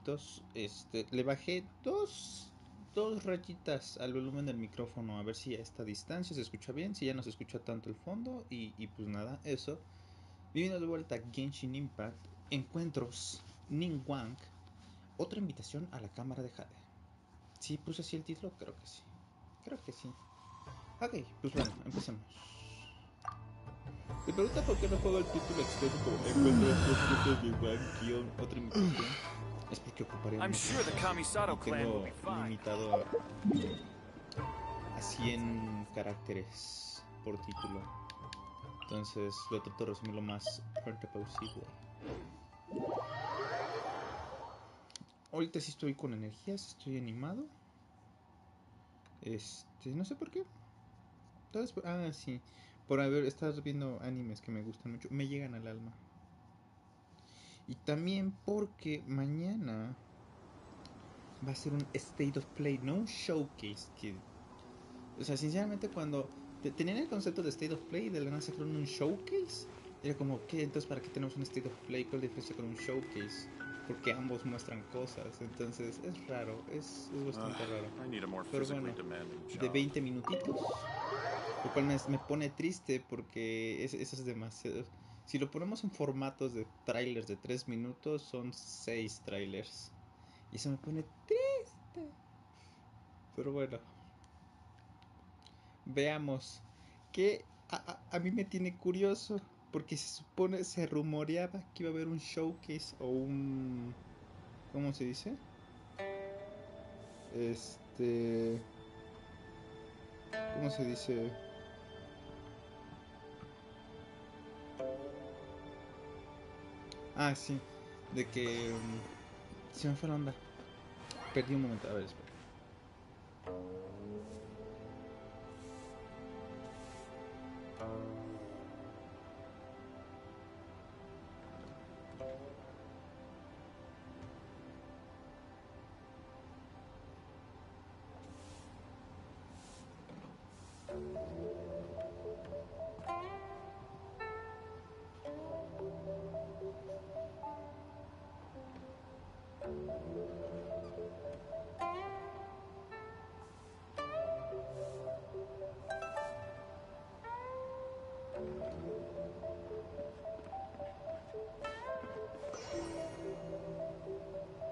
minutitos. Le bajé dos rayitas al volumen del micrófono a ver si a esta distancia se escucha bien, si ya no se escucha tanto el fondo y pues nada, eso. Vino de vuelta Genshin Impact, Encuentros, Ningguang, otra invitación a la Cámara de Jade. ¿Sí puse así el título? Creo que sí. Ok, pues bueno, empecemos. Me pregunta por qué no juego el título extenso como Encuentros, cosas, Ningguang, otra invitación. Es porque ocuparía mucho y tengo limitado a 100 caracteres por título. Entonces lo trato de resumir lo más pronto posible. Ahorita sí estoy con energías, estoy animado. No sé por qué. Sí. Por haber estado viendo animes que me gustan mucho, me llegan al alma. Y también porque mañana va a ser un State of Play, no un showcase. O sea, sinceramente, cuando tenían el concepto de State of Play y de la nada sacaron un showcase, era como, ¿qué? Entonces, ¿para qué tenemos un State of Play? ¿Cuál es la diferencia con un showcase? Porque ambos muestran cosas, entonces es raro, es bastante raro. Pero bueno, de 20 minutitos, lo cual me pone triste porque eso es demasiado. Si lo ponemos en formatos de trailers de 3 minutos, son 6 trailers. Y eso me pone triste. Pero bueno, veamos. Que a mí me tiene curioso. Porque se rumoreaba que iba a haber un showcase o un... ¿Cómo se dice? ¿Cómo se dice? Sí. De que... se me fue la onda. Perdí un momento. A ver, espera.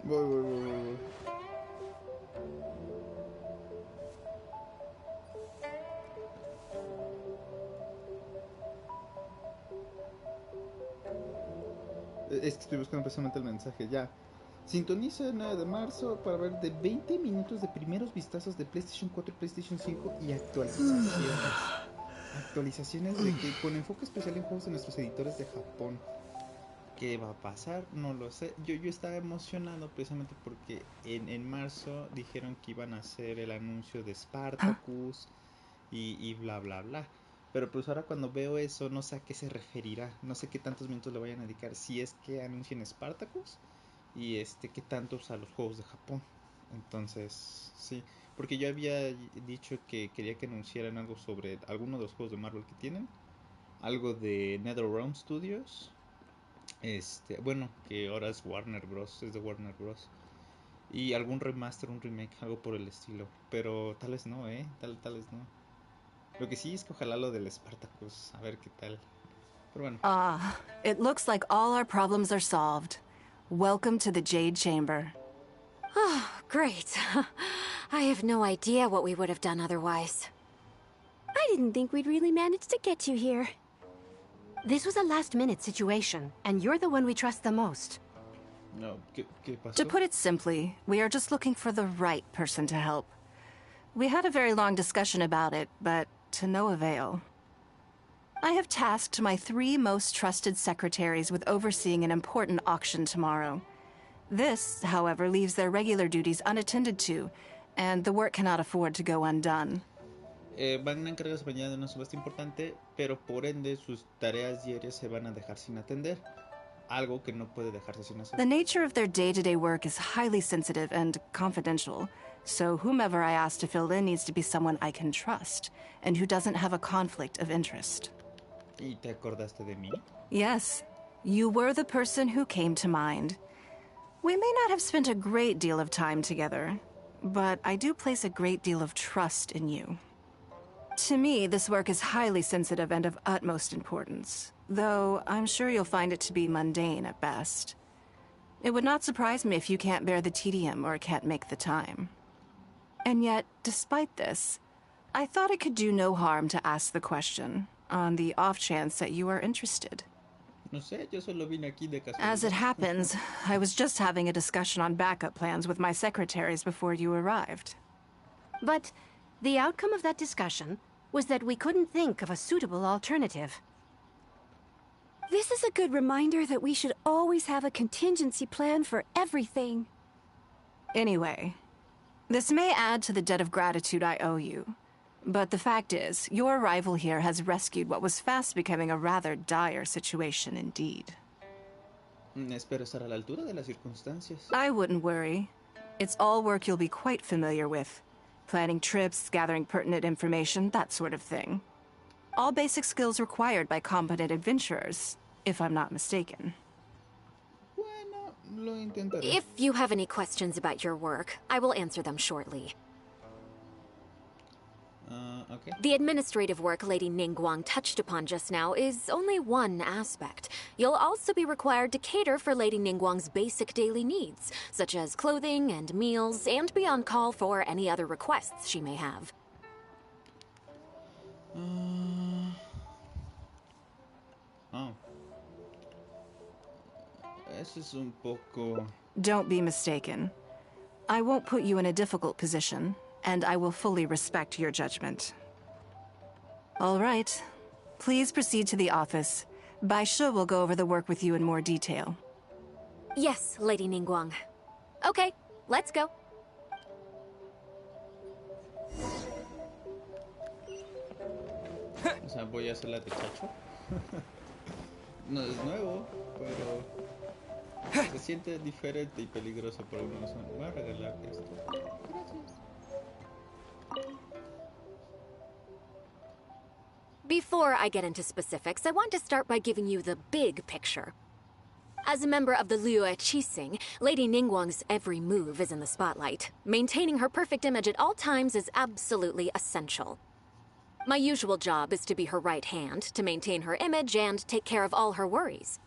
Voy. Es que estoy buscando precisamente el mensaje. Ya. Sintoniza el 9 de marzo para ver de 20 minutos de primeros vistazos de PlayStation 4 y PlayStation 5 y actualizaciones. Actualizaciones de que con enfoque especial en juegos de nuestros editores de Japón. ¿Qué va a pasar? No lo sé. Yo estaba emocionado precisamente porque en marzo dijeron que iban a hacer el anuncio de Spartacus y bla bla bla. Pero pues ahora cuando veo eso no sé a qué se referirá. No sé qué tantos minutos le vayan a dedicar. Si es que anuncien Spartacus y qué tantos a los juegos de Japón. Entonces, sí. Porque yo había dicho que quería que anunciaran algo sobre alguno de los juegos de Marvel que tienen. Algo de NetherRealm Studios. Bueno, que ahora es Warner Bros. Es de Warner Bros. Y algún remaster, un remake, algo por el estilo. Pero tal vez no, tal vez no. Lo que sí es que ojalá lo del Spartacus, a ver qué tal. Pero bueno. It looks like all our problems are solved. Welcome to the Jade Chamber. Oh, great. I have no idea what we would have done otherwise. I didn't think we'd really manage to get you here. This was a last-minute situation, and you're the one we trust the most. No, ¿qué pasó? To put it simply, we are just looking for the right person to help. We had a very long discussion about it, but to no avail. I have tasked my 3 most trusted secretaries with overseeing an important auction tomorrow. This, however, leaves their regular duties unattended to, and the work cannot afford to go undone. Van a encargarse mañana de una subasta importante, pero por ende sus tareas diarias se van a dejar sin atender. Algo que no puede dejarse sin hacer. The nature of their day-to-day work is highly sensitive and confidential, so whomever I ask to fill in needs to be someone I can trust, and who doesn't have a conflict of interest. ¿Y te acordaste de mí? Yes, you were the person who came to mind. We may not have spent a great deal of time together, but I do place a great deal of trust in you. To me, this work is highly sensitive and of utmost importance, though I'm sure you'll find it to be mundane at best. It would not surprise me if you can't bear the tedium or can't make the time. And yet, despite this, I thought it could do no harm to ask the question, on the off chance that you are interested. No sé, yo solo vine aquí de casualidad. As it happens, I was just having a discussion on backup plans with my secretaries before you arrived. But the outcome of that discussion was that we couldn't think of a suitable alternative. This is a good reminder that we should always have a contingency plan for everything. Anyway, this may add to the debt of gratitude I owe you. But the fact is, your arrival here has rescued what was fast becoming a rather dire situation indeed. Espero estar a la altura de las circunstancias. I wouldn't worry. It's all work you'll be quite familiar with. Planning trips, gathering pertinent information, that sort of thing. All basic skills required by competent adventurers, if I'm not mistaken. Bueno, lo intentaré. If you have any questions about your work, I will answer them shortly. Okay. The administrative work Lady Ningguang touched upon just now is only one aspect. You'll also be required to cater for Lady Ningguang's basic daily needs, such as clothing and meals, and be on call for any other requests she may have. Eso es un poco... Don't be mistaken. I won't put you in a difficult position, and I will fully respect your judgment. All right. Please proceed to the office. Bai Shi will go over the work with you in more detail. Yes, Lady Ningguang. Okay, let's go. O sea, voy a hacer la de Chacho. No es nuevo, pero se siente diferente y peligroso por alguna razón. Voy a regalar esto. Gracias. Before I get into specifics, I want to start by giving you the big picture. As a member of the Liyue Qixing, Lady Ningguang's every move is in the spotlight. Maintaining her perfect image at all times is absolutely essential. My usual job is to be her right hand, to maintain her image and take care of all her worries.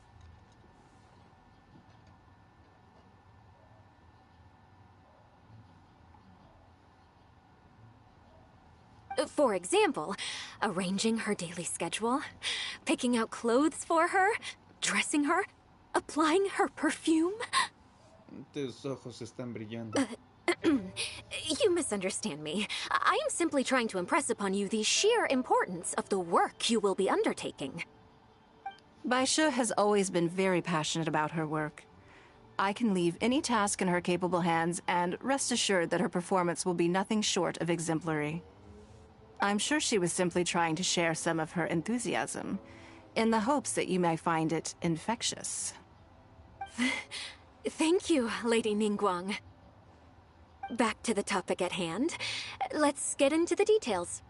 For example, arranging her daily schedule, picking out clothes for her, dressing her, applying her perfume. Tus ojos están brillando. You misunderstand me. I am simply trying to impress upon you the sheer importance of the work you will be undertaking. Bai Shi has always been very passionate about her work. I can leave any task in her capable hands, and rest assured that her performance will be nothing short of exemplary. I'm sure she was simply trying to share some of her enthusiasm, in the hopes that you may find it infectious. Thank you, Lady Ningguang. Back to the topic at hand. Let's get into the details.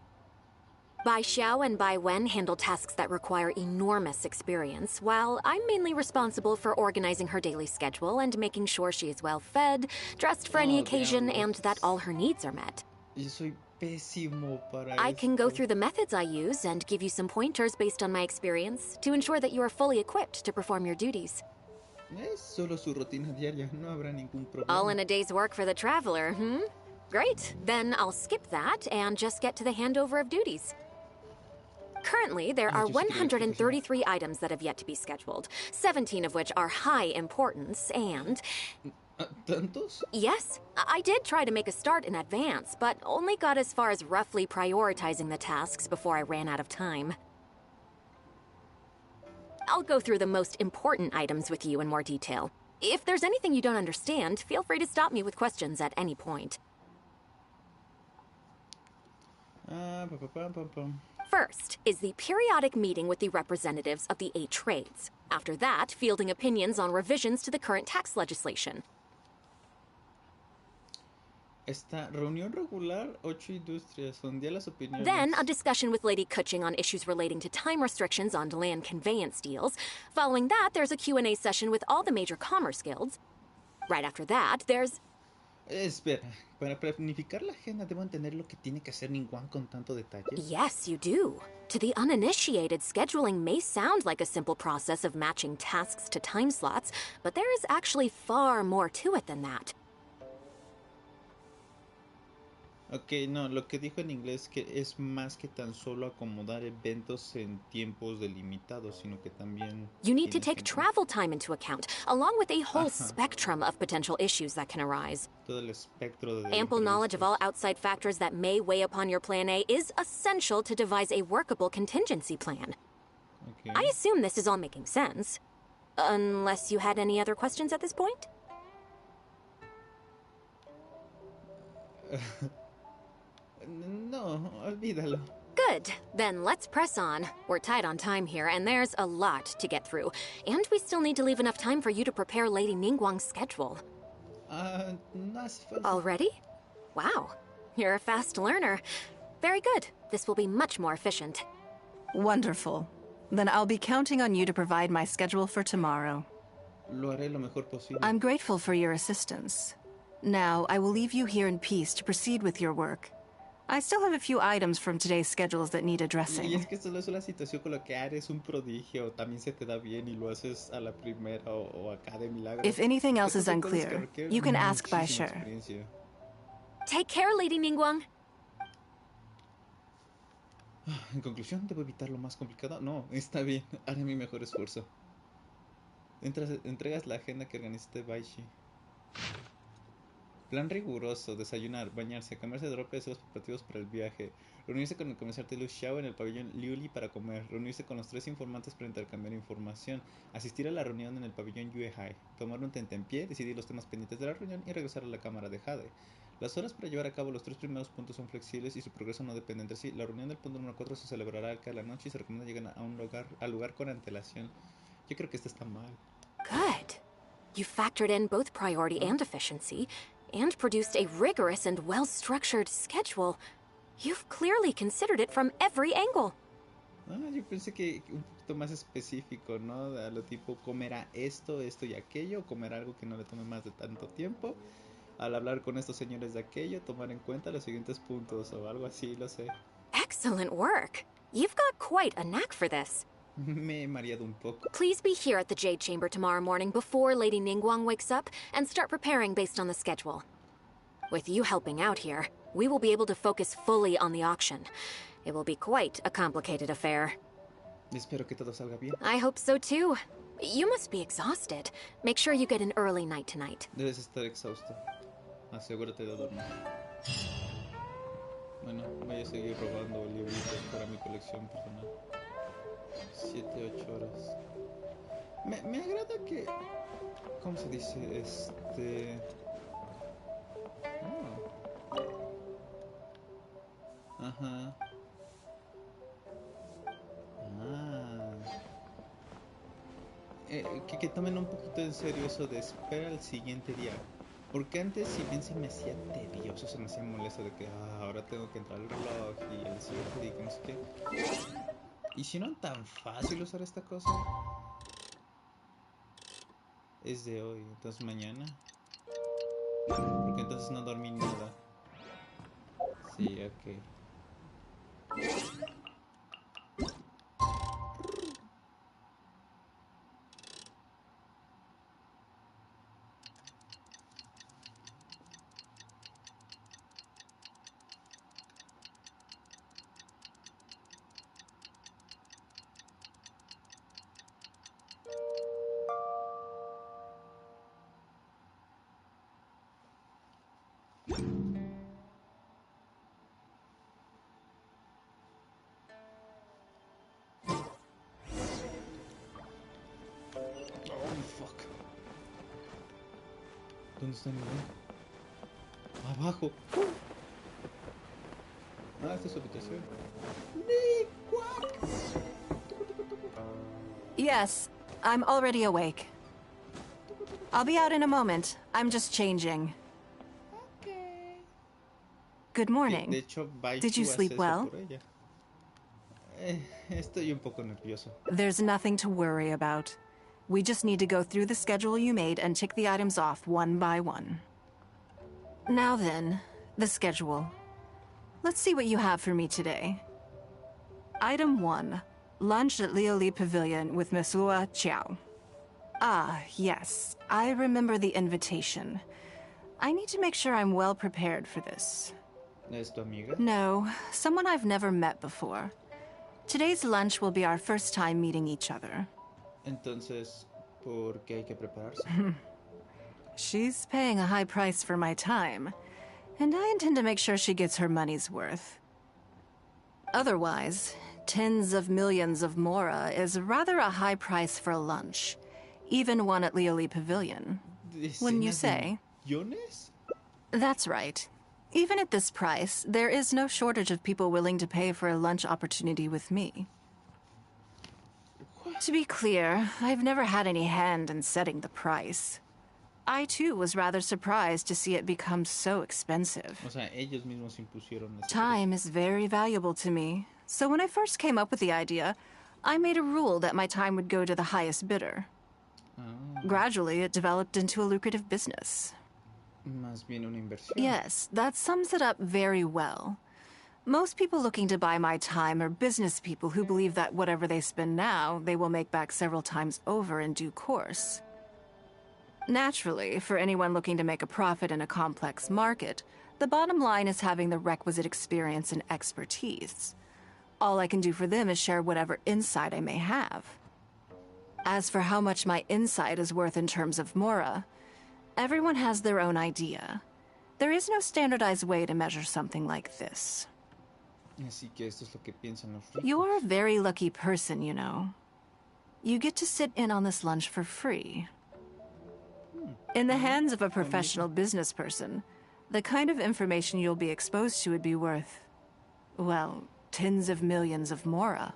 Bai Xiao and Bai Wen handle tasks that require enormous experience, while I'm mainly responsible for organizing her daily schedule and making sure she is well fed, dressed for any occasion, and that all her needs are met. Yo soy pésimo para I can go esto. through the methods I use and give you some pointers based on my experience to ensure that you are fully equipped to perform your duties. Es solo su rutina diaria, no habrá ningún problema. All in a day's work for the traveler, hmm? Great. Then I'll skip that and just get to the handover of duties. Currently, there are 133 items that have yet to be scheduled, 17 of which are high importance, and... ¿Tantos? Yes, I did try to make a start in advance, but only got as far as roughly prioritizing the tasks before I ran out of time. I'll go through the most important items with you in more detail. If there's anything you don't understand, feel free to stop me with questions at any point. First is the periodic meeting with the representatives of the 8 trades. After that, fielding opinions on revisions to the current tax legislation. Esta reunión regular, 8 industrias, sondea las opiniones. Then, a discussion with Lady Kuching on issues relating to time restrictions on land conveyance deals. Following that, there's a Q&A session with all the major commerce guilds. Right after that, there's... Espera, para planificar la agenda debo entender lo que tiene que hacer Ningguang con tanto detalle. Yes, you do. To the uninitiated, scheduling may sound like a simple process of matching tasks to time slots, but there is actually far more to it than that. Ok, no, lo que dijo en inglés que es más que tan solo acomodar eventos en tiempos delimitados, sino que también... You need to take travel time into account, along with a whole spectrum of potential issues that can arise. Todo el espectro de Ample knowledge of all outside factors that may weigh upon your Plan A is essential to devise a workable contingency plan. Okay. I assume this is all making sense. Unless you had any other questions at this point? No, olvídalo. Good. Then let's press on. We're tight on time here, and there's a lot to get through. And we still need to leave enough time for you to prepare Lady Ningguang's schedule. No hace falta. Already? Wow. You're a fast learner. Very good. This will be much more efficient. Wonderful. Then I'll be counting on you to provide my schedule for tomorrow. Lo haré lo mejor posible. I'm grateful for your assistance. Now, I will leave you here in peace to proceed with your work. I still have a few items from today's schedules that need Y addressing. es que solo es una situación con la que eres un prodigio. También se te da bien y lo haces a la primera o acá de milagro. If anything else Estas is son cosas que unclear, requieren you can ask Bai muchísima Shi. experiencia. Take care, Lady Ningguang. En conclusión, ¿debo evitar lo más complicado? No, está bien. Haré mi mejor esfuerzo. Entregas la agenda que organizaste Baishi. Plan riguroso: desayunar, bañarse, cambiarse de ropa y hacer los preparativos para el viaje. Reunirse con el comerciante Lu Xiao en el pabellón Liuli para comer. Reunirse con los 3 informantes para intercambiar información. Asistir a la reunión en el pabellón Yuehai. Tomar un tentempié, decidir los temas pendientes de la reunión y regresar a la cámara de Jade. Las horas para llevar a cabo los 3 primeros puntos son flexibles y su progreso no depende entre sí. La reunión del punto número 4 se celebrará al caer la noche y se recomienda llegar al lugar con antelación. Yo creo que esto está mal. Good. You factored in both priority and efficiency, and produced a rigorous and well-structured schedule. You've clearly considered it from every angle. Yo pensé que un poquito más específico, ¿no? A lo tipo, comerá esto, esto y aquello, comer algo que no le tome más de tanto tiempo. Al hablar con estos señores de aquello, tomar en cuenta los siguientes puntos o algo así, lo sé. Excellent work. You've got quite a knack for this. Me he mareado un poco. Please be here at the Jade Chamber tomorrow morning before Lady Ningguang wakes up and start preparing based on the schedule. With you helping out here, we will be able to focus fully on the auction. It will be quite a complicated affair. Espero que todo salga bien. I hope so too. You must be exhausted. Make sure you get an early night tonight. Debes estar exhausto. Asegúrate de dormir. Bueno, voy a seguir robando libritos para mi colección personal. 7, 8 horas. Me agrada que... ¿Cómo se dice? Ajá. Que tomen un poquito en serio eso de espera al siguiente día. Porque antes, si bien se me hacía tedioso, se me hacía molesto de que ahora tengo que entrar al reloj y el siguiente día, que no sé qué. ¿Hicieron tan fácil usar esta cosa? Es de hoy, entonces mañana. Porque entonces no dormí nada. Sí, ok. ¿Dónde está mi nivel? Abajo. Esta es su habitación. Yes, I'm already awake. I'll be out in a moment. I'm just changing. Okay. Good morning. De hecho, Did you sleep well? Estoy un poco nervioso. There's nothing to worry about. We just need to go through the schedule you made and tick the items off one by one. Now then, the schedule. Let's see what you have for me today. Item 1. Lunch at Lioli Pavilion with Miss Lua Chiao. Ah, yes. I remember the invitation. I need to make sure I'm well prepared for this. ¿Es tu amiga? No, someone I've never met before. Today's lunch will be our first time meeting each other. Entonces, ¿por qué hay que prepararse? She's paying a high price for my time, and I intend to make sure she gets her money's worth. Otherwise, tens of millions of mora is rather a high price for a lunch, even one at Lioli Pavilion. Wouldn't you say? ¿Millones? That's right. Even at this price, there is no shortage of people willing to pay for a lunch opportunity with me. To be clear, I've never had any hand in setting the price. I too was rather surprised to see it become so expensive. O sea, ellos mismos impusieron ese Time is very valuable to me, so when I first came up with the idea, I made a rule that my time would go to the highest bidder. precio. Gradually, it developed into a lucrative business. Más bien una inversión. Yes, that sums it up very well. Most people looking to buy my time are business people who believe that whatever they spend now, they will make back several times over in due course. Naturally, for anyone looking to make a profit in a complex market, the bottom line is having the requisite experience and expertise. All I can do for them is share whatever insight I may have. As for how much my insight is worth in terms of mora, everyone has their own idea. There is no standardized way to measure something like this. Así que esto es lo que piensan los ricos. You're a very lucky person, you know. You get to sit in on this lunch for free. In the hands of a professional business person, the kind of information you'll be exposed to would be worth, well, tens of millions of mora.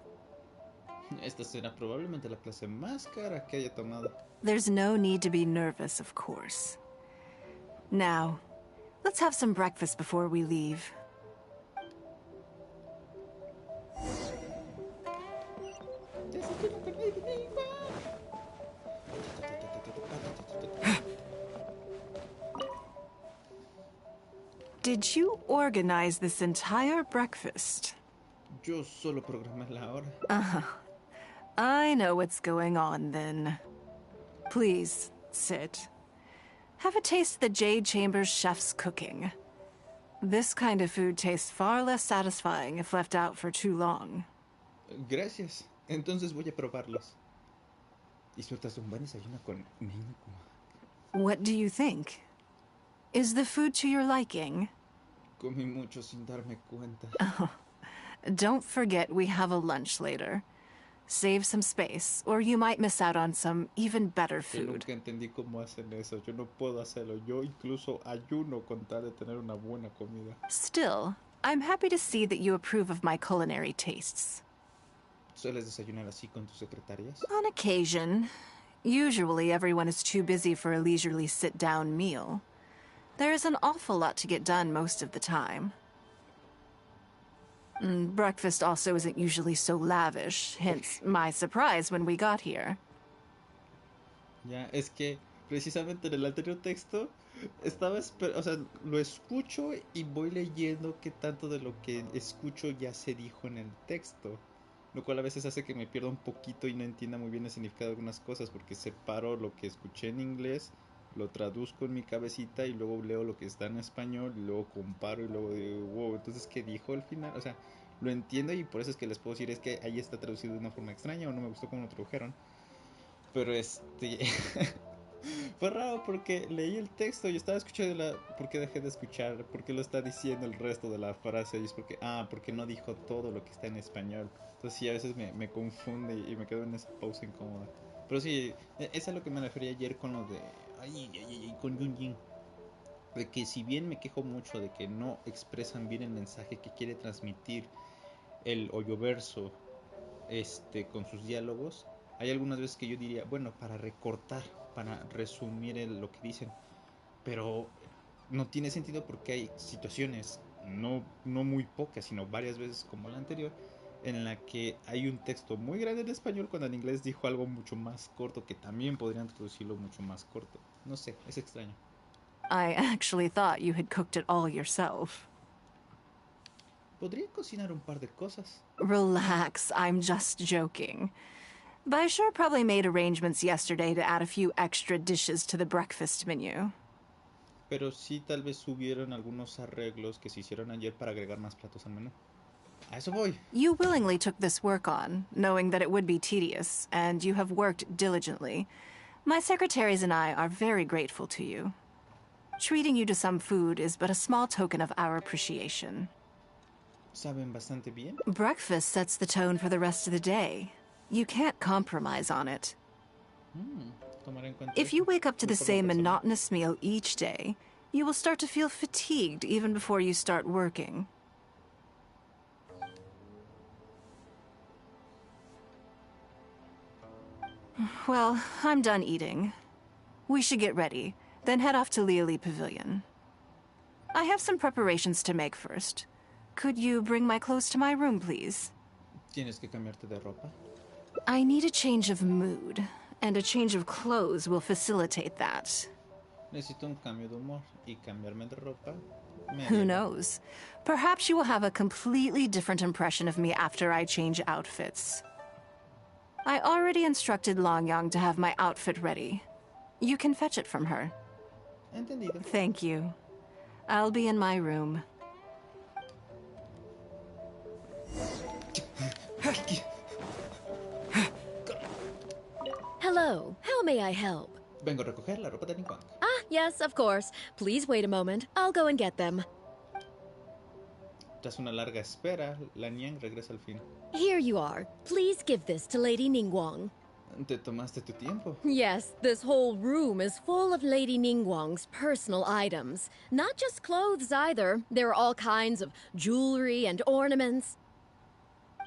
Esta será probablemente la clase más cara que haya tomado. There's no need to be nervous, of course. Now, let's have some breakfast before we leave. Did you organize this entire breakfast? Yo solo programé la hora. I know what's going on, then. Please, sit. Have a taste of the Jade Chamber's chef's cooking. This kind of food tastes far less satisfying if left out for too long. Gracias. Entonces voy a probarlos. Disfrutas un buen desayuno con Ninku. What do you think? Is the food to your liking? Comí mucho sin darme cuenta. Don't forget we have a lunch later. Save some space, or you might miss out on some even better Yo food. nunca entendí cómo hacen eso. Yo no puedo hacerlo. Yo incluso ayuno con tal de tener una buena comida. Still, I'm happy to see that you approve of my culinary tastes. ¿Sueles desayunar así con tus secretarias? On occasion. Usually everyone is too busy for a leisurely sit-down meal. There is an awful lot to get done most of the time. Breakfast also isn't usually so lavish, hence my surprise when we got here. Ya, es que precisamente en el anterior texto estaba o sea, lo escucho y voy leyendo qué tanto de lo que escucho ya se dijo en el texto, lo cual a veces hace que me pierda un poquito y no entienda muy bien el significado de algunas cosas, porque separo lo que escuché en inglés, lo traduzco en mi cabecita y luego leo lo que está en español y luego comparo y luego digo, wow, entonces ¿qué dijo al final? O sea, lo entiendo y por eso es que les puedo decir es que ahí está traducido de una forma extraña o no me gustó cómo lo tradujeron. Pero fue raro porque leí el texto y estaba escuchando ¿por qué dejé de escuchar? ¿Por qué lo está diciendo el resto de la frase? Y es porque no dijo todo lo que está en español. Entonces sí, a veces me confunde y me quedo en esa pausa incómoda. Pero sí, es a lo que me refería ayer con lo de con Yunjin. De que si bien me quejo mucho de que no expresan bien el mensaje que quiere transmitir el Hoyoverso con sus diálogos, hay algunas veces que yo diría, bueno, para recortar, para resumir lo que dicen, pero no tiene sentido porque hay situaciones, no muy pocas, sino varias veces como la anterior, en la que hay un texto muy grande en español cuando en inglés dijo algo mucho más corto que también podrían traducirlo mucho más corto. No sé, es extraño. I actually thought you had cooked it all yourself. Podría cocinar un par de cosas. Relax, I'm just joking. Baishar probably made arrangements yesterday to add a few extra dishes to the breakfast menu. Pero sí, tal vez hubieron algunos arreglos que se hicieron ayer para agregar más platos al menú. A eso voy. You willingly took this work on, knowing that it would be tedious, and you have worked diligently. My secretaries and I are very grateful to you. Treating you to some food is but a small token of our appreciation. Saben bastante bien. Breakfast sets the tone for the rest of the day. You can't compromise on it. Tomaré en cuenta If eso. you wake up to the De forma same personal. monotonous meal each day, you will start to feel fatigued even before you start working. Well, I'm done eating. We should get ready, then head off to Leoli Pavilion. I have some preparations to make first. Could you bring my clothes to my room, please? Tienes que cambiarte de ropa. I need a change of mood, and a change of clothes will facilitate that. Necesito un cambio de humor y cambiarme de ropa. Who knows? Perhaps you will have a completely different impression of me after I change outfits. I already instructed Longyang to have my outfit ready. You can fetch it from her. Entendido. Thank you. I'll be in my room. Hello, how may I help? Vengo a recoger la ropa de Nikwang. Ah, yes, of course. Please wait a moment. I'll go and get them. Tras una larga espera, la Niang regresa al fin. Here you are. Please give this to Lady Ningguang. Te tomaste tu tiempo. Yes, this whole room is full of Lady Ningguang's personal items. Not just clothes either. There are all kinds of jewelry and ornaments.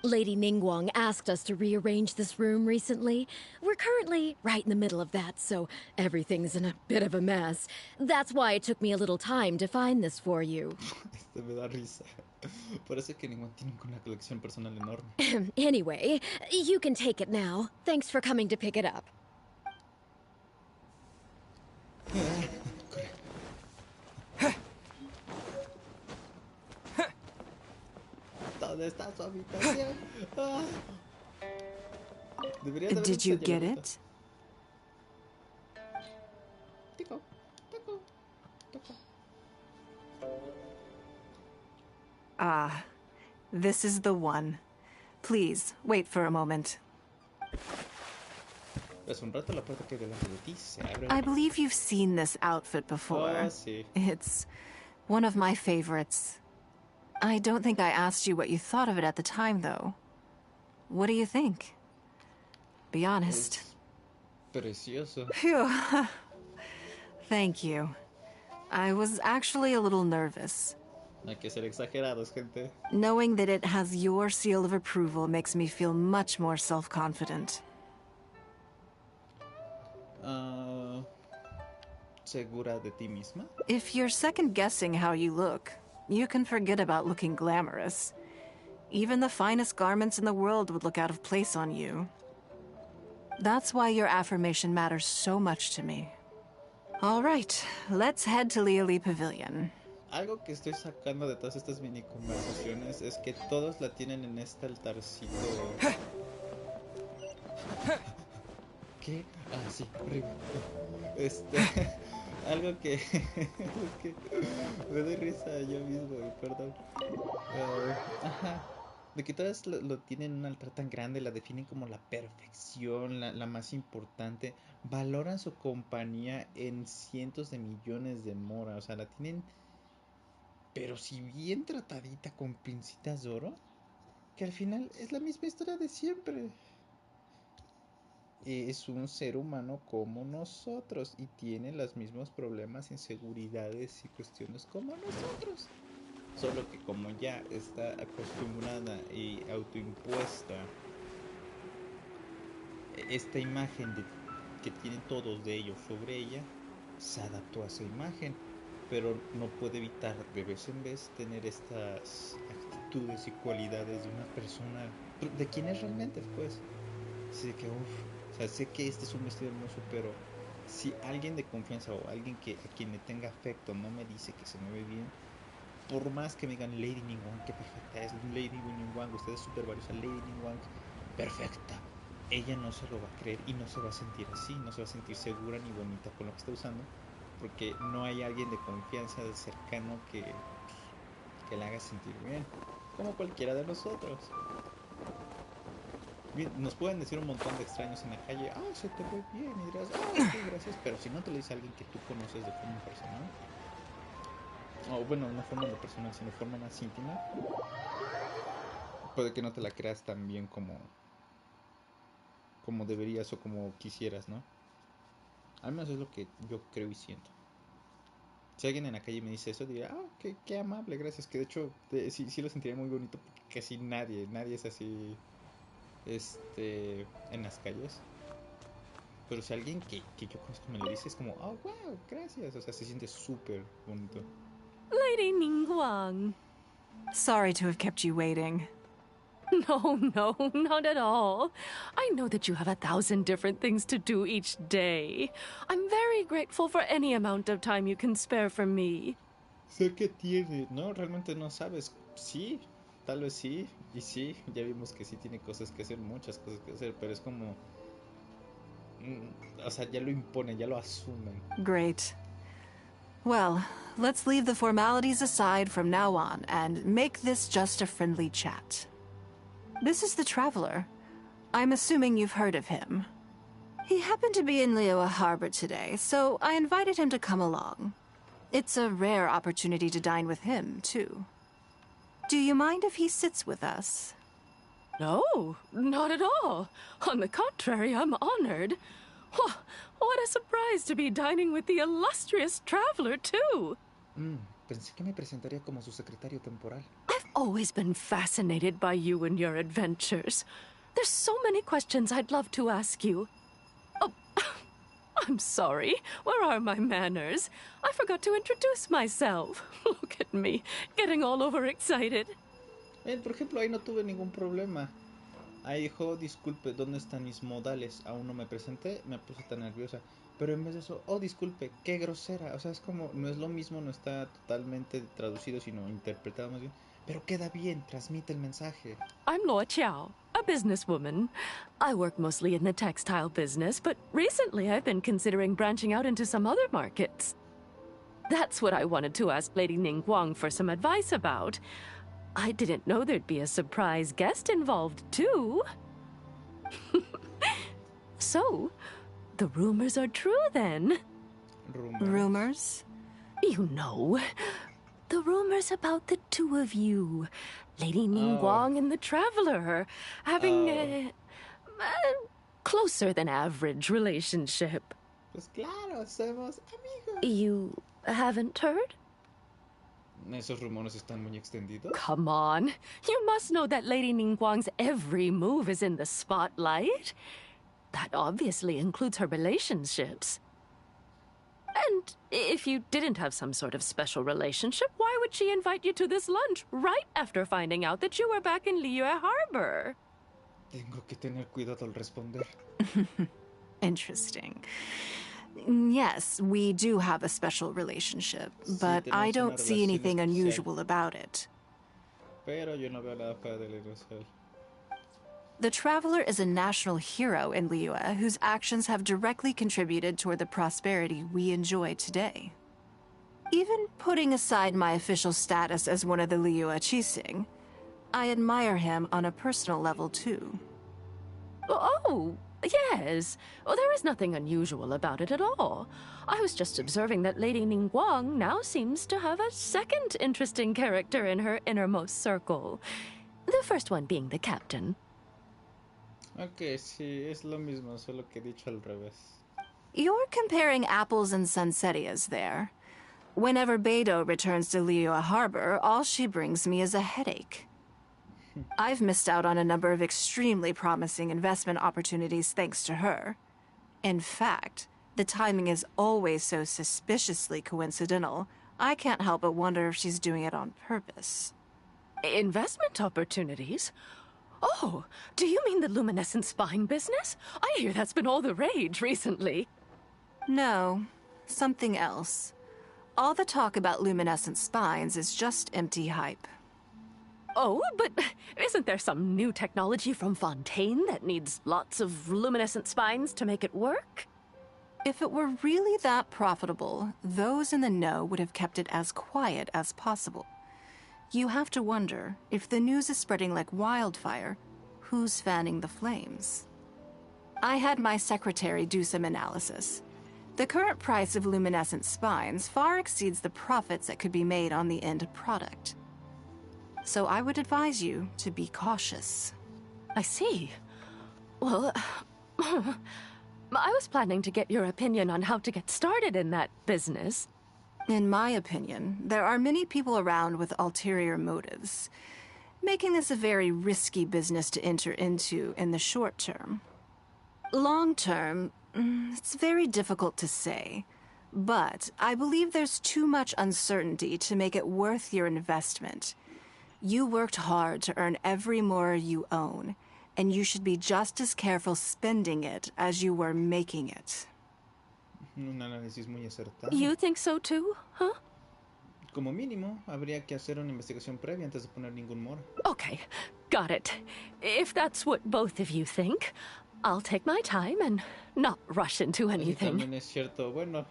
Lady Ningguang asked us to rearrange this room recently. We're currently right in the middle of that, so everything's in a bit of a mess. That's why it took me a little time to find this for you. Me da risa. Parece que Nikwang tiene una colección personal enorme. Anyway, you can take it now. Thanks for coming to pick it up. ¿Dónde está su habitación? Debería de haber Did you una get señalita. it? Tico, tico, tico. Ah, this is the one. Please, wait for a moment. Hace un rato la puerta que hay delante de ti se abre. I believe you've seen this outfit before. Sí. It's one of my favorites. I don't think I asked you what you thought of it at the time, though. What do you think? Be honest. Precioso. Phew. Thank you. I was actually a little nervous. No hay que ser exagerados, gente. Knowing that it has your seal of approval makes me feel much more self-confident. ¿Segura de ti misma? If you're second-guessing how you look, you can forget about looking glamorous. Even the finest garments in the world would look out of place on you. That's why your affirmation matters so much to me. All right, let's head to Leoli Pavilion. Algo que estoy sacando de todas estas mini conversaciones es que todos la tienen en este altarcito. ¿Qué? Ah, sí, arriba. Algo que, es que me doy risa yo mismo, y perdón. Ajá. De que todas lo tienen en un altar tan grande, la definen como la perfección, la más importante. Valoran su compañía en cientos de millones de mora. O sea, la tienen, pero si bien tratadita con pincitas de oro, que al final es la misma historia de siempre. Es un ser humano como nosotros y tiene los mismos problemas, inseguridades y cuestiones como nosotros. Solo que como ya está acostumbrada y autoimpuesta esta imagen que tienen todos de ellos sobre ella, se adaptó a esa imagen, pero no puede evitar de vez en vez tener estas virtudes y cualidades de una persona, de quién es realmente, pues. Así que, o sea, sé que este es un vestido hermoso, pero si alguien de confianza o alguien a quien le tenga afecto no me dice que se me ve bien, por más que me digan Lady Ningguang, que perfecta es Lady Ningguang, ustedes super varios a Lady Ningguang, perfecta, ella no se lo va a creer y no se va a sentir así, no se va a sentir segura ni bonita con lo que está usando, porque no hay alguien de confianza, de cercano que la haga sentir bien, como cualquiera de nosotros. Bien, nos pueden decir un montón de extraños en la calle, se te ve bien, y dirás, sí, gracias, pero si no te lo dice alguien que tú conoces de forma personal, o bueno, no forma de personal, sino de forma más íntima, puede que no te la creas tan bien como deberías o como quisieras, ¿no? Al menos es lo que yo creo y siento. Si alguien en la calle me dice eso, diría, qué amable, gracias. Que de hecho, sí lo sentiría muy bonito porque casi nadie es así, en las calles. Pero si alguien que yo conozco me lo dice, es como, wow, gracias. O sea, se siente súper bonito. Lady Ningguang. Sorry to have kept you waiting. No, not at all. I know that you have 1,000 different things to do each day. I'm very grateful for any amount of time you can spare for me. Sé que tiene, ¿no? Realmente no sabes. Sí, tal vez sí. Y sí, ya vimos que sí tiene cosas que hacer, muchas cosas que hacer. Pero es como... o sea, ya lo imponen, ya lo asumen. Great. Well, let's leave the formalities aside from now on and make this just a friendly chat. This is the Traveler. I'm assuming you've heard of him. He happened to be in Liyue Harbor today, so I invited him to come along. It's a rare opportunity to dine with him, too. Do you mind if he sits with us? No, not at all. On the contrary, I'm honored. What a surprise to be dining with the illustrious Traveler, too. Pensé que me presentaría como su secretario temporal. I've always been fascinated by you and your adventures. There's so many questions I'd love to ask you. Oh, I'm sorry. Where are my manners? I forgot to introduce myself. Look at me, getting all overexcited. Por ejemplo, ahí no tuve ningún problema. Ahí dijo, disculpe, ¿dónde están mis modales? Aún no me presenté, me puse tan nerviosa. Pero en vez de eso, disculpe, qué grosera. O sea, es como, no es lo mismo, no está totalmente traducido, sino interpretado más bien. Pero queda bien, transmite el mensaje. I'm Luo Qiao, a businesswoman. I work mostly in the textile business, but recently I've been considering branching out into some other markets. That's what I wanted to ask Lady Ningguang for some advice about. I didn't know there'd be a surprise guest involved, too. So, the rumors are true, then? Rumors? You know, the rumors about the two of you, Lady Ningguang and the Traveler, having a closer than average relationship. Pues claro, somos amigos. You haven't heard? ¿Esos rumores están muy extendidos? Come on. You must know that Lady Ningguang's every move is in the spotlight. That obviously includes her relationships. And if you didn't have some sort of special relationship, why would she invite you to this lunch right after finding out that you were back in Liyue Harbor? Tengo que tener cuidado al responder. Interesting. Yes, we do have a special relationship, but I don't see anything unusual about it. Pero yo no veo nada fuera del inusual. The Traveler is a national hero in Liyue whose actions have directly contributed toward the prosperity we enjoy today. Even putting aside my official status as one of the Liyue Qixing, I admire him on a personal level too. Oh, yes. Well, there is nothing unusual about it at all. I was just observing that Lady Ningguang now seems to have a second interesting character in her innermost circle. The first one being the captain. Ok, sí, es lo mismo, solo que dicho al revés. You're comparing apples and sunsettias there. Whenever Beidou returns to Liyue Harbor, all she brings me is a headache. I've missed out on a number of extremely promising investment opportunities thanks to her. In fact, the timing is always so suspiciously coincidental, I can't help but wonder if she's doing it on purpose. Investment opportunities? Oh, do you mean the luminescent spine business? I hear that's been all the rage recently. No, something else. All the talk about luminescent spines is just empty hype. Oh, but isn't there some new technology from Fontaine that needs lots of luminescent spines to make it work? If it were really that profitable, those in the know would have kept it as quiet as possible. You have to wonder, if the news is spreading like wildfire, who's fanning the flames? I had my secretary do some analysis. The current price of luminescent spines far exceeds the profits that could be made on the end product. So I would advise you to be cautious. I see. Well, I was planning to get your opinion on how to get started in that business. In my opinion, there are many people around with ulterior motives, making this a very risky business to enter into in the short term. Long term, it's very difficult to say, but I believe there's too much uncertainty to make it worth your investment. You worked hard to earn every mora you own, and you should be just as careful spending it as you were making it. Un análisis muy acertado. You think so too, huh? Como mínimo, habría que hacer una investigación previa antes de poner ningún mora. Okay, got it. If that's what both of you think, I'll take my time and not rush into Y anything. también es cierto, bueno,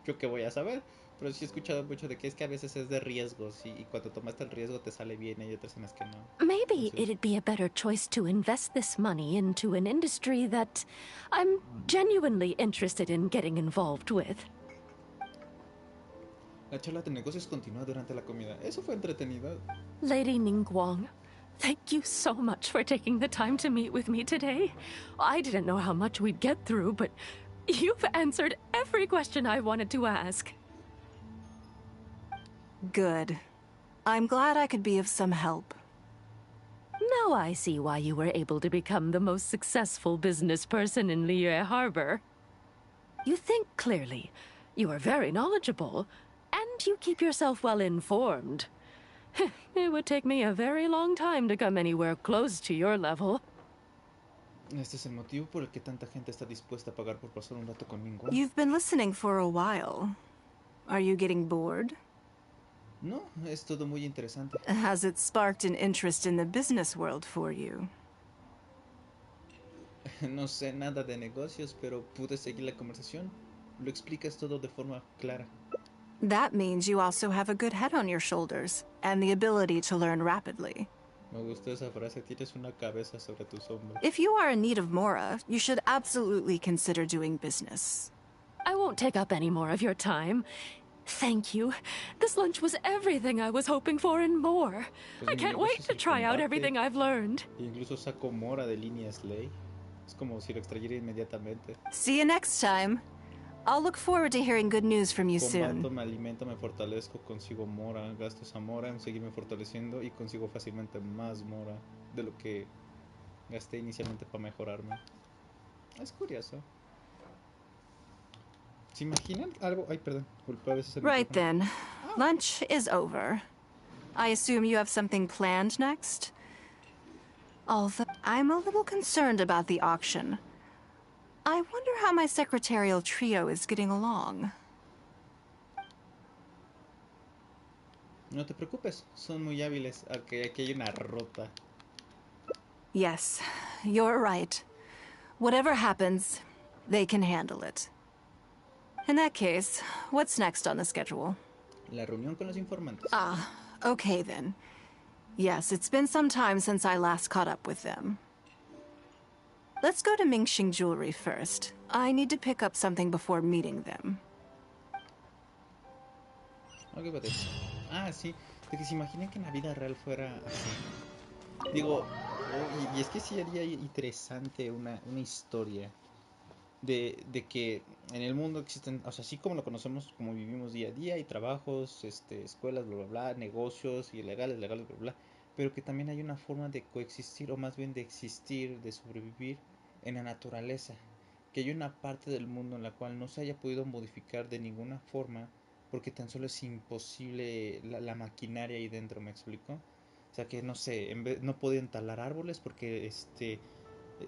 yo que voy a saber, pero sí he escuchado mucho de que es que a veces es de riesgos y cuando tomaste el riesgo te sale bien y hay otras en las que no. Maybe Entonces, it'd be a better choice to invest this money into an industry that I'm genuinely interested in getting involved with. la charla de negocios continúa durante la comida. Eso fue entretenido. Lady Ningguang, thank you so much for taking the time to meet with me today. I didn't know how much we'd get through, but you've answered every question I wanted to ask. Good. I'm glad I could be of some help. Now I see why you were able to become the most successful business person in Liyue Harbor. You think clearly, you are very knowledgeable, and you keep yourself well informed. It would take me a very long time to come anywhere close to your level. Este es el motivo por el que tanta gente está dispuesta a pagar por pasar un rato con Ningguang. You've been listening for a while. Are you getting bored? No, es todo muy interesante. Has it sparked an interest in the business world for you? No sé nada de negocios, pero pude seguir la conversación. Lo explicas todo de forma clara. That means you also have a good head on your shoulders, and the ability to learn rapidly. Me gustó esa frase, tienes una cabeza sobre tus hombros. If you are in need of mora, you should absolutely consider doing business. I won't take up any more of your time. Thank you. This lunch was everything I was hoping for and more. Pues I mi can't negocio wait es to el try out combate. everything I've learned. E incluso saco mora de línea Slay. Es como si lo extrayera inmediatamente. See you next time. I'll look forward to hearing good news from you Combato, soon. me alimento, me fortalezco, consigo mora, gasto esa mora en seguirme fortaleciendo y consigo fácilmente más mora de lo que gasté inicialmente para mejorarme. Es curioso. ¿Se imaginan algo? Ay, perdón, culpa a veces el Right micrófono. then. Lunch is over. I assume you have something planned next? Although I'm a little concerned about the auction. I wonder how my secretarial trio is getting along. No te preocupes, son muy hábiles, aunque aquí hay una rota. Yes, you're right. Whatever happens, they can handle it. In that case, what's next on the schedule? La reunión con los informantes. Ah, okay then. Yes, it's been some time since I last caught up with them. Let's go to Mingxing Jewelry first. I need to pick up something before meeting them. Ok, vete. Ah, sí, de que se imaginen que en la vida real fuera así. Digo, y es que sí sería interesante una historia de que en el mundo existen, o sea, así como lo conocemos, como vivimos día a día, hay trabajos, escuelas, bla, bla, bla, negocios, ilegales, legales, bla, bla, pero que también hay una forma de coexistir, o más bien de existir, de sobrevivir en la naturaleza, que hay una parte del mundo en la cual no se haya podido modificar de ninguna forma, porque tan solo es imposible la maquinaria ahí dentro, ¿me explico? O O sea que no sé, no podían talar árboles porque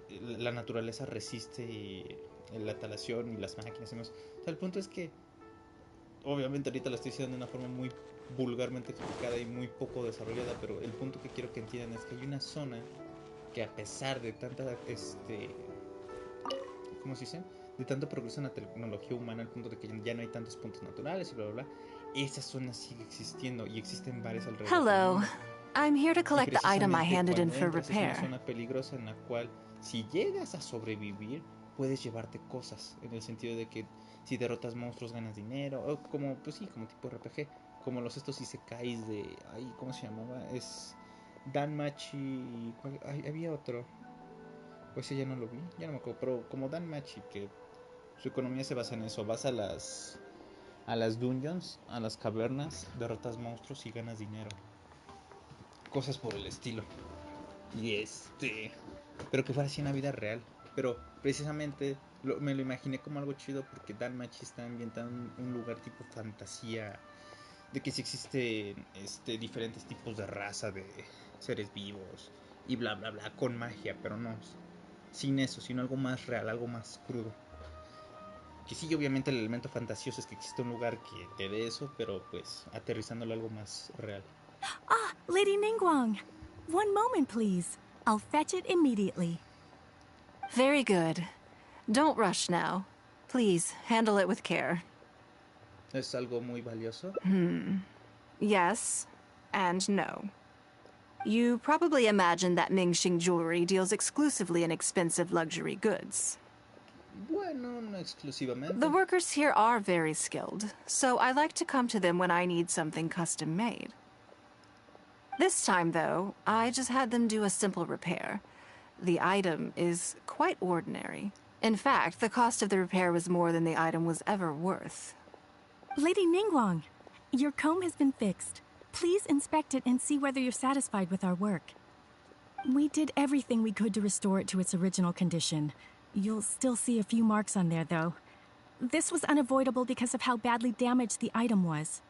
la naturaleza resiste la talación y las máquinas y demás. O sea, el punto es que obviamente ahorita lo estoy diciendo de una forma muy vulgarmente explicada y muy poco desarrollada, pero el punto que quiero que entiendan es que hay una zona que a pesar de tanta ¿cómo se dice? De tanto progreso en la tecnología humana, al punto de que ya no hay tantos puntos naturales y bla bla bla, esa zona sigue existiendo y existen varias alrededor del Hello. mundo. I'm here to Y collect the item I precisamente handed in cuando for entras es una repair. zona peligrosa en la cual si llegas a sobrevivir puedes llevarte cosas, en el sentido de que si derrotas monstruos ganas dinero, o como, pues sí, como tipo RPG, como los estos isekais de, ay, ¿cómo se llamaba? Es Danmachi, había otro, pues ya no lo vi, ya no me acuerdo, pero como Danmachi, que su economía se basa en eso, vas a las dungeons, a las cavernas, derrotas monstruos y ganas dinero, cosas por el estilo. Y pero que fuera así en la vida real. Pero precisamente me lo imaginé como algo chido porque Danmachi está ambientado en un lugar tipo fantasía, de que sí existen diferentes tipos de raza de seres vivos y bla bla bla con magia, pero no sin eso, sino algo más real, algo más crudo. Que sí, obviamente el elemento fantasioso es que existe un lugar que te dé eso, pero pues aterrizándolo a algo más real. Ah, Lady Ningguang. One moment, please. I'll fetch it immediately. Very good. Don't rush now. Please, handle it with care. Es algo muy valioso. Yes, and no. You probably imagine that Mingxing Jewelry deals exclusively in expensive luxury goods. Bueno, no exclusivamente. The workers here are very skilled, so I like to come to them when I need something custom made. This time, though, I just had them do a simple repair. The item is quite ordinary. In fact, the cost of the repair was more than the item was ever worth. Lady Ningguang, your comb has been fixed. Please inspect it and see whether you're satisfied with our work. We did everything we could to restore it to its original condition. You'll still see a few marks on there, though. This was unavoidable because of how badly damaged the item was.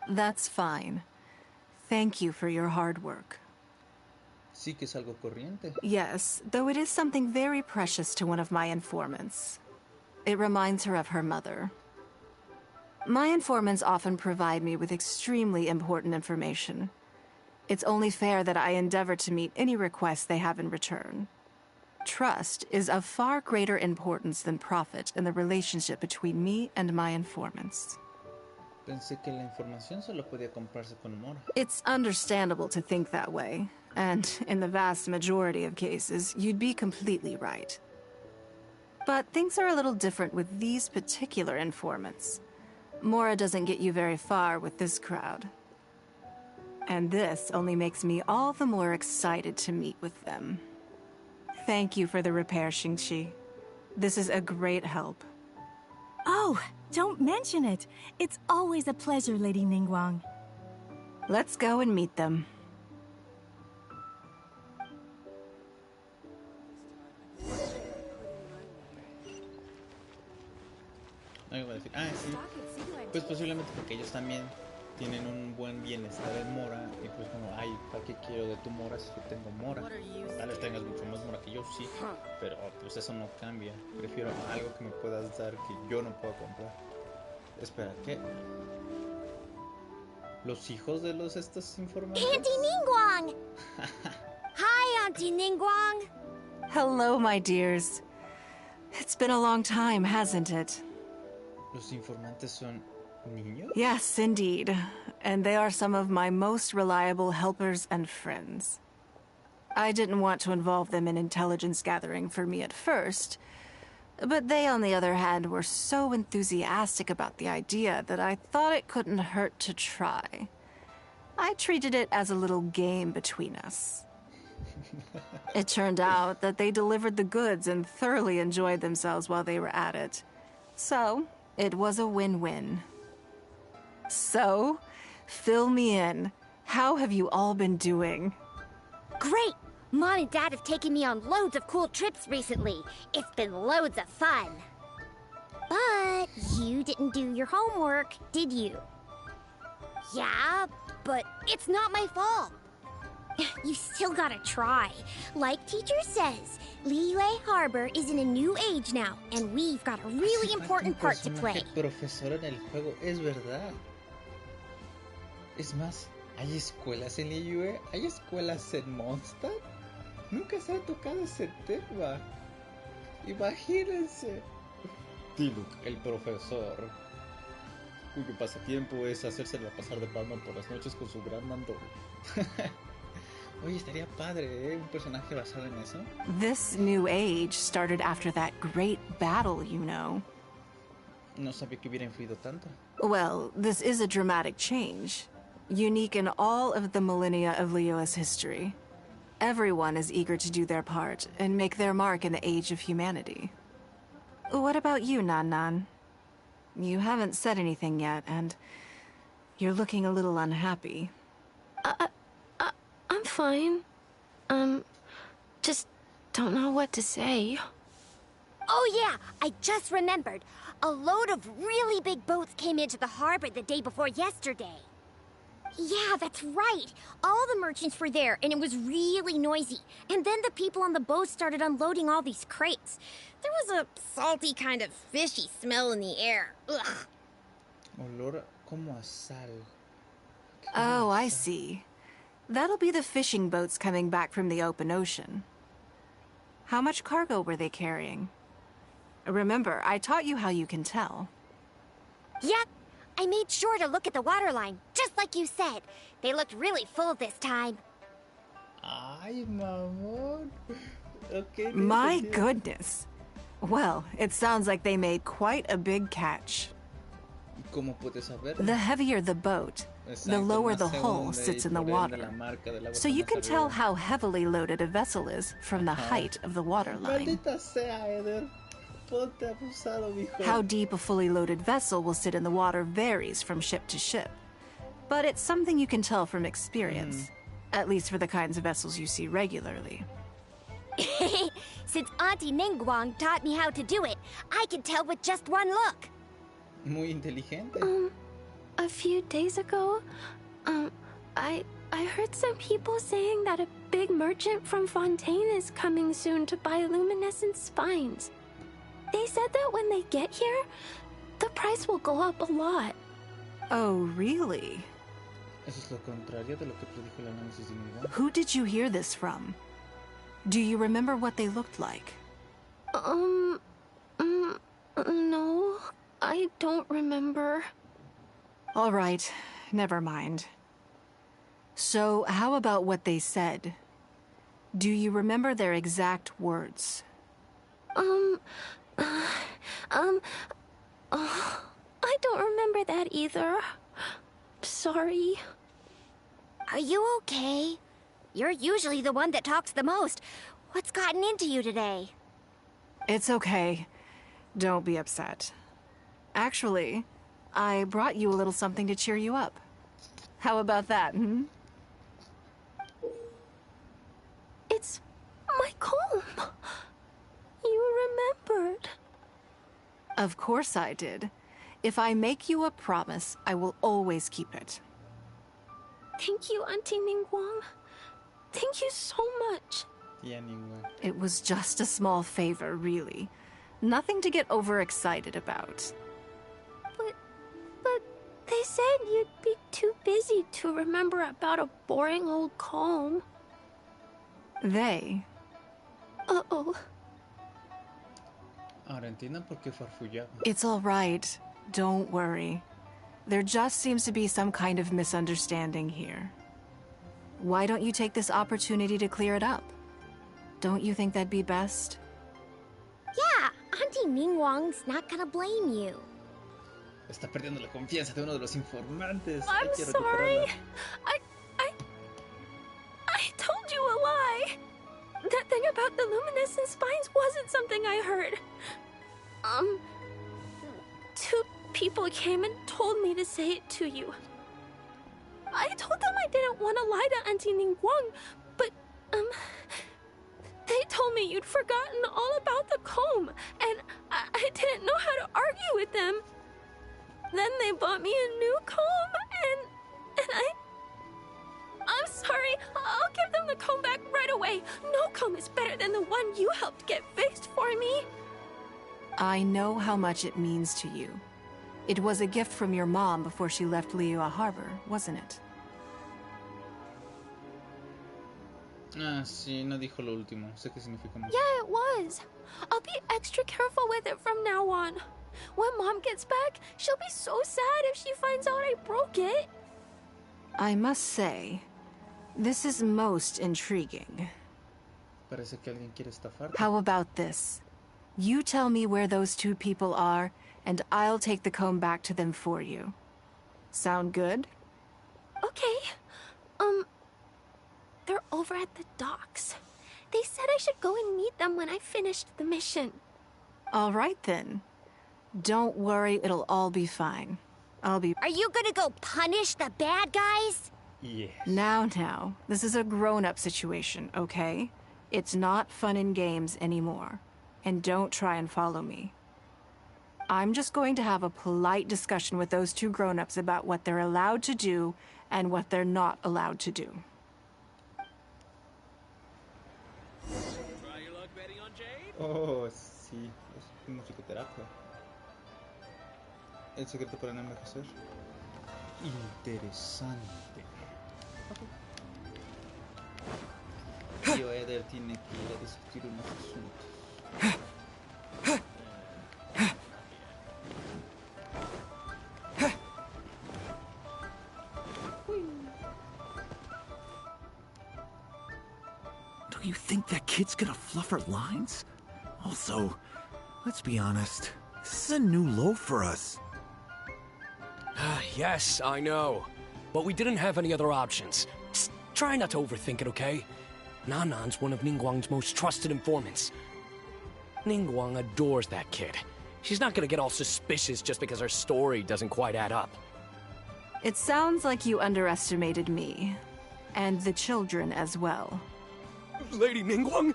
That's fine. Thank you for your hard work. Sí que es algo corriente. Yes, though it is something very precious to one of my informants. It reminds her of her mother. My informants often provide me with extremely important information. It's only fair that I endeavor to meet any requests they have in return. Trust is of far greater importance than profit in the relationship between me and my informants. Pensé que la información solo podía comprarse con humor. It's understandable to think that way, and in the vast majority of cases, you'd be completely right. But things are a little different with these particular informants. Mora doesn't get you very far with this crowd. And this only makes me all the more excited to meet with them. Thank you for the repair, Xingxi. This is a great help. Oh, don't mention it. It's always a pleasure, Lady Ningguang. Let's go and meet them. Algo a decir. Ah, sí. Pues posiblemente porque ellos también tienen un buen bienestar en Mora. Y pues como, ay, ¿para qué quiero de tu Mora si yo tengo Mora? Tal vez tengas mucho más Mora que yo, sí. Pero pues eso no cambia. Prefiero algo que me puedas dar que yo no puedo comprar. Espera, ¿qué? ¿Los hijos de estos informantes? Auntie Ningguang! Hi, Auntie Ningguang! Hello, my dears. It's been a long time, hasn't it? ¿Los informantes son niños? Yes, indeed. And they are some of my most reliable helpers and friends. I didn't want to involve them in intelligence gathering for me at first, but they, on the other hand, were so enthusiastic about the idea that I thought it couldn't hurt to try. I treated it as a little game between us. It turned out that they delivered the goods and thoroughly enjoyed themselves while they were at it. So, it was a win-win. So, fill me in. How have you all been doing? Great! Mom and Dad have taken me on loads of cool trips recently. It's been loads of fun. But you didn't do your homework, did you? Yeah, but it's not my fault. You still gotta try. Like teacher says, Liyue Harbor is in a new age now, and we've got a really important part to play. Profesor en el juego, es verdad. Es más, ¿hay escuelas en Liyue? ¿Hay escuelas en Mondstadt? Nunca se ha tocado ese tema. Imagínense. Tiluk, el profesor, cuyo pasatiempo es hacérsela pasar de Batman por las noches con su gran manto. Oye, estaría padre, ¿eh? Un personaje basado en eso. This new age started after that great battle, you know. No sabía que hubiera influido tanto. Well, this is a dramatic change, unique in all of the millennia of Liyue's history. Everyone is eager to do their part and make their mark in the age of humanity. What about you, Nan? You haven't said anything yet, and you're looking a little unhappy. I'm fine. Just don't know what to say. Oh yeah, I just remembered. A load of really big boats came into the harbor the day before yesterday. Yeah, that's right. All the merchants were there, and it was really noisy. And then the people on the boat started unloading all these crates. There was a salty kind of fishy smell in the air. Ugh. Olor como a sal. Oh, I see. That'll be the fishing boats coming back from the open ocean. How much cargo were they carrying? Remember, I taught you how you can tell. Yep. I made sure to look at the waterline, just like you said. They looked really full this time. Ay, mamón. Okay, My goodness. Well, it sounds like they made quite a big catch. ¿Cómo puedes saber? The heavier the boat, the lower the hull sits in the water. So you can tell how heavily loaded a vessel is from the height of the waterline. Maldita sea, Eder. Ponte abusado, mijo. How deep a fully loaded vessel will sit in the water varies from ship to ship. But it's something you can tell from experience, at least for the kinds of vessels you see regularly. Since Auntie Ningguang taught me how to do it, I can tell with just one look. Muy inteligente. A few days ago, I heard some people saying that a big merchant from Fontaine is coming soon to buy luminescent spines. They said that when they get here, the price will go up a lot. Oh, really? Eso es lo contrario de lo que predijo el análisis de Ningguang. Who did you hear this from? Do you remember what they looked like? No, I don't remember. All right, never mind. So, how about what they said? Do you remember their exact words? I don't remember that either. Sorry. Are you okay? You're usually the one that talks the most. What's gotten into you today? It's okay. Don't be upset. Actually, I brought you a little something to cheer you up. How about that, It's my comb. You remembered. Of course I did. If I make you a promise, I will always keep it. Thank you, Auntie Ningguang. Thank you so much. Tía Ningguang. It was just a small favor, really. Nothing to get overexcited about. But they said you'd be too busy to remember about a boring old comb. They? Uh-oh. Ahora entiendan por qué farfullaba. It's all right. Don't worry. There just seems to be some kind of misunderstanding here. Why don't you take this opportunity to clear it up? Don't you think that'd be best? Yeah, Auntie Ningguang's not gonna blame you. Está perdiendo la confianza de uno de los informantes. I'm sorry. I told you a lie. That thing about the luminescent spines wasn't something I heard. Two people came and told me to say it to you. I told them I didn't want to lie to Auntie Ningguang, but, they told me you'd forgotten all about the comb, and I didn't know how to argue with them. Then they bought me a new comb, and I'm sorry. I'll give way! No comb is better than the one you helped get fixed for me! I know how much it means to you. It was a gift from your mom before she left Liyue Harbor, wasn't it? Ah, sí, no dijo lo último. Sé qué significa mucho. Yeah, it was. I'll be extra careful with it from now on. When Mom gets back, she'll be so sad if she finds out I broke it. I must say, this is most intriguing. Parece que alguien quiere estafar. How about this? You tell me where those two people are, and I'll take the comb back to them for you. Sound good? Okay. They're over at the docks. They said I should go and meet them when I finished the mission. All right, then. Don't worry, it'll all be fine. Are you gonna go punish the bad guys? Yeah. Now, this is a grown-up situation, okay? It's not fun and games anymore. And don't try and follow me. I'm just going to have a polite discussion with those two grown-ups about what they're allowed to do and what they're not allowed to do. Try your luck betting on Jade? Oh, sí. Es musicoterapia. El secreto para no envejecer. Interesante. Tío Eder tiene que ir a discutir unos asuntos. Do you think that kid's gonna fluff her lines? Also, let's be honest, this is a new low for us. Yes, I know. But we didn't have any other options. Just try not to overthink it, okay? Nanan's one of Ningguang's most trusted informants. Ningguang adores that kid. She's not gonna get all suspicious just because her story doesn't quite add up. It sounds like you underestimated me. And the children as well. Lady Ningguang?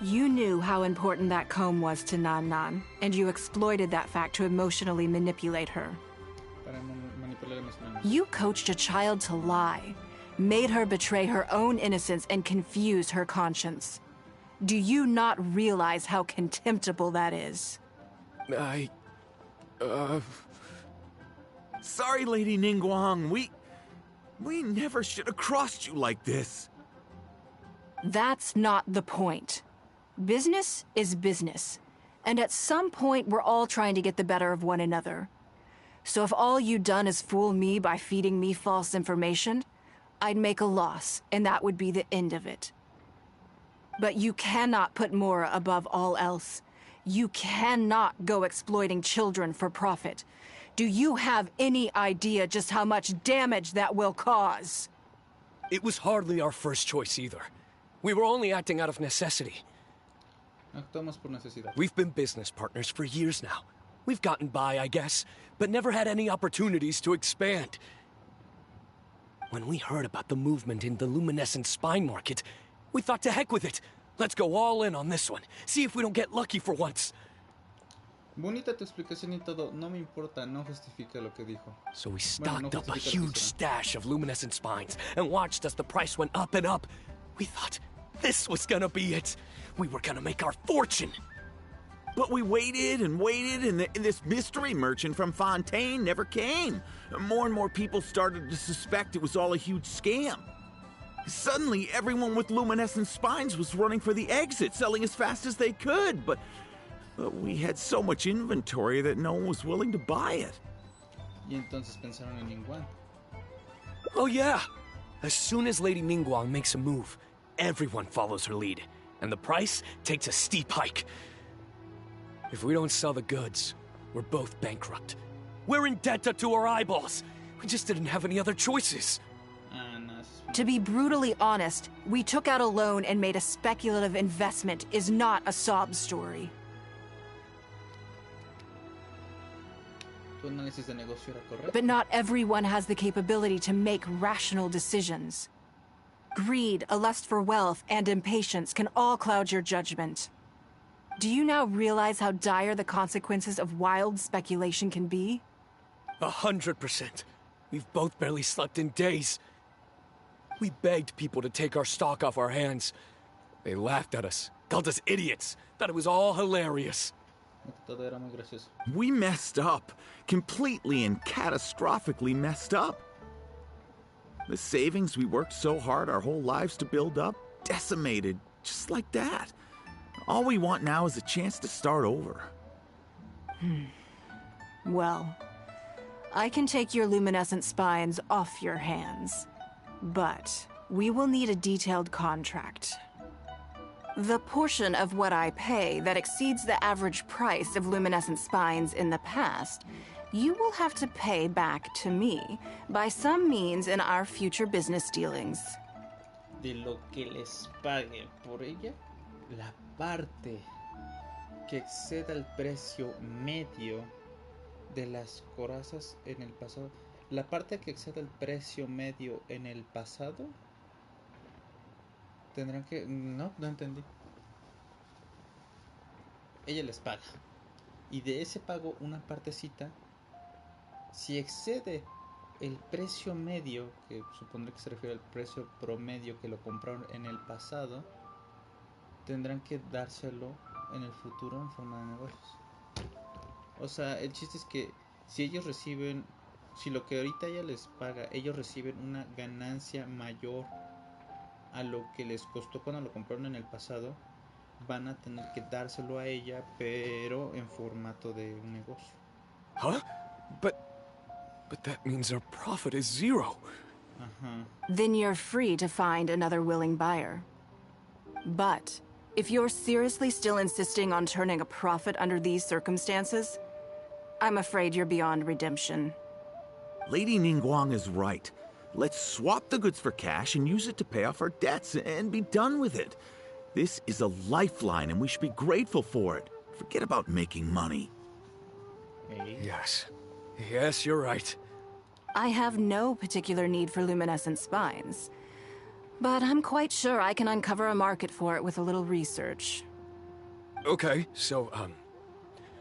You knew how important that comb was to Nan, and you exploited that fact to emotionally manipulate her. You coached a child to lie, made her betray her own innocence and confuse her conscience. Do you not realize how contemptible that is? Sorry, Lady Ningguang. We never should have crossed you like this. That's not the point. Business is business. And at some point, we're all trying to get the better of one another. So if all you'd done is fool me by feeding me false information, I'd make a loss, and that would be the end of it. But you cannot put Mora above all else. You cannot go exploiting children for profit. Do you have any idea just how much damage that will cause? It was hardly our first choice either. We were only acting out of necessity. Actuamos por necesidad. We've been business partners for years now. We've gotten by, I guess, but never had any opportunities to expand. When we heard about the movement in the luminescent spine market, we thought to heck with it. Let's go all in on this one. See if we don't get lucky for once. Bonita tu explicación y todo. No me importa, no justifica lo que dijo. So we stocked up a huge stash of luminescent spines and watched as the price went up and up. We thought this was gonna be it. We were gonna make our fortune. But we waited and waited, and this mystery merchant from Fontaine never came. More and more people started to suspect it was all a huge scam. Suddenly, everyone with luminescent spines was running for the exit, selling as fast as they could, but we had so much inventory that no one was willing to buy it. Y entonces pensaron en Ningguang. Oh yeah! As soon as Lady Ningguang makes a move, everyone follows her lead, and the price takes a steep hike. If we don't sell the goods, we're both bankrupt. We're in debt to our eyeballs. We just didn't have any other choices. To be brutally honest, we took out a loan and made a speculative investment is not a sob story. Tu análisis de negocio era correcto. But not everyone has the capability to make rational decisions. Greed, a lust for wealth, and impatience can all cloud your judgment. Do you now realize how dire the consequences of wild speculation can be? 100%. We've both barely slept in days. We begged people to take our stock off our hands. They laughed at us, called us idiots, thought it was all hilarious. Todo era muy gracioso. We messed up. Completely and catastrophically messed up. The savings we worked so hard our whole lives to build up, decimated just like that. All we want now is a chance to start over. Well, I can take your luminescent spines off your hands, but we will need a detailed contract. The portion of what I pay that exceeds the average price of luminescent spines in the past, you will have to pay back to me by some means in our future business dealings. De lo que les pague por ella, la parte que exceda el precio medio de las corazas en el pasado. La parte que exceda el precio medio en el pasado. Tendrán que... No entendí. Ella les paga. Y de ese pago una partecita, si excede el precio medio, que supondré que se refiere al precio promedio que lo compraron en el pasado, tendrán que dárselo en el futuro en forma de negocios. O sea, el chiste es que si ellos reciben, si lo que ahorita ella les paga, ellos reciben una ganancia mayor a lo que les costó cuando lo compraron en el pasado, van a tener que dárselo a ella, pero en formato de un negocio. Huh? But that means our profit is zero. Then you're free to find another willing buyer. But if you're seriously still insisting on turning a profit under these circumstances, I'm afraid you're beyond redemption. Lady Ningguang is right. Let's swap the goods for cash and use it to pay off our debts and be done with it. This is a lifeline and we should be grateful for it. Forget about making money. Yes, you're right. I have no particular need for luminescent spines, but I'm quite sure I can uncover a market for it with a little research. Okay, so,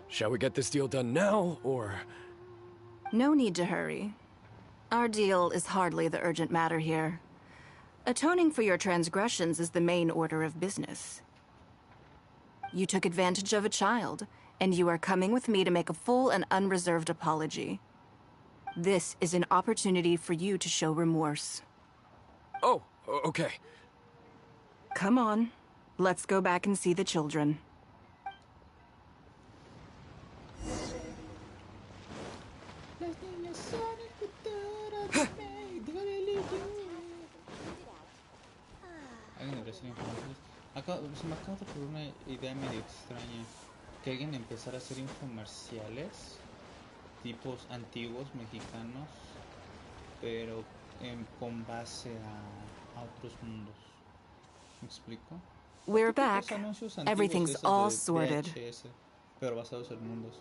shall we get this deal done now, or...? No need to hurry. Our deal is hardly the urgent matter here. Atoning for your transgressions is the main order of business. You took advantage of a child, and you are coming with me to make a full and unreserved apology. This is an opportunity for you to show remorse. Oh, okay. Come on. Let's go back and see the children. Se me acaba de ocurrir una idea medio extraña. Que alguien empezara a hacer infomerciales tipos antiguos mexicanos, pero con base a otros mundos. ¿Me explico? We're back. Everything's all sorted. VHS, pero basados en mundos.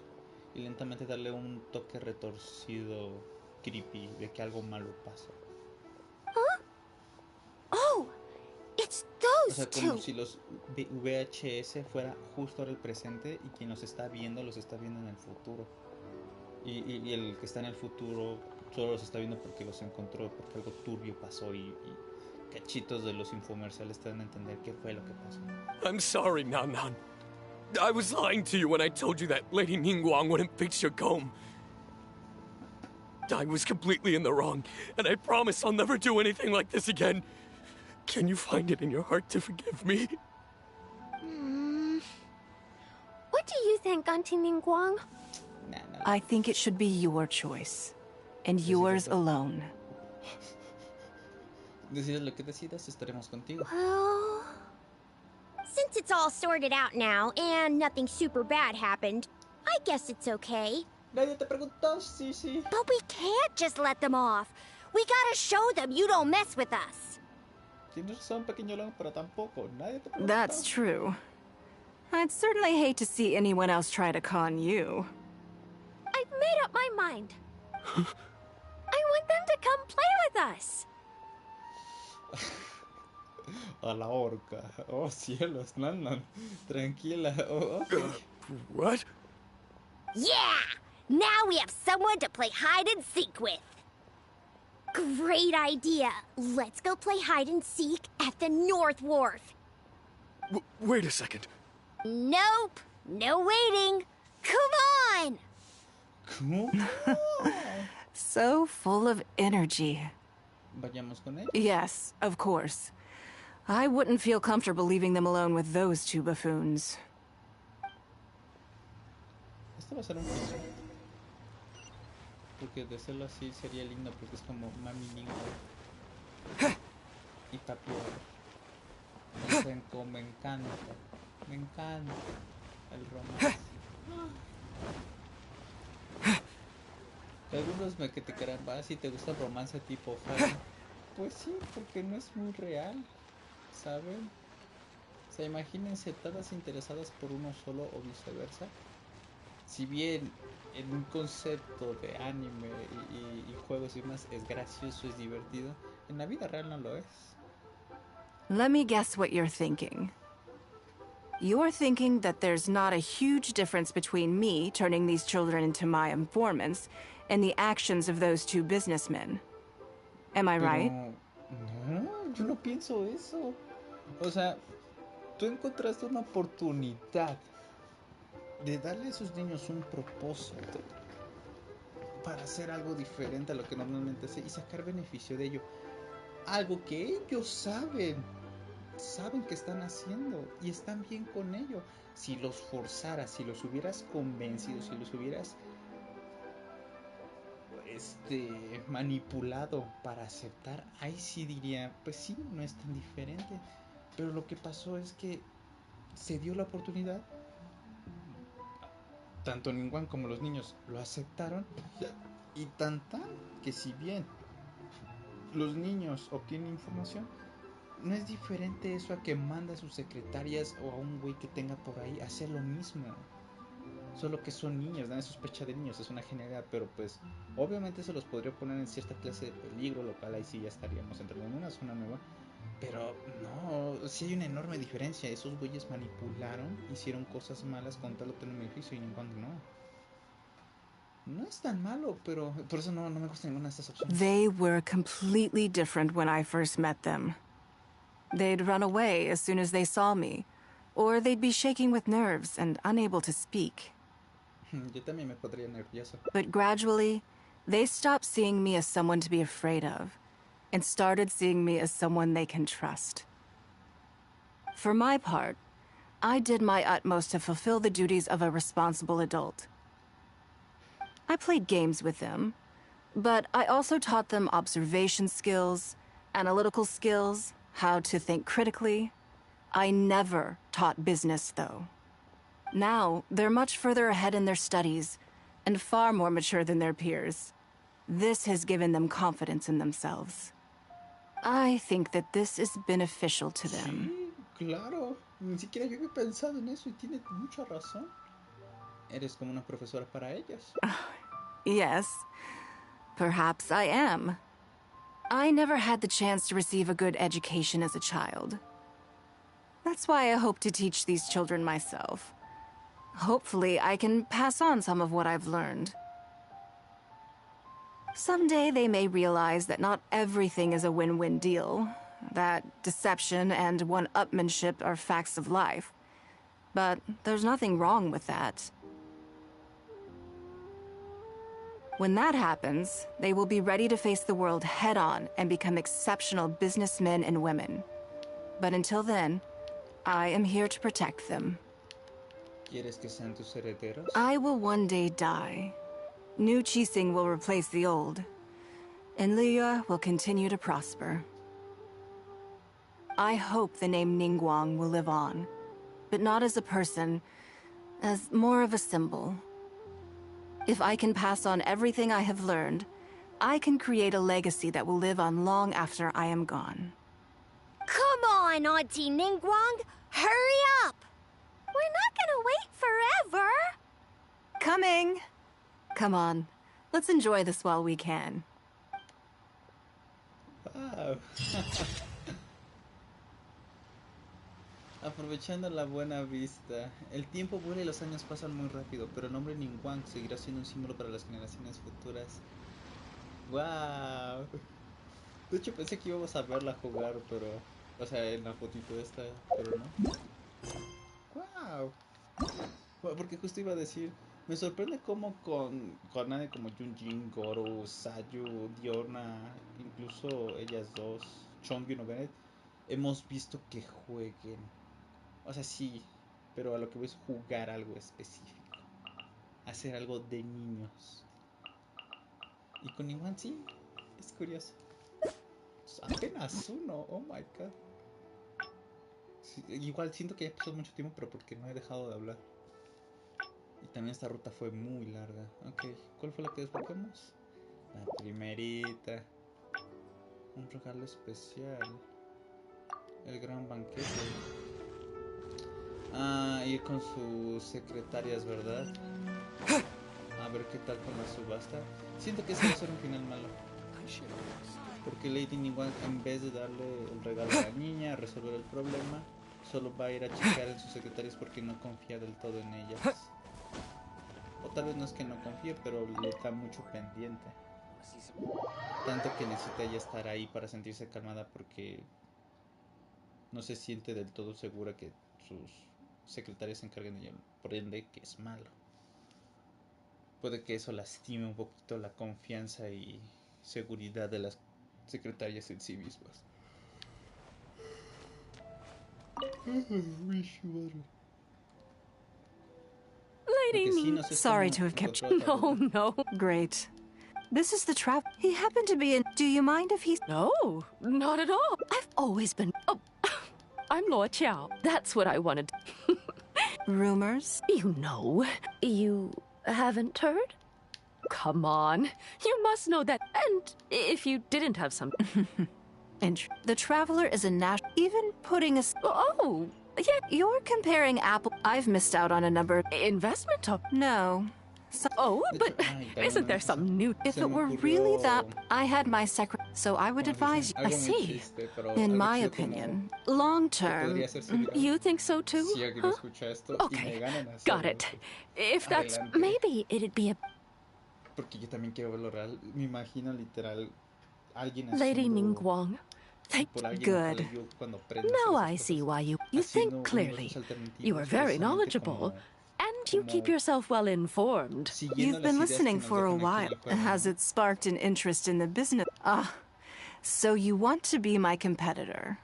Y lentamente darle un toque retorcido, creepy, de que algo malo pasa. ¿Ah? Oh, it's those O sea, two. como si los VHS fuera justo ahora el presente y quien los está viendo en el futuro. Y el que está en el futuro solo los está viendo porque los encontró, porque algo turbio pasó y cachitos de los infomerciales te dan a entender qué fue lo que pasó. I'm sorry, Nan Nan. I was lying to you when I told you that Lady Ningguang wouldn't fix your comb. I was completely in the wrong, and I promise I'll never do anything like this again. Can you find it in your heart to forgive me? What do you think, Auntie Ningguang? I think it should be your choice, and yours alone. Decidas lo que decidas, estaremos contigo. Well, since it's all sorted out now and nothing super bad happened, I guess it's okay. Nadie te preguntó, sí. But we can't just let them off. We gotta show them you don't mess with us. Tienes razón, pequeño león, pero tampoco. Nadie te preguntó. That's true. I'd certainly hate to see anyone else try to con you. I've made up my mind. I want them to come play with us. A la horca. Oh, cielos, Nan. Tranquila. Oh, okay. What? Yeah! Now we have someone to play hide and seek with. Great idea. Let's go play hide and seek at the North Wharf. Wait a second. Nope. No waiting. Come on! ¿Cómo? So full of energy. Vayamos con él. Yes, of course. I wouldn't feel comfortable leaving them alone with those two buffoons. Esto va a ser un piso. Porque de serlo así sería lindo porque es como mami niño. Y papi. Me encanta. Me encanta el romance. Algunos me criticarán, va, si te gusta el romance tipo fan. Pues sí, porque no es muy real, ¿saben? O sea, imagínense todas interesadas por uno solo o viceversa. Si bien en un concepto de anime y juegos y demás es gracioso, es divertido, en la vida real no lo es. Let me guess what you're thinking. You're thinking that there's not a huge difference between me turning these children into my informants and the actions of those two businessmen. Am I right? No, yo no pienso eso. O sea, tú encontraste una oportunidad de darle a esos niños un propósito para hacer algo diferente a lo que normalmente hace y sacar beneficio de ello. Algo que ellos saben que están haciendo y están bien con ello. Si los forzaras, si los hubieras convencido, si los hubieras manipulado para aceptar, ahí sí diría, pues sí, no es tan diferente. Pero lo que pasó es que se dio la oportunidad, tanto Ningguang como los niños lo aceptaron, y tan que si bien los niños obtienen información, no es diferente eso a que manda a sus secretarias o a un güey que tenga por ahí a hacer lo mismo. Solo que son niños, nadie sospecha de niños, es una genialidad, pero pues obviamente eso los podría poner en cierta clase de peligro, lo cual ahí sí ya estaríamos entrando en una zona nueva. Pero no, sí hay una enorme diferencia. Esos güeyes manipularon, hicieron cosas malas con tal de obtener un beneficio y Ningguang no. No es tan malo, pero por eso no me gusta ninguna de estas opciones. They were completely different when I first met them. They'd run away as soon as they saw me, or they'd be shaking with nerves and unable to speak. Yo también me pondría nervioso. But gradually, they stopped seeing me as someone to be afraid of, and started seeing me as someone they can trust. For my part, I did my utmost to fulfill the duties of a responsible adult. I played games with them, but I also taught them observation skills, analytical skills, how to think critically. I never taught business, though. Now, they're much further ahead in their studies, and far more mature than their peers. This has given them confidence in themselves. I think that this is beneficial to them. Sí, claro. Ni siquiera yo había pensado en eso y tiene mucha razón. Eres como una profesora para ellos. Yes, perhaps I am. I never had the chance to receive a good education as a child. That's why I hope to teach these children myself. Hopefully, I can pass on some of what I've learned. Someday they may realize that not everything is a win-win deal, that deception and one-upmanship are facts of life. But there's nothing wrong with that. When that happens, they will be ready to face the world head-on and become exceptional businessmen and women. But until then, I am here to protect them. ¿Quieres que sean tus herederos? I will one day die. New Qixing will replace the old, and Liyue will continue to prosper. I hope the name Ningguang will live on, but not as a person, as more of a symbol. If I can pass on everything I have learned, I can create a legacy that will live on long after I am gone. Come on, Auntie Ningguang! Hurry up! We're not gonna wait forever! Coming! Come on, let's enjoy this while we can. Wow. Aprovechando la buena vista. El tiempo vuela y los años pasan muy rápido, pero el nombre Ningguang seguirá siendo un símbolo para las generaciones futuras. Wow. De hecho pensé que íbamos a verla jugar, pero... O sea, en la fotito esta, pero no. wow. Porque justo iba a decir, me sorprende cómo con nadie como Junjin, Goro, Sayu, Diona, incluso ellas dos, Chongyun o Bennett, hemos visto que jueguen. O sea, sí, pero a lo que voy es jugar algo específico, hacer algo de niños. Y con Iwan sí, es curioso. Apenas uno, oh my god. Sí, igual siento que ya pasó mucho tiempo, pero porque no he dejado de hablar. Y también esta ruta fue muy larga. Ok, ¿cuál fue la que desbloqueamos? La primerita. Un regalo especial. El gran banquete. Ah, ir con sus secretarias, ¿verdad? A ver qué tal con la subasta. Siento que ese va a ser un final malo. Porque Lady Ningguang, en vez de darle el regalo a la niña, a resolver el problema, solo va a ir a checar en sus secretarias porque no confía del todo en ellas. O tal vez no es que no confíe, pero le da mucho pendiente. Tanto que necesita ella estar ahí para sentirse calmada porque no se siente del todo segura que sus secretarias se encarguen de ella. Por ende, que es malo. Puede que eso lastime un poquito la confianza y seguridad de las secretarias en sí mismas. Lady Ning. Sorry to have kept you. No, no. Great. This is the trap. He happened to be in. Do you mind if he's. No, not at all. I've always been. Oh, I'm Luo Qiao. That's what I wanted. Rumors? You know. You haven't heard? Come on. You must know that. And if you didn't have some. The Traveler is a even putting a. Oh, yeah. You're comparing Apple. I've missed out on a number. Investment of. No. Oh, but isn't there some new... If it were really that, I had my secretary, so I would advise you. I see. In my opinion, long term... You think so too? Huh? Okay, got it. If that's... Maybe it'd be a... Porque yo también quiero verlo real. Me imagino literal alguien Lady Ningguang. Good. Now I see why you think clearly. You are very knowledgeable. And you keep yourself well informed. You've been listening for a while. Has it sparked an interest in the business? Ah, so you want to be my competitor.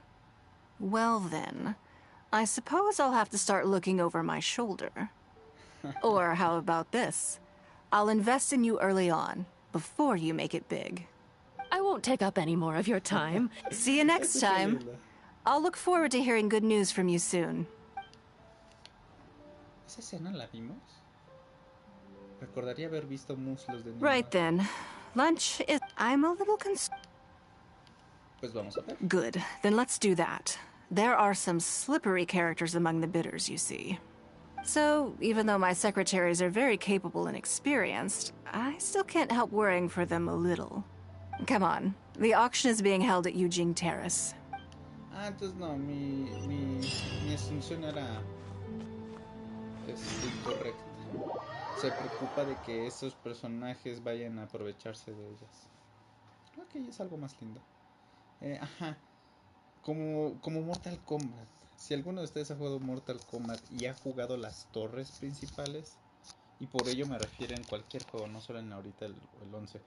Well then, I suppose I'll have to start looking over my shoulder. Or how about this? I'll invest in you early on, before you make it big. I won't take up any more of your time. See you next time. I'll look forward to hearing good news from you soon. ¿Esa escena la vimos? Recordaría haber visto muslos de niño. Right then. Lunch is... I'm a little concerned. Pues vamos a ver. Good. Then let's do that. There are some slippery characters among the bidders, you see. So, even though my secretaries are very capable and experienced, I still can't help worrying for them a little. Come on. The auction is being held at Yujing Terrace. Ah, entonces no. Mi asunción era... incorrecta. Se preocupa de que esos personajes vayan a aprovecharse de ellas. Ok, es algo más lindo. Ajá. Como Mortal Kombat. Si alguno de ustedes ha jugado Mortal Kombat y ha jugado las torres principales, y por ello me refiero en cualquier juego, no solo en ahorita el 11,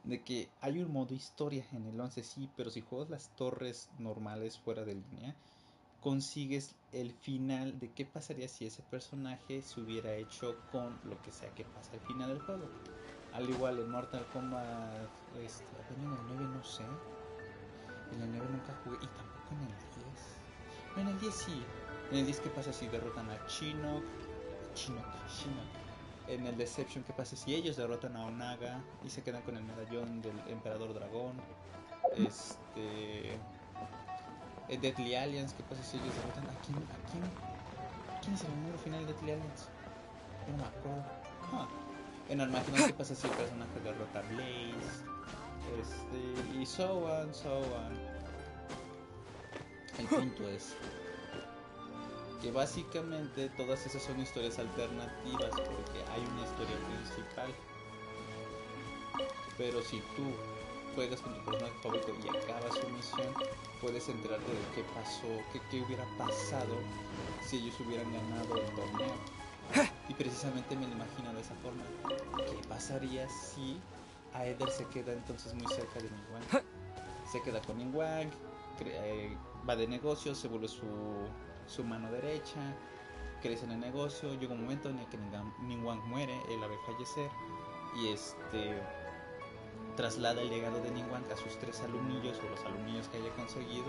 de que hay un modo historia en el 11, sí, pero si juegas las torres normales fuera de línea, consigues el final de qué pasaría si ese personaje se hubiera hecho con lo que sea que pasa al final del juego. Al igual en Mortal Kombat, en el 9 no sé, en el 9 nunca jugué y tampoco en el 10. No, en el 10 sí. En el 10 qué pasa si derrotan a Shinnok. En el Deception qué pasa si ellos derrotan a Onaga y se quedan con el medallón del Emperador Dragón. Deadly Alliance, ¿qué pasa si ellos derrotan a quién es el enemigo final de Deadly Alliance? No me acuerdo. En Armageddon, ¿qué pasa si el personaje derrota a Blaze? Y so on. El punto es que básicamente todas esas son historias alternativas porque hay una historia principal. Pero si tú juegas con tu personaje favorito y acabas su misión, puedes enterarte de qué pasó, qué hubiera pasado si ellos hubieran ganado el torneo. Y precisamente me lo imagino de esa forma. ¿Qué pasaría si Aether se queda entonces muy cerca de Ningguang? Se queda con Ningguang, va de negocio, se vuelve su mano derecha, crece en el negocio, llega un momento en el que Ningguang muere, él la ve fallecer y traslada el legado de Ningguang a sus 3 alumnillos o los alumnillos que haya conseguido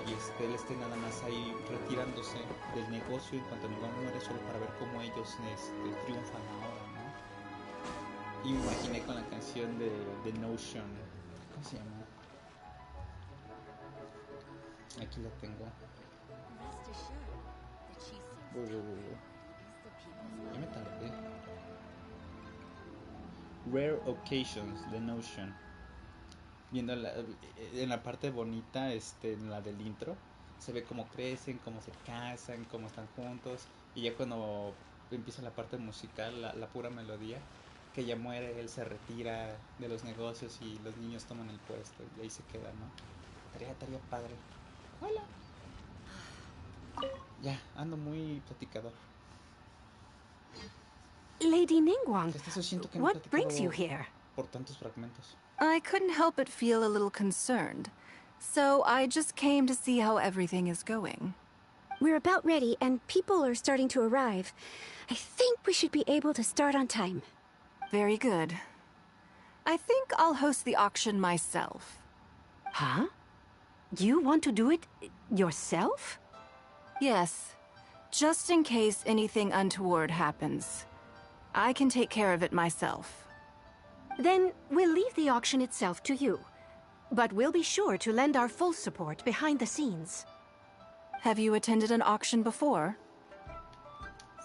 y él esté nada más ahí retirándose del negocio en cuanto Ningguang muere, solo para ver cómo ellos triunfan ahora, ¿no? Y me imaginé con la canción de Notion, ¿cómo se llama? Aquí la tengo. Ya me tardé. Rare Occasions de Notion. Viendo en la parte bonita, en la del intro, se ve cómo crecen, cómo se casan, cómo están juntos. Y ya cuando empieza la parte musical, la pura melodía, que ella muere, él se retira de los negocios y los niños toman el puesto y ahí se queda, ¿no? Estaría padre. Hola. Ya, ando muy platicador. Lady Ningguang, Siento que no what brings you here? Por tantos fragmentos. I couldn't help but feel a little concerned, so I just came to see how everything is going. We're about ready, and people are starting to arrive. I think we should be able to start on time. Very good. I think I'll host the auction myself. Huh? You want to do it yourself? Yes, just in case anything untoward happens. I can take care of it myself. Then we'll leave the auction itself to you. But we'll be sure to lend our full support behind the scenes. Have you attended an auction before?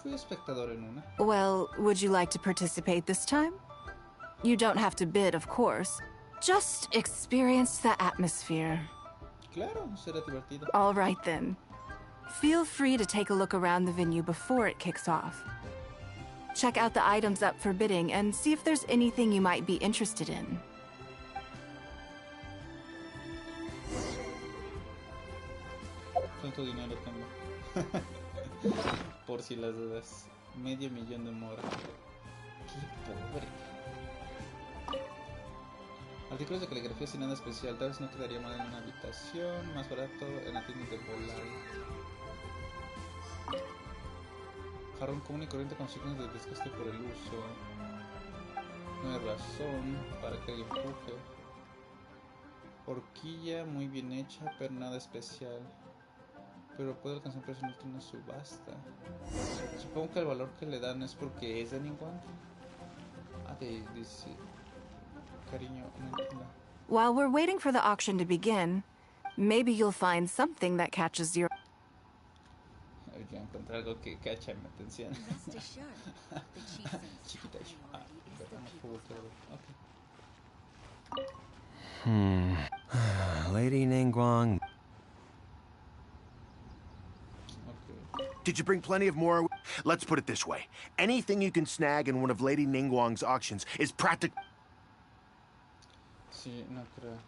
Fui espectador en una. Well, would you like to participate this time? You don't have to bid, of course. Just experience the atmosphere. Claro, será divertido. All right then. Feel free to take a look around the venue before it kicks off. Check out the items up for bidding and see if there's anything you might be interested in. ¿Cuánto dinero tengo? Por si las dudas. $500,000 de mora. Qué pobre. Artículos de caligrafía sin nada especial. Tal vez no quedaría mal en una habitación. Más barato en la tienda de volar. Jarrón común y corriente con signos de desgaste por el uso. No hay razón para que empuje. Horquilla muy bien hecha, pero nada especial. Pero puede alcanzar un precio en una subasta. Supongo que el valor que le dan es porque es de Ningguang. Dice cariño, no entiendo. While we're waiting for the auction to begin, maybe you'll find something that catches your... Ya encontré algo que cacha mi atención. Chiquita. Lady Ningguang. Okay. Did you bring plenty of more? Let's put it this way. Anything you can snag in one of Lady Ningguang's auctions is practical. Sí, no creo.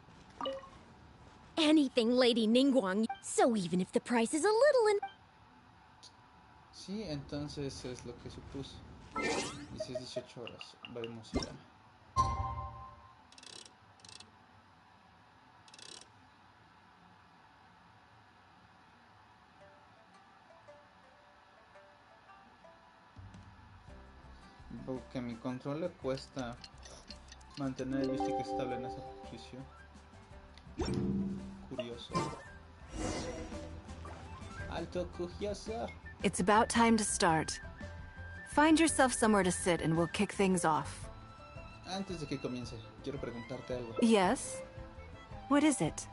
Anything Lady Ningguang. So even if the price is a little in... Sí, entonces es lo que supuse. 18 horas. Veremos si gana. Porque a mi control le cuesta mantener el joystick estable en esa posición. Curioso. Alto curioso. It's about time to start. Find yourself somewhere to sit and we'll kick things off. Antes de que comience, quiero preguntarte algo. Yes? What is it?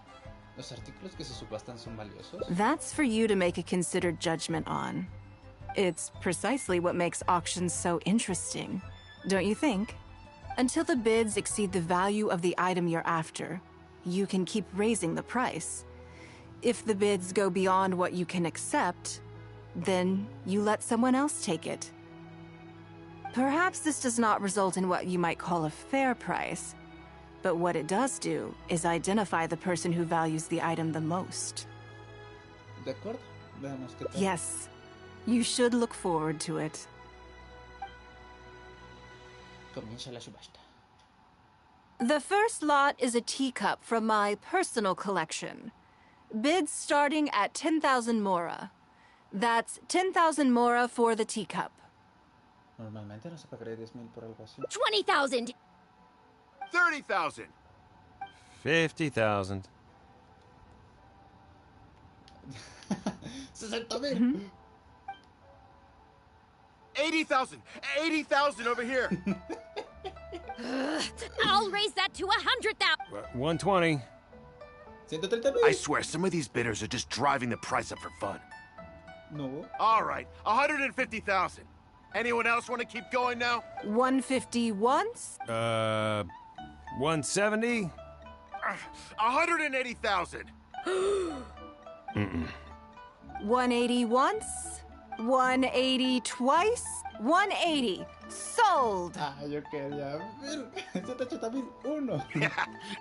¿Los artículos que se subastan son valiosos? That's for you to make a considered judgment on. It's precisely what makes auctions so interesting, don't you think? Until the bids exceed the value of the item you're after, you can keep raising the price. If the bids go beyond what you can accept, then you let someone else take it. Perhaps this does not result in what you might call a fair price, But what it does do is identify the person who values the item the most. De acuerdo. Veamos qué tal. Yes. You should look forward to it. Comienza la subasta. The first lot is a teacup from my personal collection. Bids starting at 10,000 mora. That's 10,000 mora for the teacup. Normalmente no se pagaría 10,000 por algo así. 20,000. 30,000. 50,000. 60,000. 80,000. 80,000 over here. I'll raise that to 100,000. 120. 130,000. I swear, some of these bidders are just driving the price up for fun. No. All right, 150,000. Anyone else want to keep going now? 150 once? 170? 180,000. 180 once? 180 twice? 180. Sold! Ah, yo quería 180,001.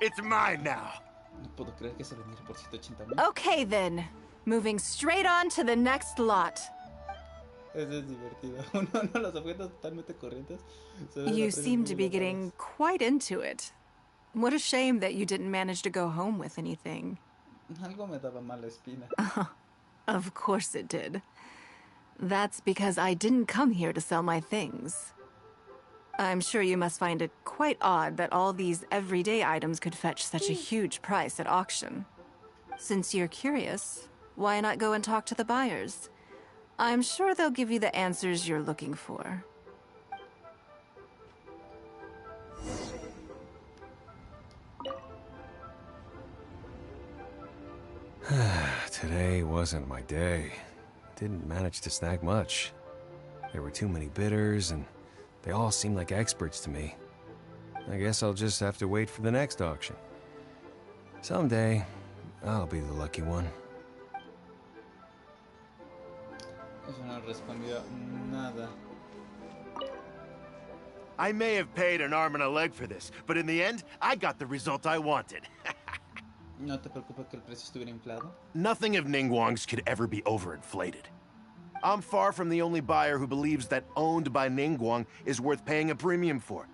It's mine now. No puedo creer que se vendiera por 180,000. Okay then. Moving straight on to the next lot. Eso es divertido. Uno de los objetos totalmente corrientes. You seem to be getting quite into it. What a shame that you didn't manage to go home with anything. Algo me daba mala espina. Of course it did. That's because I didn't come here to sell my things. I'm sure you must find it quite odd that all these everyday items could fetch such a huge price at auction. Since you're curious, why not go and talk to the buyers? I'm sure they'll give you the answers you're looking for. Today wasn't my day. Didn't manage to snag much. There were too many bidders, and they all seemed like experts to me. I guess I'll just have to wait for the next auction. Someday, I'll be the lucky one. Eso no respondió nada. I may have paid an arm and a leg for this, but in the end, I got the result I wanted. No te preocupes que el precio estuviera inflado. Nothing of Ningguang's could ever be overinflated. I'm far from the only buyer who believes that owned by Ningguang is worth paying a premium for.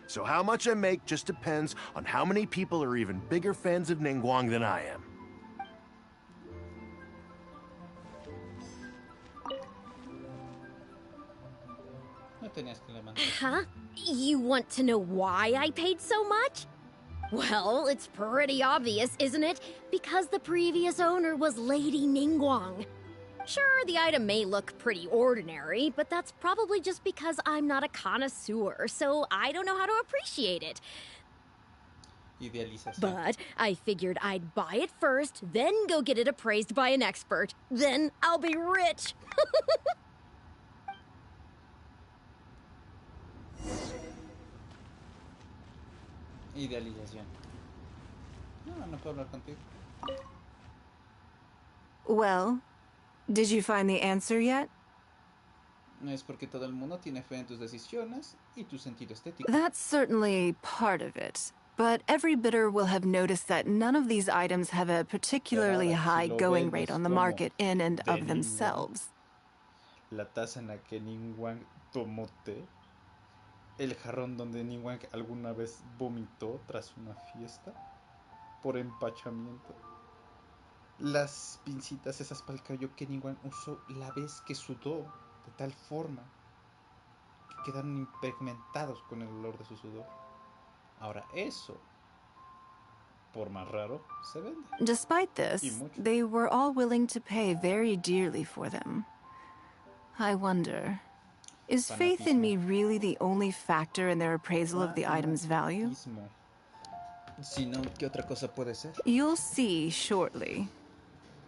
So how much I make just depends on how many people are even bigger fans of Ningguang than I am. No tenías que levantar. Huh? You want to know why I paid so much? Well, it's pretty obvious, isn't it? Because the previous owner was Lady Ningguang. Sure, the item may look pretty ordinary, but that's probably just because I'm not a connoisseur, so I don't know how to appreciate it. Idealización. But I figured I'd buy it first, then go get it appraised by an expert. Then I'll be rich. Idealización. No puedo hablar contigo. Well, did you find the answer yet? No es porque todo el mundo tiene fe en tus decisiones y tu sentido estético. That's certainly part of it. But every bidder will have noticed that none of these items have a particularly high going rate on the market in and of themselves. La taza en la que Ningguang tomó té. El jarrón donde Ningguang alguna vez vomitó tras una fiesta. Por empachamiento. Las pincitas esas para el cabello que Ningguang usó la vez que sudó. De tal forma que quedaron impregmentados con el olor de su sudor. Ahora eso, por más raro, se vende. Despite this, they were all willing to pay very dearly for them. I wonder, is faith in me really the only factor in their appraisal of the item's value? Si no, ¿qué otra cosa puede ser? You'll see shortly.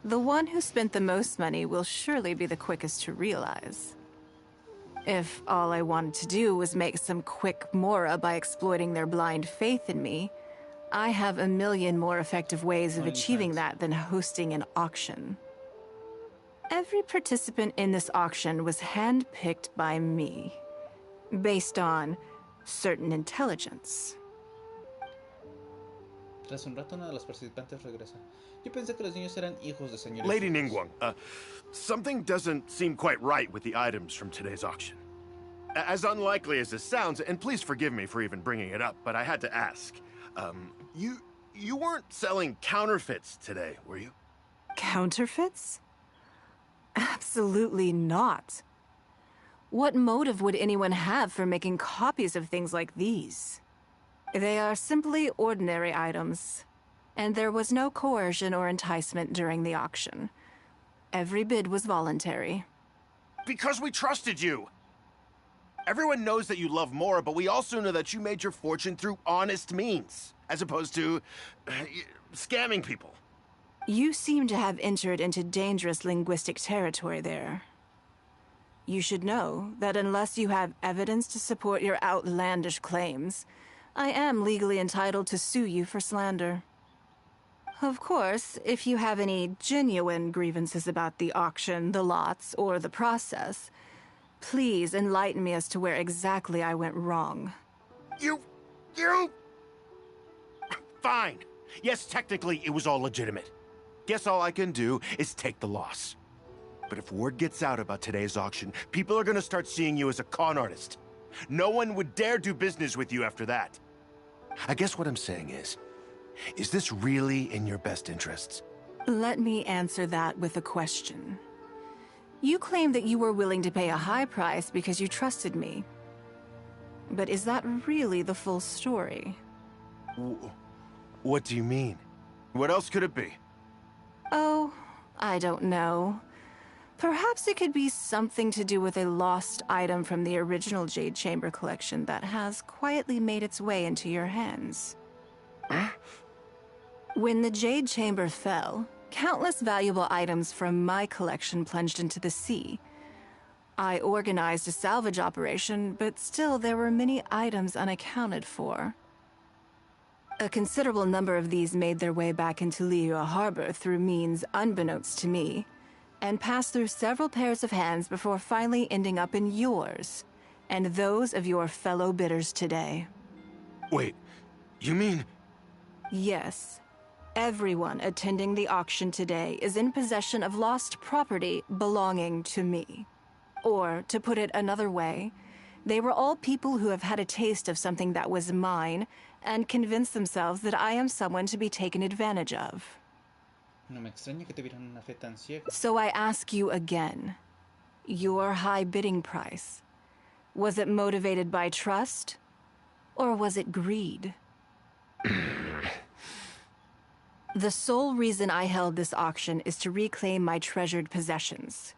The one who spent the most money will surely be the quickest to realize. If all I wanted to do was make some quick mora by exploiting their blind faith in me, I have a million more effective ways of achieving that than hosting an auction. Every participant in this auction was handpicked by me, based on certain intelligence. Tras un rato, una de los participantes regresa. Yo pensé que los niños eran hijos de señores. Lady Ningguang, something doesn't seem quite right with the items from today's auction. As unlikely as this sounds, and please forgive me for even bringing it up, but I had to ask. You weren't selling counterfeits today, were you? Counterfeits? Absolutely not. What motive would anyone have for making copies of things like these? They are simply ordinary items, and there was no coercion or enticement during the auction. Every bid was voluntary. Because we trusted you! Everyone knows that you love Mora, but we also know that you made your fortune through honest means, as opposed to scamming people. You seem to have entered into dangerous linguistic territory there. You should know that unless you have evidence to support your outlandish claims, I am legally entitled to sue you for slander. Of course, if you have any genuine grievances about the auction, the lots, or the process, please enlighten me as to where exactly I went wrong. You... Fine. Yes, technically, it was all legitimate. Guess all I can do is take the loss. But if word gets out about today's auction, people are gonna start seeing you as a con artist. No one would dare do business with you after that. I guess what I'm saying is this really in your best interests? Let me answer that with a question. You claim that you were willing to pay a high price because you trusted me. But is that really the full story? What do you mean? What else could it be? Oh, I don't know. Perhaps it could be something to do with a lost item from the original Jade Chamber collection that has quietly made its way into your hands. When the Jade Chamber fell, countless valuable items from my collection plunged into the sea. I organized a salvage operation, but still there were many items unaccounted for. A considerable number of these made their way back into Liyue Harbor through means unbeknownst to me, and passed through several pairs of hands before finally ending up in yours, and those of your fellow bidders today. Wait, you mean... Yes. Everyone attending the auction today is in possession of lost property belonging to me. Or, to put it another way, they were all people who have had a taste of something that was mine and convinced themselves that I am someone to be taken advantage of. No me extraña que tuvieran una fe tan ciega. So I ask you again, your high bidding price, was it motivated by trust, or was it greed? The sole reason I held this auction is to reclaim my treasured possessions.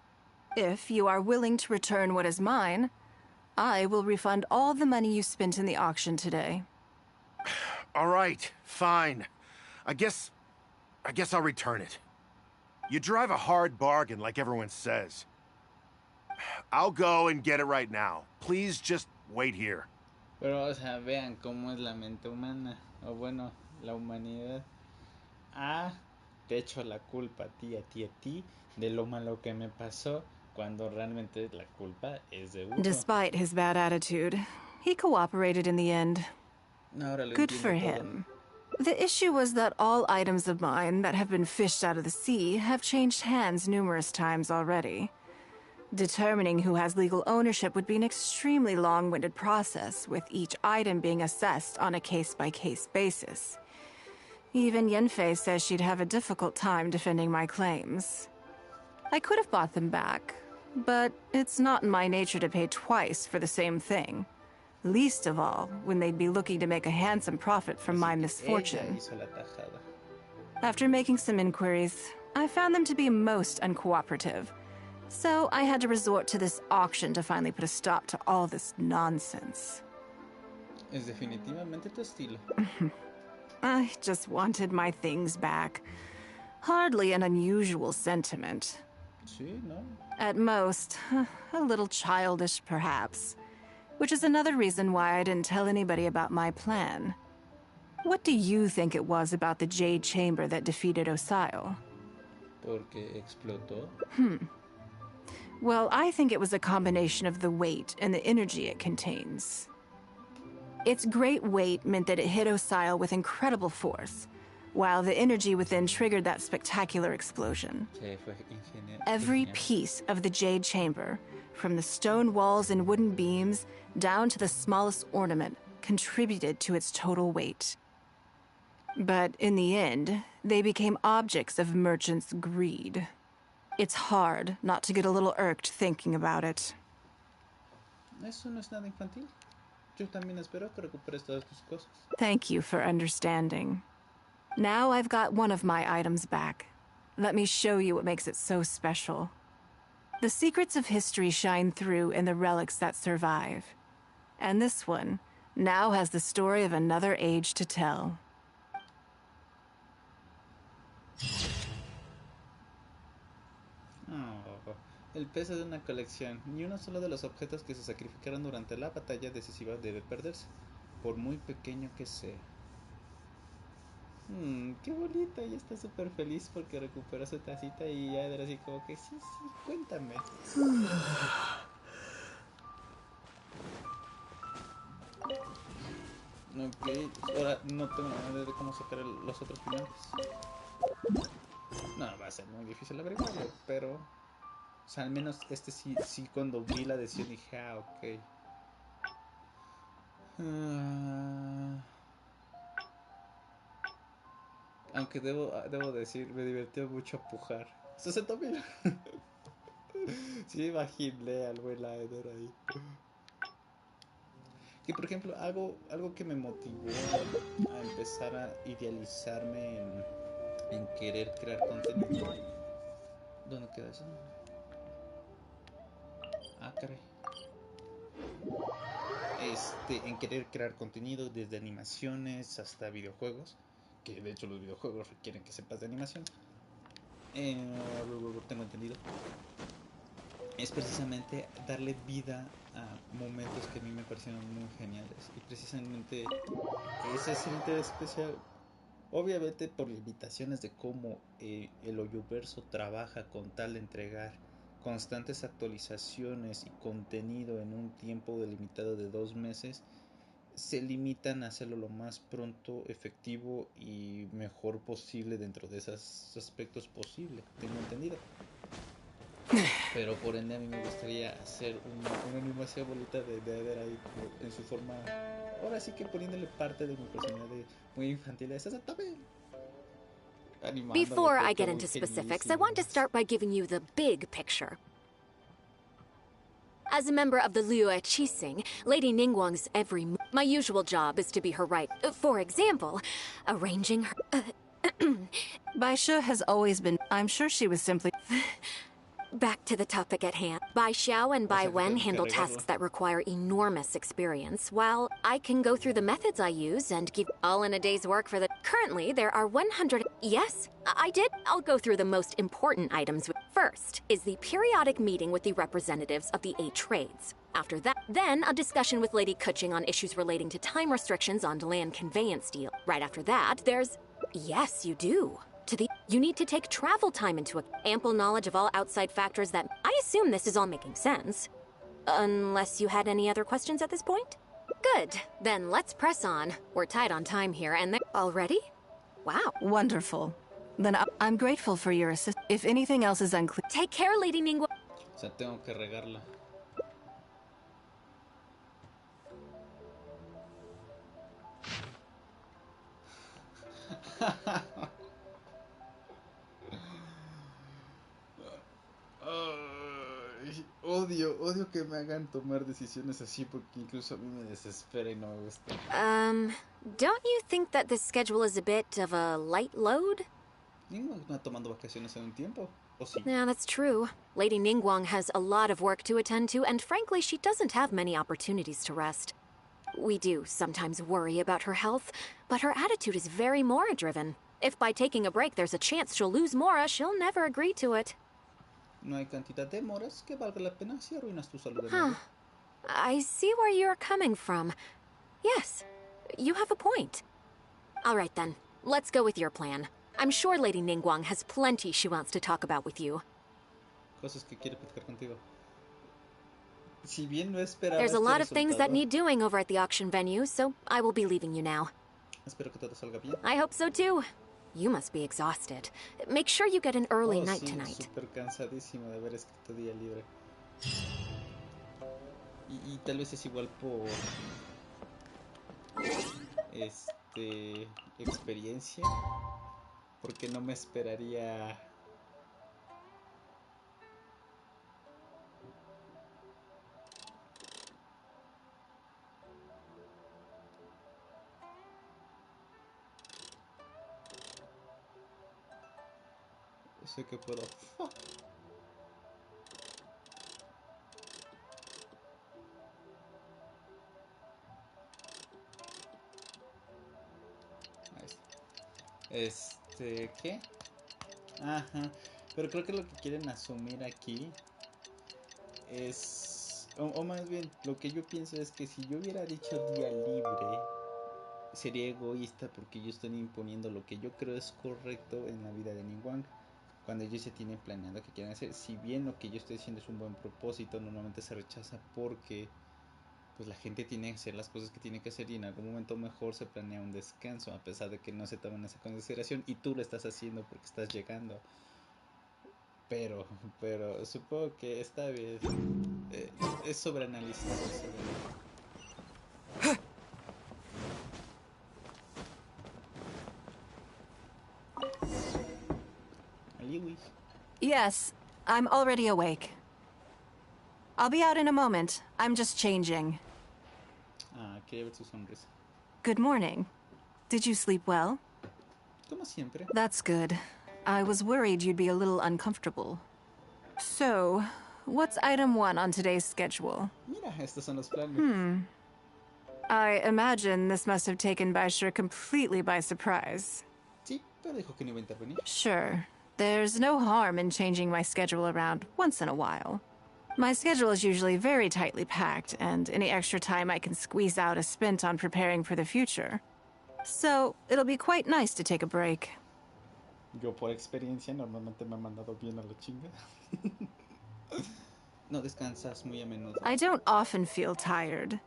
If you are willing to return what is mine, I will refund all the money you spent in the auction today. All right, fine. I guess I'll return it. You drive a hard bargain, like everyone says. I'll go and get it right now. Please just wait here. Pero, o sea, vean cómo es la mente humana. O bueno, la humanidad. Te echo la culpa a ti, de lo malo que me pasó, cuando realmente la culpa es de uno. Despite his bad attitude, he cooperated in the end. Ahora lo Good entiendo for todo. him. The issue was that all items of mine that have been fished out of the sea have changed hands numerous times already. Determining who has legal ownership would be an extremely long-winded process, with each item being assessed on a case-by-case basis. Even Yenfei says she'd have a difficult time defending my claims. I could have bought them back, but it's not in my nature to pay twice for the same thing. Least of all, when they'd be looking to make a handsome profit from my misfortune. Ella hizo la tajada. After making some inquiries, I found them to be most uncooperative. So I had to resort to this auction to finally put a stop to all this nonsense. Es definitivamente tu estilo. I just wanted my things back. Hardly an unusual sentiment. Sí, ¿no? At most, a little childish perhaps. Which is another reason why I didn't tell anybody about my plan. What do you think it was about the Jade Chamber that defeated Osile? Porque explotó. Well, I think it was a combination of the weight and the energy it contains. Its great weight meant that it hit Osile with incredible force, while the energy within triggered that spectacular explosion. Sí, fue ingeniero. Every piece of the Jade chamber, from the stone walls and wooden beams down to the smallest ornament, contributed to its total weight. But in the end, they became objects of merchants' greed. It's hard not to get a little irked thinking about it. Eso no es nada infantil. Yo también espero que recuperes todas tus cosas. Thank you for understanding. Now I've got one of my items back. Let me show you what makes it so special. The secrets of history shine through in the relics that survive. And this one now has the story of another age to tell. Oh, el peso de una colección. Ni uno solo de los objetos que se sacrificaron durante la batalla decisiva debe perderse, por muy pequeño que sea. Qué bonita, ella está súper feliz porque recuperó su tacita y ya era así como que sí, cuéntame. Ok, ahora no tengo manera de cómo sacar los otros finales. No, va a ser muy difícil averiguarlo, pero... O sea, al menos este sí cuando vi la decisión dije, ok. Aunque debo decir, me divirtió mucho pujar. 60,000. Sí, imaginé al buen Laeder ahí. Que por ejemplo, algo que me motivó a empezar a idealizarme en querer crear contenido. ¿Dónde queda eso? Caray. En querer crear contenido desde animaciones hasta videojuegos, que de hecho los videojuegos requieren que sepas de animación. Tengo entendido. Es precisamente darle vida a momentos que a mí me parecieron muy geniales. Y precisamente ese es el interés especial. Obviamente por limitaciones de cómo el Hoyoverso trabaja con tal de entregar constantes actualizaciones y contenido en un tiempo delimitado de 2 meses, se limitan a hacerlo lo más pronto, efectivo y mejor posible dentro de esos aspectos posible, tengo entendido. Pero por ende a mí me gustaría hacer una animación bonita de Jade ahí en su forma, ahora sí que poniéndole parte de mi personalidad muy infantil. Esa también. Before I get into specifics, I want to start by giving you the big picture. As a member of the Liyue Qixing, Lady Ningguang's every move. My usual job is to be her right. For example, arranging her... Baisha has always been... I'm sure she was simply... Back to the topic at hand. Bai Xiao and Bai Wen handle tasks that require enormous experience, while I can go through the methods I use and give all in a day's work for the... Currently, there are 100... Yes, I did. I'll go through the most important items. First is the periodic meeting with the representatives of the 8 trades. After that, then a discussion with Lady Kuching on issues relating to time restrictions on land conveyance deal. Right after that, there's... Yes, you do. You need to take travel time into ample knowledge of all outside factors that... I assume this is all making sense. Unless you had any other questions at this point? Good. Then let's press on. We're tight on time here, and already? Wow. Wonderful. Then I'm grateful for your assistance. If anything else is unclear... Take care, Lady Ningguang. O sea, tengo que regarla. Odio que me hagan tomar decisiones así porque incluso a mí me desespera y no me gusta. Don't you think that this schedule is a bit of a light load? Ningguang no ha tomado vacaciones en un tiempo, ¿o sí? Yeah, that's true. Lady Ningguang has a lot of work to attend to, and frankly, she doesn't have many opportunities to rest. We do sometimes worry about her health, but her attitude is very Mora-driven. If by taking a break there's a chance she'll lose Mora, she'll never agree to it. No hay cantidad de moras que valga la pena si arruinas tu salud de nuevo. I see where you're coming from. Yes, you have a point. All right then, let's go with your plan. I'm sure Lady Ningguang has plenty she wants to talk about with you. Cosas que quiere platicar contigo. Si bien no esperaba There's a lot of things that need doing over at the auction venue, so I will be leaving you now. Espero que todo salga bien. I hope so too. You must be exhausted. Make sure you get an early night sí, tonight. Súper cansadísimo de haber escrito día libre. Y tal vez es igual por experiencia, porque no me esperaría eso que puedo. Ahí está. ¿Qué? Ajá. Pero creo que lo que quieren asumir aquí es, o más bien, lo que yo pienso es que si yo hubiera dicho día libre, sería egoísta porque ellos están imponiendo lo que yo creo es correcto en la vida de Ningguang. Cuando ellos ya tienen planeado que quieren hacer, si bien lo que yo estoy diciendo es un buen propósito, normalmente se rechaza porque pues la gente tiene que hacer las cosas que tiene que hacer y en algún momento mejor se planea un descanso, a pesar de que no se toman esa consideración y tú lo estás haciendo porque estás llegando. Pero supongo que esta vez es sobreanalizado. Yes, I'm already awake. I'll be out in a moment. I'm just changing. Quería ver su sonrisa. Good morning. Did you sleep well? Como siempre. That's good. I was worried you'd be a little uncomfortable. So, what's item 1 on today's schedule? Mira, estos son los planes. I imagine this must have taken Baisher completely by surprise. Sí, pero dijo que no iba a intervenir. Sure. There's no harm in changing my schedule around once in a while. My schedule is usually very tightly packed, and any extra time I can squeeze out is spent on preparing for the future. So, it'll be quite nice to take a break. Yo por experiencia normalmente me he mandado bien a la chinga. No descansas muy a menudo. I don't often feel tired.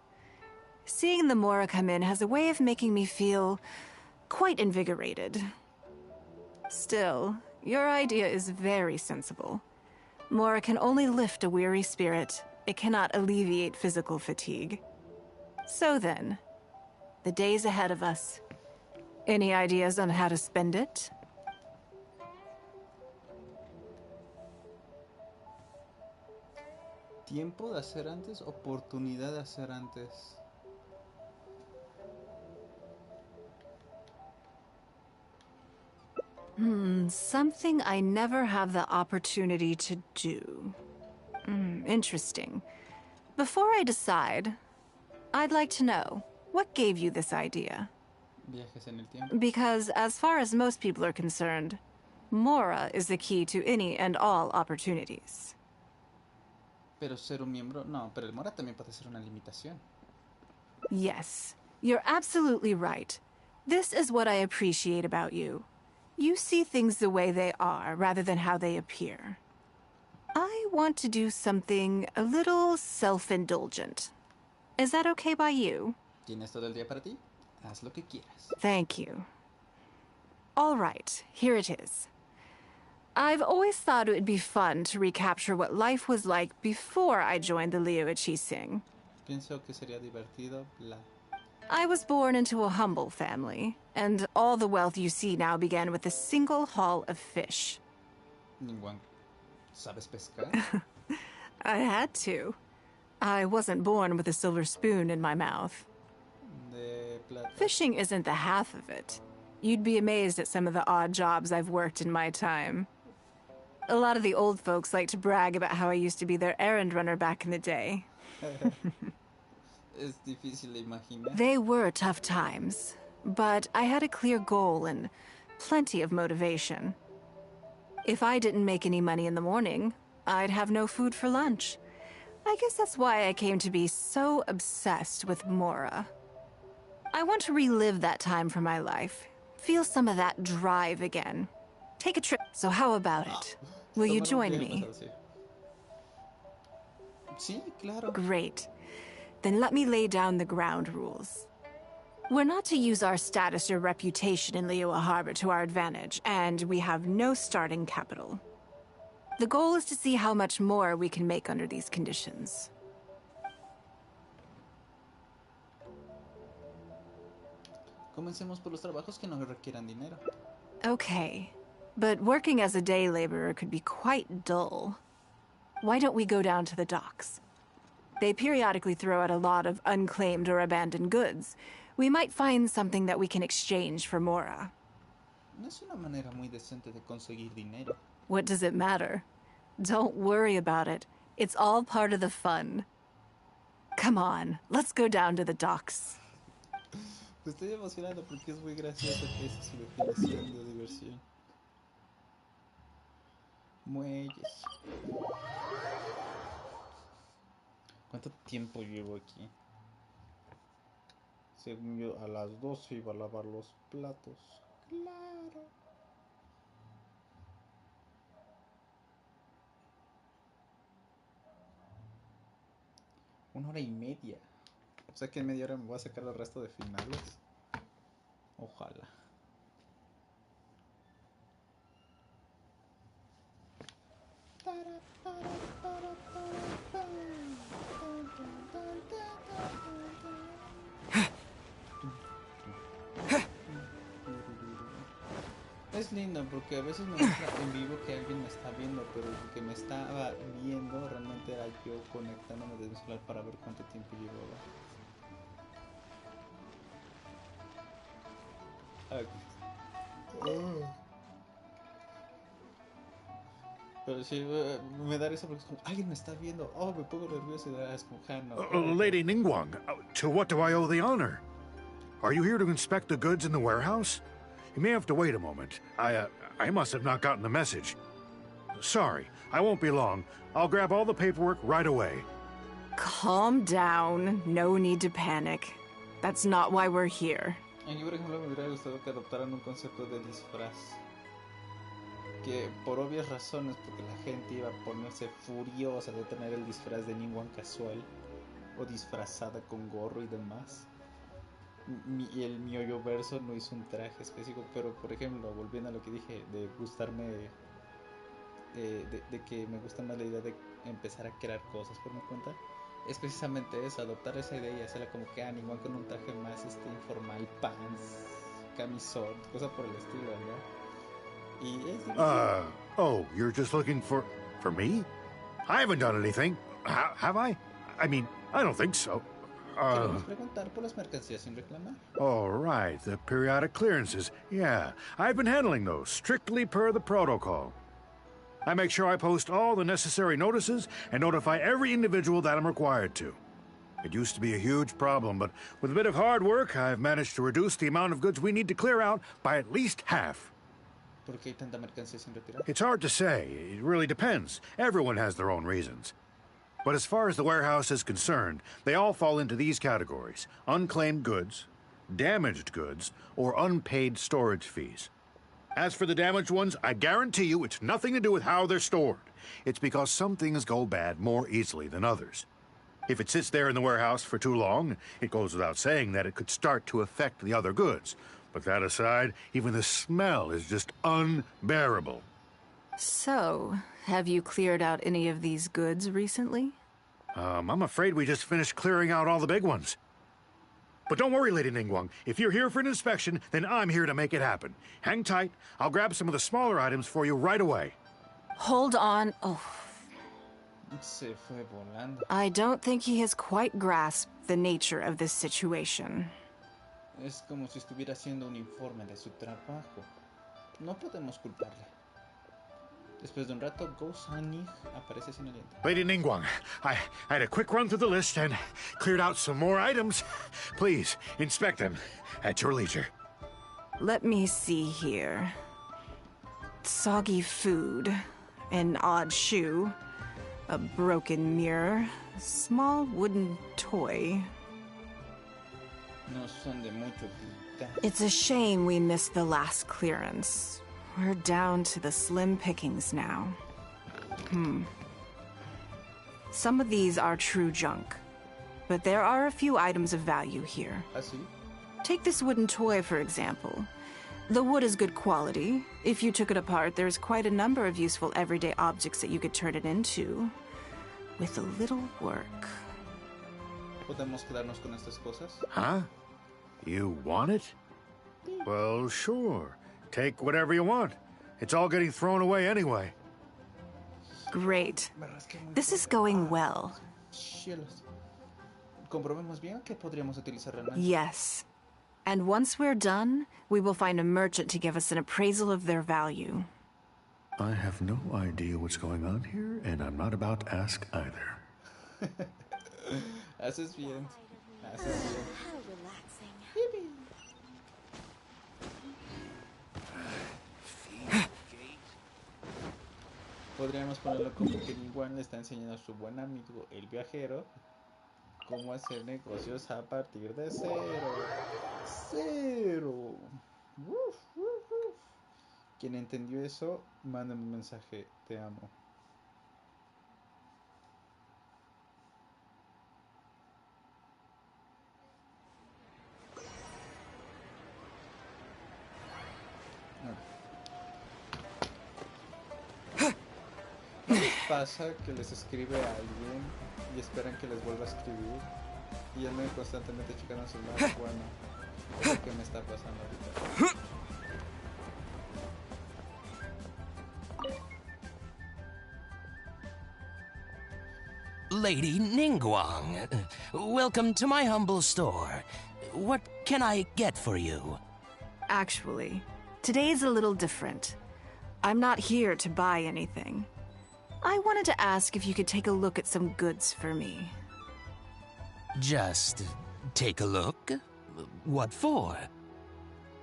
Seeing the Mora come in has a way of making me feel quite invigorated. Still, your idea is very sensible. Mora can only lift a weary spirit. It cannot alleviate physical fatigue. So then, the days ahead of us. Any ideas on how to spend it? Tiempo de hacer antes, oportunidad de hacer antes. Something I never have the opportunity to do. Interesting. Before I decide, I'd like to know, what gave you this idea? Viajes en el tiempo. Because as far as most people are concerned, Mora is the key to any and all opportunities. Pero ser un miembro, no, pero el Mora también puede ser una limitación. Yes, you're absolutely right. This is what I appreciate about you. You see things the way they are, rather than how they appear. I want to do something a little self-indulgent. Is that okay by you? ¿Tienes todo el día para ti? Haz lo que quieras. Thank you. All right, here it is. I've always thought it would be fun to recapture what life was like before I joined the Liu Cixing. Pienso que sería divertido I was born into a humble family, and all the wealth you see now began with a single haul of fish. Ningguang, ¿sabes pescar? I had to. I wasn't born with a silver spoon in my mouth. De plata. Fishing isn't the half of it. You'd be amazed at some of the odd jobs I've worked in my time. A lot of the old folks like to brag about how I used to be their errand runner back in the day. Es difícil de imaginar. They were tough times, but I had a clear goal and plenty of motivation. If I didn't make any money in the morning, I'd have no food for lunch. I guess that's why I came to be so obsessed with Mora. I want to relive that time from my life, feel some of that drive again. Take a trip, so how about it? Will you join me? Sí, claro. Great. Then let me lay down the ground rules. We're not to use our status or reputation in Liyue Harbor to our advantage, and we have no starting capital. The goal is to see how much more we can make under these conditions. Comencemos por los trabajos que no requieran dinero. Okay, but working as a day laborer could be quite dull. Why don't we go down to the docks? They periodically throw out a lot of unclaimed or abandoned goods. We might find something that we can exchange for Mora. No es una manera muy decente de conseguir dinero. What does it matter? Don't worry about it. It's all part of the fun. Come on, let's go down to the docks. Estoy emocionado porque es muy gracioso que esa es su definición de diversión. Muelles. ¿Cuánto tiempo llevo aquí? Según yo, a las 12 iba a lavar los platos. Claro. Una hora y media. O sea que en media hora me voy a sacar el resto de finales. Ojalá. Es lindo porque a veces me muestra en vivo que alguien me está viendo, pero el que me estaba viendo realmente era yo conectándome desde mi celular para ver cuánto tiempo llevaba. Pero sí, me da risa porque es como, alguien me está viendo, oh, me pongo nervioso y es como, no. Lady Ningguang, to what do I owe the honor? Are you here to inspect the goods in the warehouse? You may have to wait a moment. I must have not gotten the message. Sorry, I won't be long. I'll grab all the paperwork right away. Calm down. No need to panic. That's not why we're here. Aquí, por ejemplo, me hubiera gustado que adoptaran un concepto de disfraz. Que por obvias razones, porque la gente iba a ponerse furiosa de tener el disfraz de Ningguang casual o disfrazada con gorro y demás. Y el miollo verso no hizo un traje específico, pero por ejemplo, volviendo a lo que dije de gustarme, de que me gusta más la idea de empezar a crear cosas por mi cuenta, es precisamente eso, adoptar esa idea y hacerla como que Ningguang con un traje más informal, pants, camisón, cosas por el estilo, ¿no? Y es difícil. Oh, you're just looking for me? I haven't done anything. Have I? I mean, I don't think so. Queremos preguntar por las mercancías sin reclamar. All right, the periodic clearances. Yeah, I've been handling those, strictly per the protocol. I make sure I post all the necessary notices and notify every individual that I'm required to. It used to be a huge problem, but with a bit of hard work, I've managed to reduce the amount of goods we need to clear out by at least half. ¿Por qué hay tanta mercancía sin retirar? It's hard to say. It really depends. Everyone has their own reasons. But as far as the warehouse is concerned, they all fall into these categories: unclaimed goods, damaged goods, or unpaid storage fees. As for the damaged ones, I guarantee you it's nothing to do with how they're stored. It's because some things go bad more easily than others. If it sits there in the warehouse for too long, it goes without saying that it could start to affect the other goods. But that aside, even the smell is just unbearable. So, have you cleared out any of these goods recently? I'm afraid we just finished clearing out all the big ones. But don't worry, Lady Ningguang. If you're here for an inspection, then I'm here to make it happen. Hang tight. I'll grab some of the smaller items for you right away. Hold on. Oh. Se fue volando. I don't think he has quite grasped the nature of this situation. Es como si estuviera haciendo un informe de su trabajo. No podemos culparle. Después de un rato, Go Sanni aparece sin aliento. Lady Ningguang, I had a quick run through the list and cleared out some more items. Please, inspect them at your leisure. Let me see here. Soggy food, an odd shoe, a broken mirror, small wooden toy. No son de mucho utilidad. It's a shame we missed the last clearance. We're down to the slim pickings now. Some of these are true junk, but there are a few items of value here. ¿Ah, sí? Take this wooden toy, for example. The wood is good quality. If you took it apart, there's quite a number of useful everyday objects that you could turn it into. With a little work. ¿Podemos quedarnos con estas cosas? Huh? You want it? Well, sure. Take whatever you want. It's all getting thrown away anyway. Great. This is going well. Cielos. ¿Comprobemos bien qué podríamos utilizar realmente? Yes. And once we're done, we will find a merchant to give us an appraisal of their value. I have no idea what's going on here, and I'm not about to ask either. Haces bien. Haces bien. How relaxing. Podríamos ponerlo como que Ningguang le está enseñando a su buen amigo, el viajero, cómo hacer negocios a partir de cero. ¡Cero! Uf, uf, uf. Quien entendió eso, mándame un mensaje. Te amo. ¿No les pasa que les escribe a alguien y esperan que les vuelva a escribir? Y andan constantemente checando el celular. Bueno, es lo que me está pasando ahorita. Lady Ningguang, welcome to my humble store. What can I get for you? Actually, today's a little different. I'm not here to buy anything. I wanted to ask if you could take a look at some goods for me. Just take a look? What for?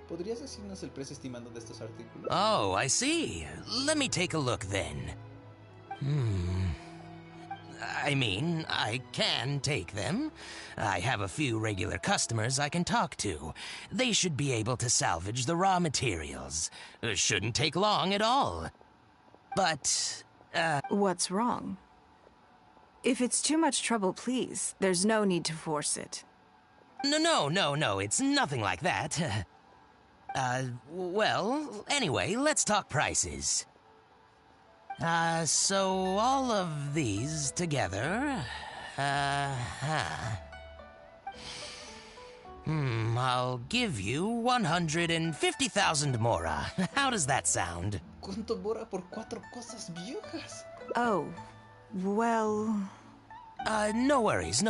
¿Podrías decirnos el precio estimado de estos artículos? Oh, I see. Let me take a look then. I mean, I can take them. I have a few regular customers I can talk to. They should be able to salvage the raw materials. Shouldn't take long at all. But, What's wrong? If it's too much trouble, please, there's no need to force it. No, it's nothing like that. Well, anyway, let's talk prices. So all of these together, I'll give you 150,000 mora. How does that sound? ¿Cuánto mora por 4 cosas viejas? Oh, well... No worries.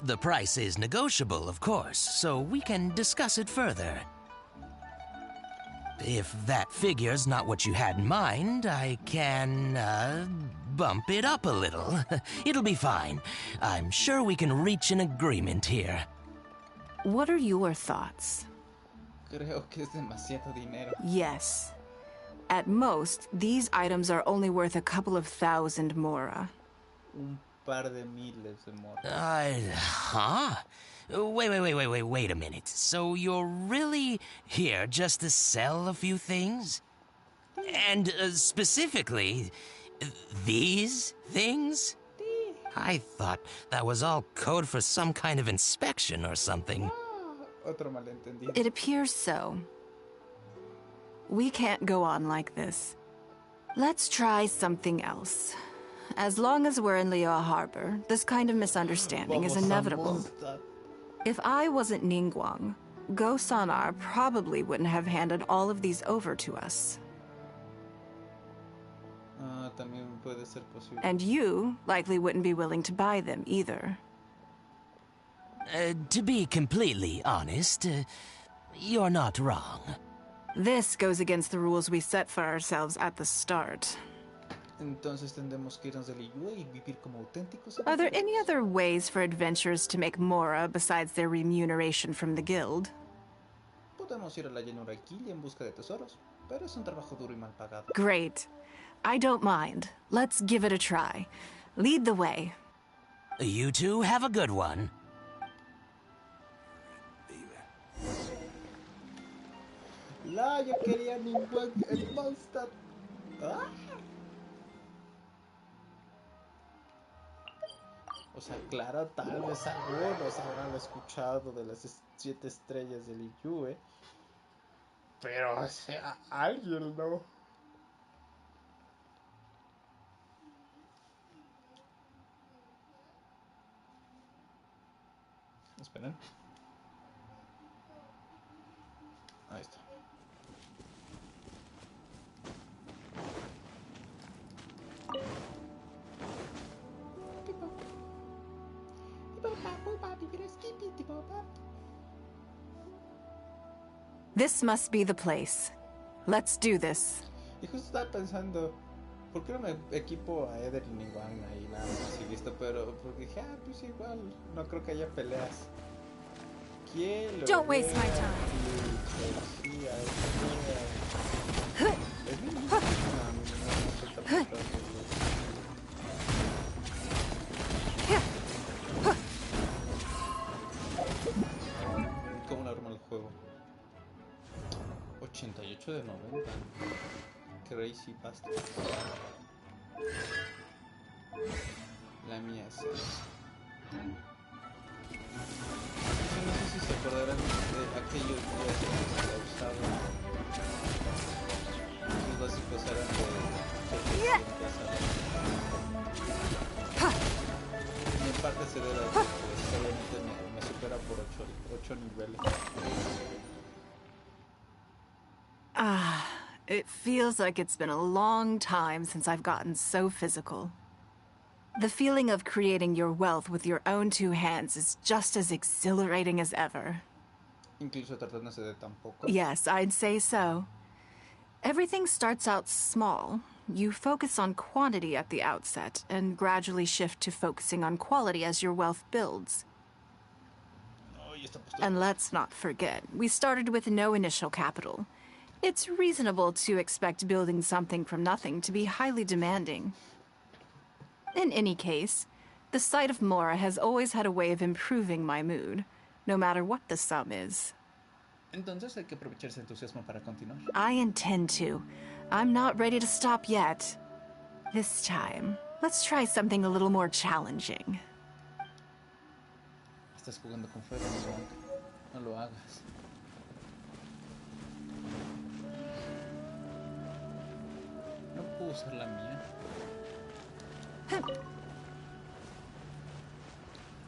The price is negotiable, of course, so we can discuss it further. If that figure's not what you had in mind, I can, bump it up a little. It'll be fine. I'm sure we can reach an agreement here. What are your thoughts? Creo que es demasiado dinero. Yes. At most, these items are only worth a couple of thousand mora. Un par de miles de mora. Huh? Wait a minute. So you're really here just to sell a few things? And specifically, these things? I thought that was all code for some kind of inspection or something. Otro malentendido. It appears so. We can't go on like this. Let's try something else. As long as we're in Liyue Harbor, this kind of misunderstanding is inevitable. If I wasn't Ningguang, Go Sonar probably wouldn't have handed all of these over to us. También puede ser posible. And you likely wouldn't be willing to buy them either. To be completely honest, you're not wrong. This goes against the rules we set for ourselves at the start. Entonces tendremos que irnos de Liyue y vivir como auténticos. Are there any other ways for adventurers to make mora besides their remuneration from the guild? Podemos ir a la llanura Quilla en busca de tesoros, pero es un trabajo duro y mal pagado. Great. I don't mind. Let's give it a try. Lead the way. You two have a good one. Yo quería Ningguang, el monster. O sea, claro, tal vez algunos habrán escuchado de las 7 estrellas del IQ, pero, o sea, alguien no. Esperen. Ahí está. This must be the place. Let's do this. Y justo estaba pensando, ¿por qué no me equipo a Eder y Ningguang ahí nada más y listo? Pero porque dije, pues igual, no creo que haya peleas. Don't waste my time. ¿Cómo arma el juego? 88 de 90. Crazy bastard. La mía es esa. No sé si se acordarán de aquellos días en los que usaban los básicos eran de y en parte se debe a que pues, obviamente me supera por 8 niveles. It feels like it's been a long time since I've gotten so physical. The feeling of creating your wealth with your own 2 hands is just as exhilarating as ever. Incluso tratándose de tan poco. Yes, I'd say so. Everything starts out small. You focus on quantity at the outset, and gradually shift to focusing on quality as your wealth builds. And let's not forget, we started with no initial capital. It's reasonable to expect building something from nothing to be highly demanding. In any case, the sight of Mora has always had a way of improving my mood, no matter what the sum is. Entonces hay que aprovechar ese entusiasmo para continuar. I intend to. I'm not ready to stop yet. This time, let's try something a little more challenging. Estás jugando con fuego, no lo hagas. No puedo usar la mía.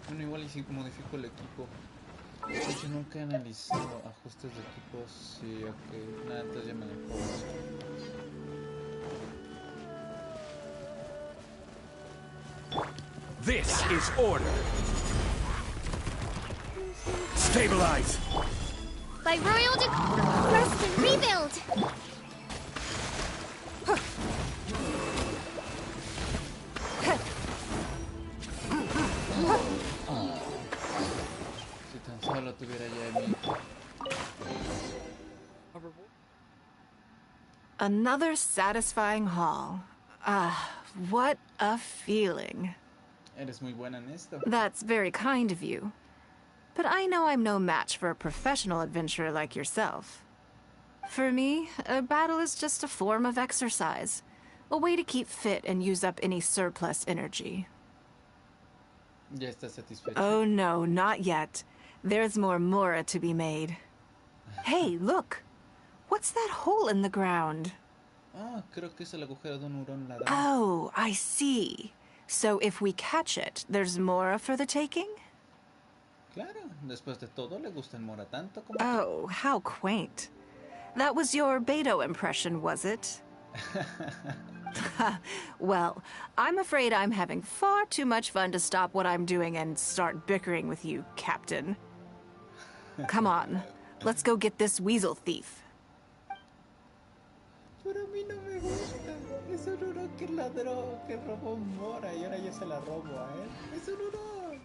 Bueno, igual y si modifico el equipo. Yo nunca he analizado ajustes de equipos. Sí, ok. Nada, entonces ya me lo puedo usar. This is order. Stabilize. By royal rest and rebuild. Si tan solo tuviera ya mi... Another satisfying haul. What a feeling. Eres muy buena en esto. That's very kind of you. But I know I'm no match for a professional adventurer like yourself. For me, a battle is just a form of exercise. A way to keep fit and use up any surplus energy. Ya estás satisfecho. Oh no, not yet. There's more Mora to be made. Hey, look! What's that hole in the ground? Creo que es el agujero de un hurón ladrón. Oh, I see. So if we catch it, there's Mora for the taking? Claro, después de todo le gusta el Mora tanto como... Oh, how quaint. That was your Beto impression, was it? Well, I'm afraid I'm having far too much fun to stop what I'm doing and start bickering with you, Captain. Come on, let's go get this weasel thief. Pero a mí no me gusta. Es un hurón que ladró, que robó Mora y ahora yo se la robo a él. Es un hurón.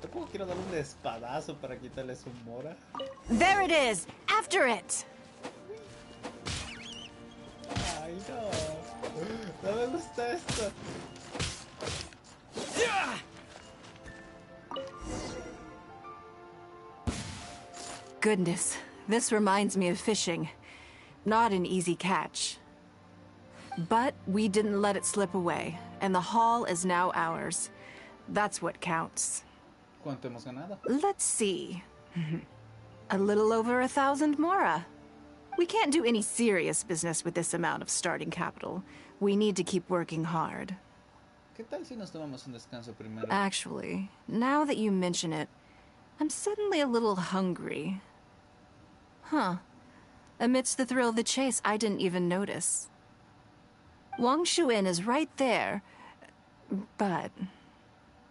Tampoco quiero darle un espadazo para quitarle su Mora. There it is! After it! Ay, no. No me gusta esto. Goodness, this reminds me of fishing. Not an easy catch. But we didn't let it slip away, and the haul is now ours. That's what counts. ¿Cuánto hemos ganado? Let's see. A little over 1,000 mora. We can't do any serious business with this amount of starting capital. We need to keep working hard. ¿Qué tal si nos tomamos un descanso primero? Actually, now that you mention it, I'm suddenly a little hungry. Huh. Amidst the thrill of the chase, I didn't even notice. Wangshu Inn is right there, but...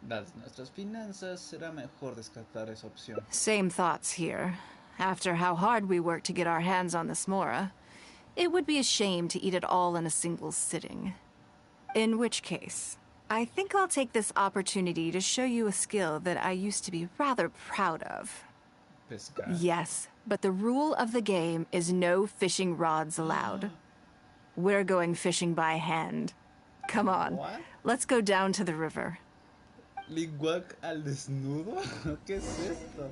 Dadas nuestras finanzas, será mejor descartar esa opción. Same thoughts here. After how hard we worked to get our hands on this mora, it would be a shame to eat it all in a single sitting. In which case, I think I'll take this opportunity to show you a skill that I used to be rather proud of. Pescar. Yes, but the rule of the game is no fishing rods allowed. We're going fishing by hand. Come on, What? let's go down to the river. ¿Liguac al desnudo? ¿Qué es esto?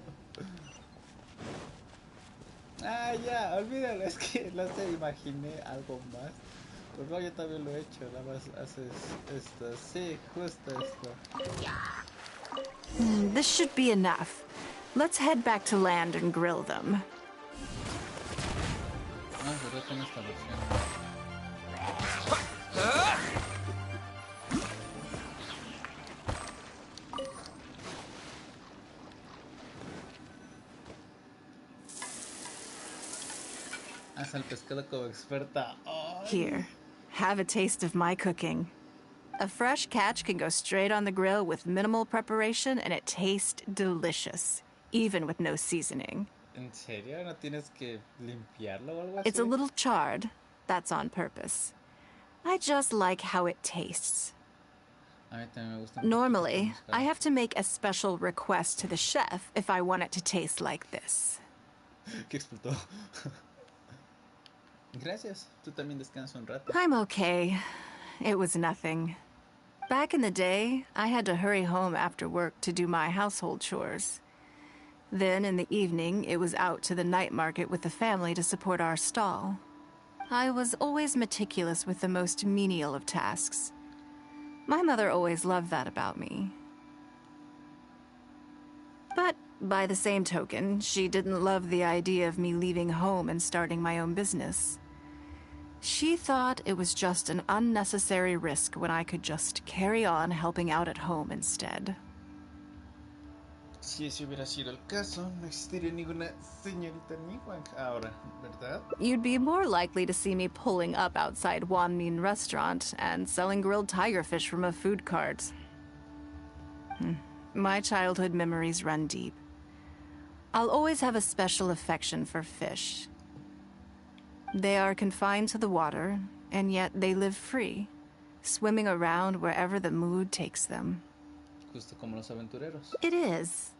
Ah, ya, olvídalo, es que no sé, imaginé algo más. Pero no, yo también lo he hecho, nada más haces esto, sí, justo esto. This should be enough. Let's head back to land and grill them. Ah, pero tengo esta versión. Haz el pescado como experta. Ay. Here, have a taste of my cooking. A fresh catch can go straight on the grill with minimal preparation and it tastes delicious, even with no seasoning. ¿En serio? ¿No tienes que limpiarlo o algo así? It's a little charred. That's on purpose. I just like how it tastes. A mí también me gusta un Normally, poquito I have to make a special request to the chef if I want it to taste like this. ¿Qué explotó? Gracias. Tú también descansa un rato. I'm okay. It was nothing. Back in the day, I had to hurry home after work to do my household chores. Then, in the evening, it was out to the night market with the family to support our stall. I was always meticulous with the most menial of tasks. My mother always loved that about me. But, by the same token, she didn't love the idea of me leaving home and starting my own business. She thought it was just an unnecessary risk when I could just carry on helping out at home instead. Si ese hubiera sido el caso, no existiría ninguna señorita Niguang ahora, ¿verdad? You'd be more likely to see me pulling up outside Wanmin restaurant and selling grilled tigerfish from a food cart. My childhood memories run deep. I'll always have a special affection for fish. They are confined to the water, and yet they live free, swimming around wherever the mood takes them. Justo como los aventureros. It is.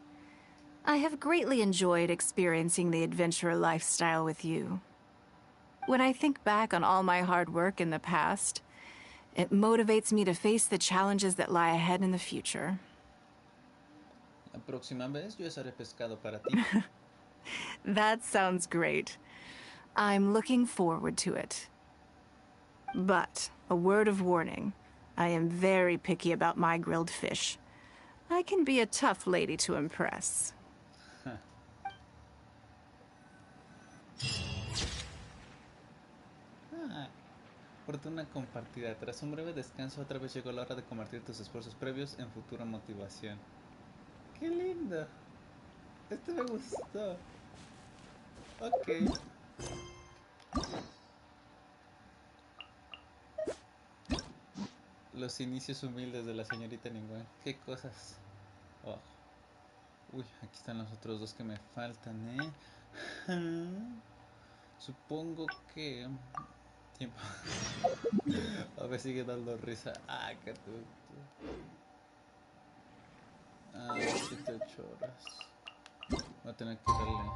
I have greatly enjoyed experiencing the adventurer lifestyle with you. When I think back on all my hard work in the past, it motivates me to face the challenges that lie ahead in the future. La próxima vez yo haré pescado para ti. That sounds great. I'm looking forward to it. But, a word of warning. I am very picky about my grilled fish. I can be a tough lady to impress. Fortuna compartida. Tras un breve descanso, otra vez llegó la hora de convertir tus esfuerzos previos en futura motivación. ¡Qué lindo! Este me gustó. Ok. Los inicios humildes de la señorita Ningüen. ¿Qué cosas? Oh. Uy, aquí están los otros dos que me faltan, Supongo que... Tiempo. A ver, sigue dando risa. Ah, qué tonto. 7, 8 horas. Voy a tener que darle...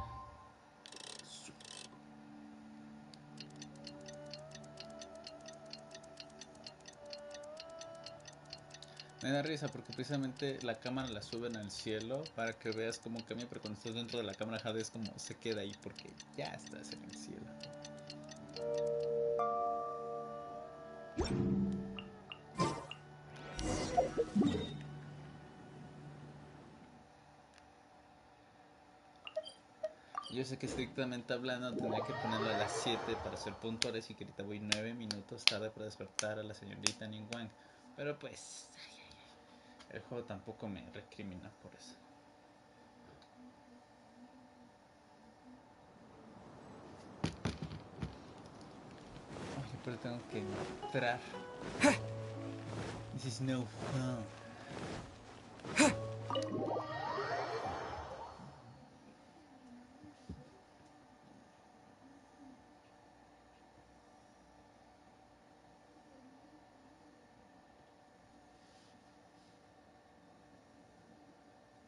Me da risa porque precisamente la cámara la suben al cielo para que veas cómo cambia, pero cuando estás dentro de la cámara Jade es como se queda ahí porque ya estás en el cielo. Yo sé que estrictamente hablando tendría que ponerlo a las 7 para ser puntuales y que ahorita voy 9 minutos tarde para despertar a la señorita Ningguang. Pero pues, el juego tampoco me recrimina por eso. Oye, pero tengo que entrar. This is no fun.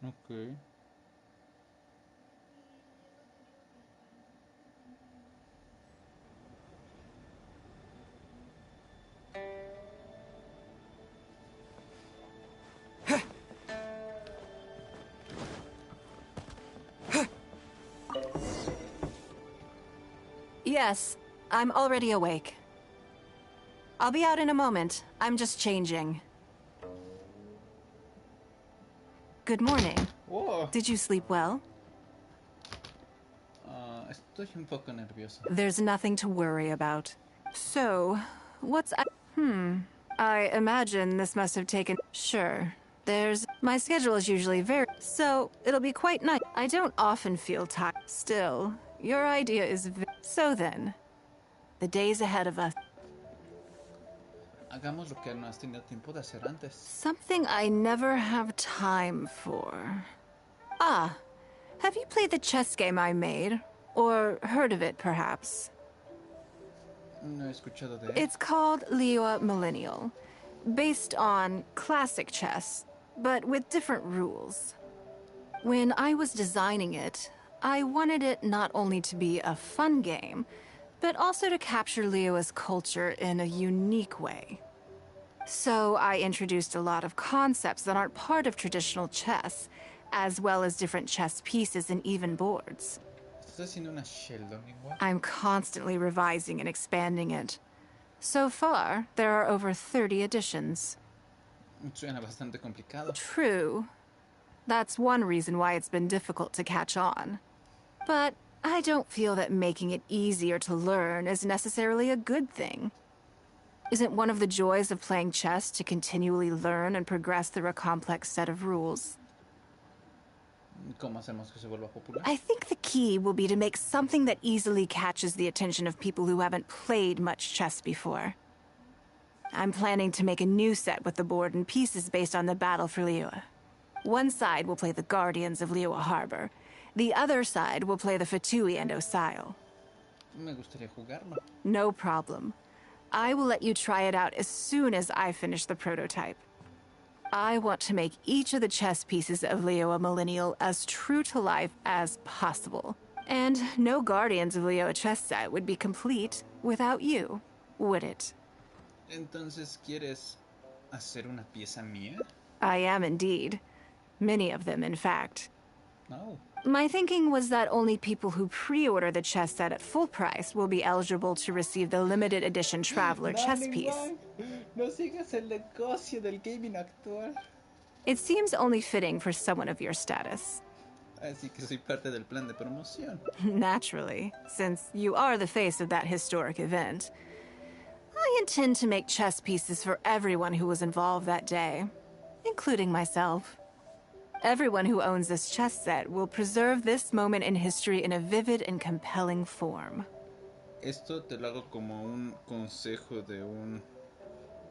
Okay. Yes, I'm already awake. I'll be out in a moment. I'm just changing. Good morning. Whoa. Did you sleep well? Estoy un poco nervioso. There's nothing to worry about. So, what's... I imagine this must have taken... Sure. My schedule is usually very... So, it'll be quite nice. I don't often feel tired. Still, your idea is... So then, the days ahead of us... Hagamos lo que no has tenido tiempo de hacer antes. Something I never have time for. Ah, have you played the chess game I made? Or heard of it, perhaps? No he escuchado de él. It's called Liyue Millennial, based on classic chess, but with different rules. When I was designing it, I wanted it not only to be a fun game, but also to capture Liyue's culture in a unique way. So I introduced a lot of concepts that aren't part of traditional chess, as well as different chess pieces and even boards. ¿Estás haciendo una Sheldon igual? I'm constantly revising and expanding it. So far, there are over 30 editions. Suena bastante complicado. True. That's one reason why it's been difficult to catch on. But I don't feel that making it easier to learn is necessarily a good thing. Isn't one of the joys of playing chess to continually learn and progress through a complex set of rules? ¿Cómo hacemos que se vuelva popular? I think the key will be to make something that easily catches the attention of people who haven't played much chess before. I'm planning to make a new set with the board and pieces based on the battle for Liyue. One side will play the Guardians of Liyue Harbor. The other side will play the Fatui and Osile. Me gustaría jugarlo. No problem. I will let you try it out as soon as I finish the prototype. I want to make each of the chess pieces of Liyue Millennial as true to life as possible. And no Guardians of Liyue chess set would be complete without you, would it? Entonces, ¿quieres hacer una pieza mía? I am indeed. Many of them, in fact. No. My thinking was that only people who pre-order the chess set at full price will be eligible to receive the limited edition Traveler chess piece. No sigas el negocio del gaming actual. It seems only fitting for someone of your status. Así que soy parte del plan de promoción. Naturally, since you are the face of that historic event. I intend to make chess pieces for everyone who was involved that day, including myself. Everyone who owns this chess set will preserve this moment in history in a vivid and compelling form. Esto te lo hago como un consejo de un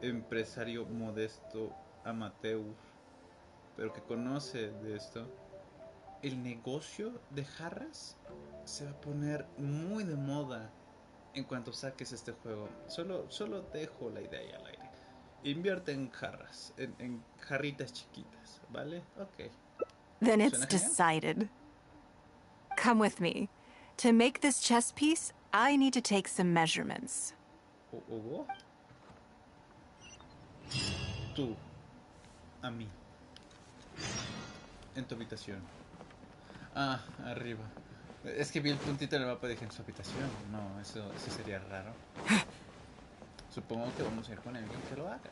empresario modesto amateur, pero que conoce de esto. El negocio de jarras se va a poner muy de moda en cuanto saques este juego. Solo dejo la idea ahí al aire. Invierte en jarras, en jarritas chiquitas, ¿vale? Ok. Then it's decided. Come with me. To make this chess piece, I need to take some measurements. ¿Oh? Tú, a mí. En tu habitación. Ah, arriba. Es que vi el puntito en el mapa y dije en su habitación. No, eso sería raro. Supongo que vamos a ir con alguien que lo haga.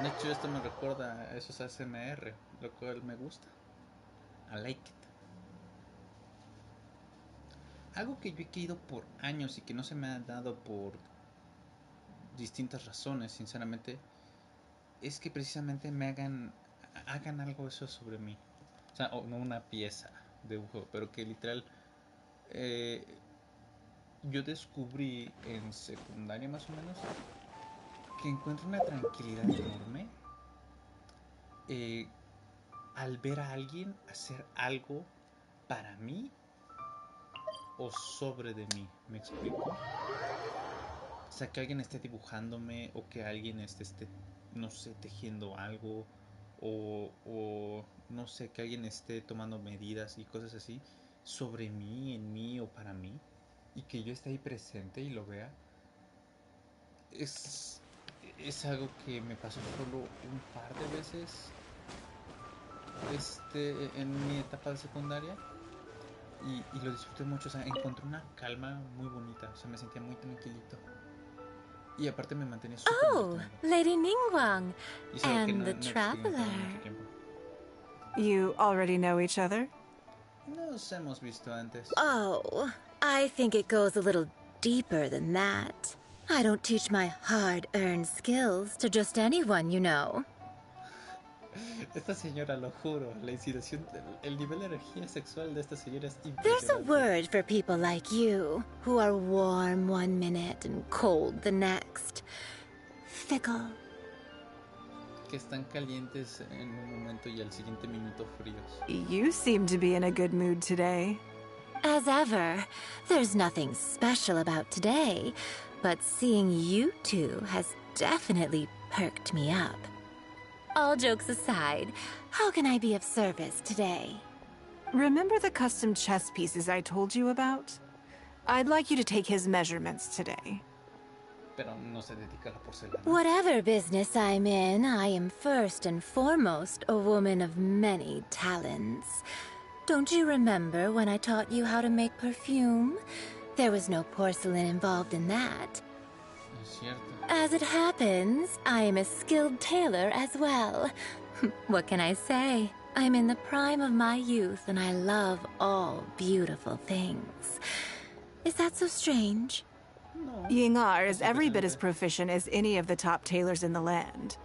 De hecho, esto me recuerda a esos ASMR, lo cual me gusta. I like it. Algo que yo he querido por años y que no se me ha dado por distintas razones, sinceramente, es que precisamente me hagan algo eso sobre mí. O sea, no una pieza de un juego, pero que literal yo descubrí en secundaria más o menos que encuentro una tranquilidad enorme al ver a alguien hacer algo para mí o sobre de mí. ¿Me explico? O sea, que alguien esté dibujándome o que alguien esté no sé, tejiendo algo o no sé, que alguien esté tomando medidas y cosas así sobre mí, en mí o para mí, y que yo esté ahí presente y lo vea. Es algo que me pasó solo un par de veces en mi etapa de secundaria y lo disfruté mucho. O sea, encontré una calma muy bonita. O sea, me sentía muy tranquilito y aparte me mantenía súper Oh, Lady Ningguang and the traveler. You already know each other? Nos hemos visto antes. Oh, I think it goes a little deeper than that. I don't teach my hard-earned skills to just anyone, you know. Esta señora, lo juro, la incitación, el nivel de energía sexual de esta señora es impresionante. There's a word for people like you, who are warm one minute and cold the next. Fickle. Que están calientes en un momento y al siguiente minuto fríos. You seem to be in a good mood today. As ever, there's nothing special about today, but seeing you two has definitely perked me up. All jokes aside, how can I be of service today? Remember the custom chess pieces I told you about? I'd like you to take his measurements today. Pero no se dedica a la porcelana. Whatever business I'm in, I am first and foremost a woman of many talents. Don't you remember when I taught you how to make perfume? There was no porcelain involved in that. Es cierto. As it happens, I am a skilled tailor as well. What can I say? I'm in the prime of my youth and I love all beautiful things. Is that so strange? No. Yingar is every bit as proficient as any of the top tailors in the land.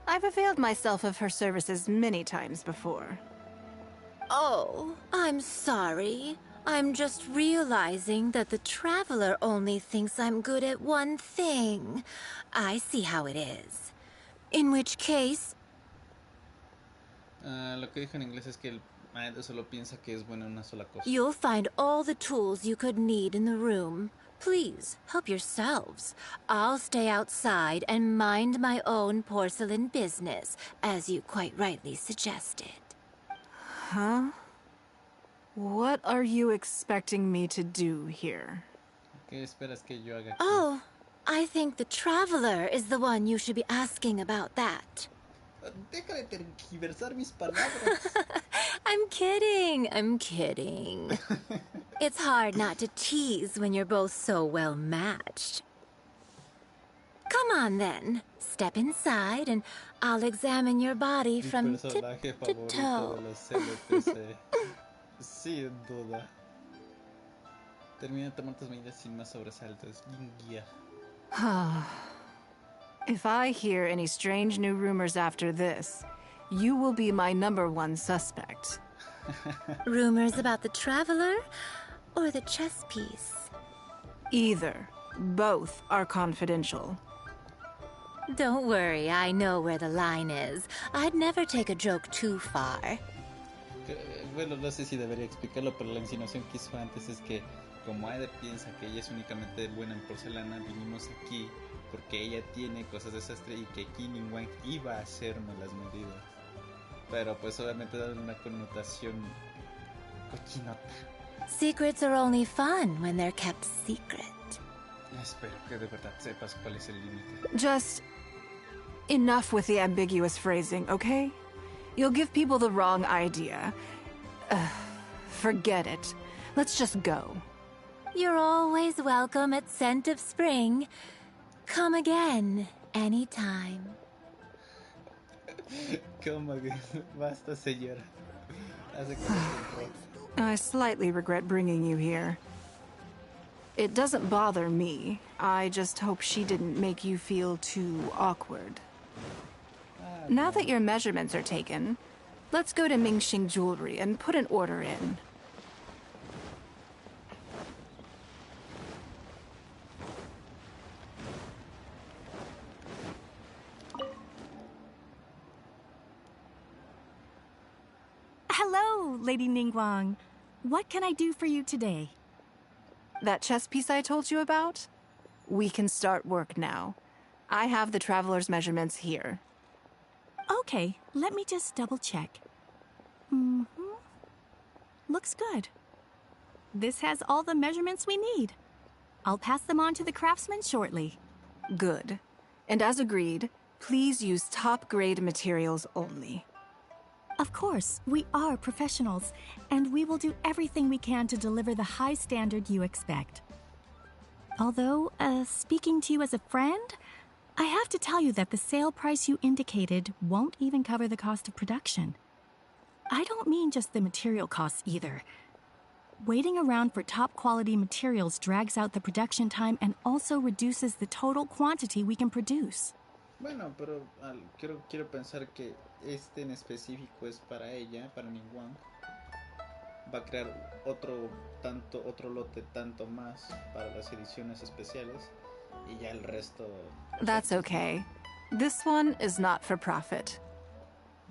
I've availed myself of her services many times before. Oh, I'm sorry. I'm just realizing that the traveler only thinks I'm good at one thing. I see how it is. In which case... Lo que dijo en inglés es que el maestro solo piensa que es bueno en una sola cosa. You'll find all the tools you could need in the room. Please, help yourselves. I'll stay outside and mind my own porcelain business, as you quite rightly suggested. Huh? What are you expecting me to do here? ¿Qué esperas que yo haga aquí? Oh, I think the traveler is the one you should be asking about that. Deja de tergiversar mis palabras. I'm kidding. It's hard not to tease when you're both so well matched. Come on then, step inside and I'll examine your body from tip to toe. Sin duda. Termina de tomar tus medidas sin más sobresaltos. Guía. If I hear any strange new rumors after this, you will be my #1 suspect. Rumors about the traveler or the chess piece? Either. Both are confidential. Don't worry, I know where the line is. I'd never take a joke too far. Bueno, no sé si debería explicarlo, pero la insinuación que hizo antes es que como Jade piensa que ella es únicamente buena en porcelana, vinimos aquí porque ella tiene cosas de desastre y que aquí Ningguang iba a hacerme las medidas. Pero pues obviamente dan una connotación cochinota. Secrets are only fun when they're kept secret. Espero que de verdad sepas cuál es el límite. Just enough with the ambiguous phrasing, okay? You'll give people the wrong idea. Forget it. Let's just go. You're always welcome at Scent of Spring. Come again, anytime. Basta, señora. I slightly regret bringing you here. It doesn't bother me. I just hope she didn't make you feel too awkward. Now that your measurements are taken, let's go to Mingxing Jewelry and put an order in. Hello, Lady Ningguang. What can I do for you today? That chess piece I told you about? We can start work now. I have the traveler's measurements here. Okay, let me just double check. Looks good. This has all the measurements we need. I'll pass them on to the craftsman shortly. Good. And as agreed, please use top-grade materials only. Of course, we are professionals, and we will do everything we can to deliver the high standard you expect. Although, speaking to you as a friend, I have to tell you that the sale price you indicated won't even cover the cost of production. I don't mean just the material costs either. Waiting around for top-quality materials drags out the production time and also reduces the total quantity we can produce. Bueno, pero quiero pensar que este en específico es para ella, para Ningguang. Va a crear otro lote tanto más para las ediciones especiales y ya el resto. That's okay. This one is not for profit.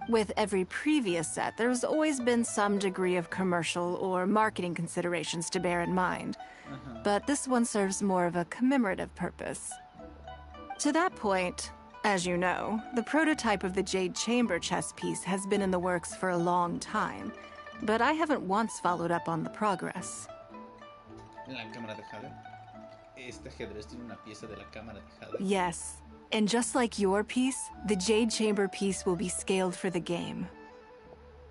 With every previous set, there's always been some degree of commercial or marketing considerations to bear in mind. But this one serves more of a commemorative purpose. To that point, as you know, the prototype of the Jade Chamber chess piece has been in the works for a long time, but I haven't once followed up on the progress. La cámara de Jade. Este ajedrez tiene una pieza de la cámara de Jade. Yes, and just like your piece, the Jade Chamber piece will be scaled for the game.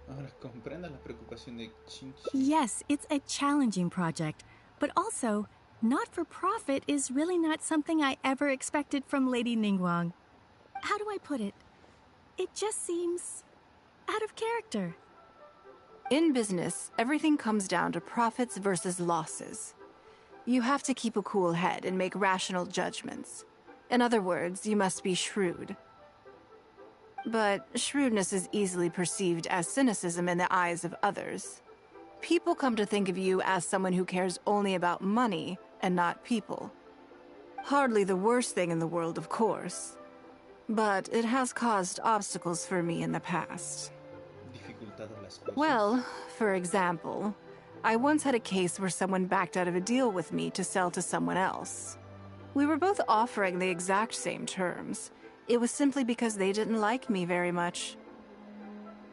Ahora comprenda la preocupación de Qingqi. Yes, it's a challenging project, but also, not for profit is really not something I ever expected from Lady Ningguang. How do I put it? It just seems out of character. In business, everything comes down to profits versus losses. You have to keep a cool head and make rational judgments. In other words, you must be shrewd. But shrewdness is easily perceived as cynicism in the eyes of others. People come to think of you as someone who cares only about money and not people. Hardly the worst thing in the world, of course. But it has caused obstacles for me in the past. Well, for example, I once had a case where someone backed out of a deal with me to sell to someone else. We were both offering the exact same terms. It was simply because they didn't like me very much.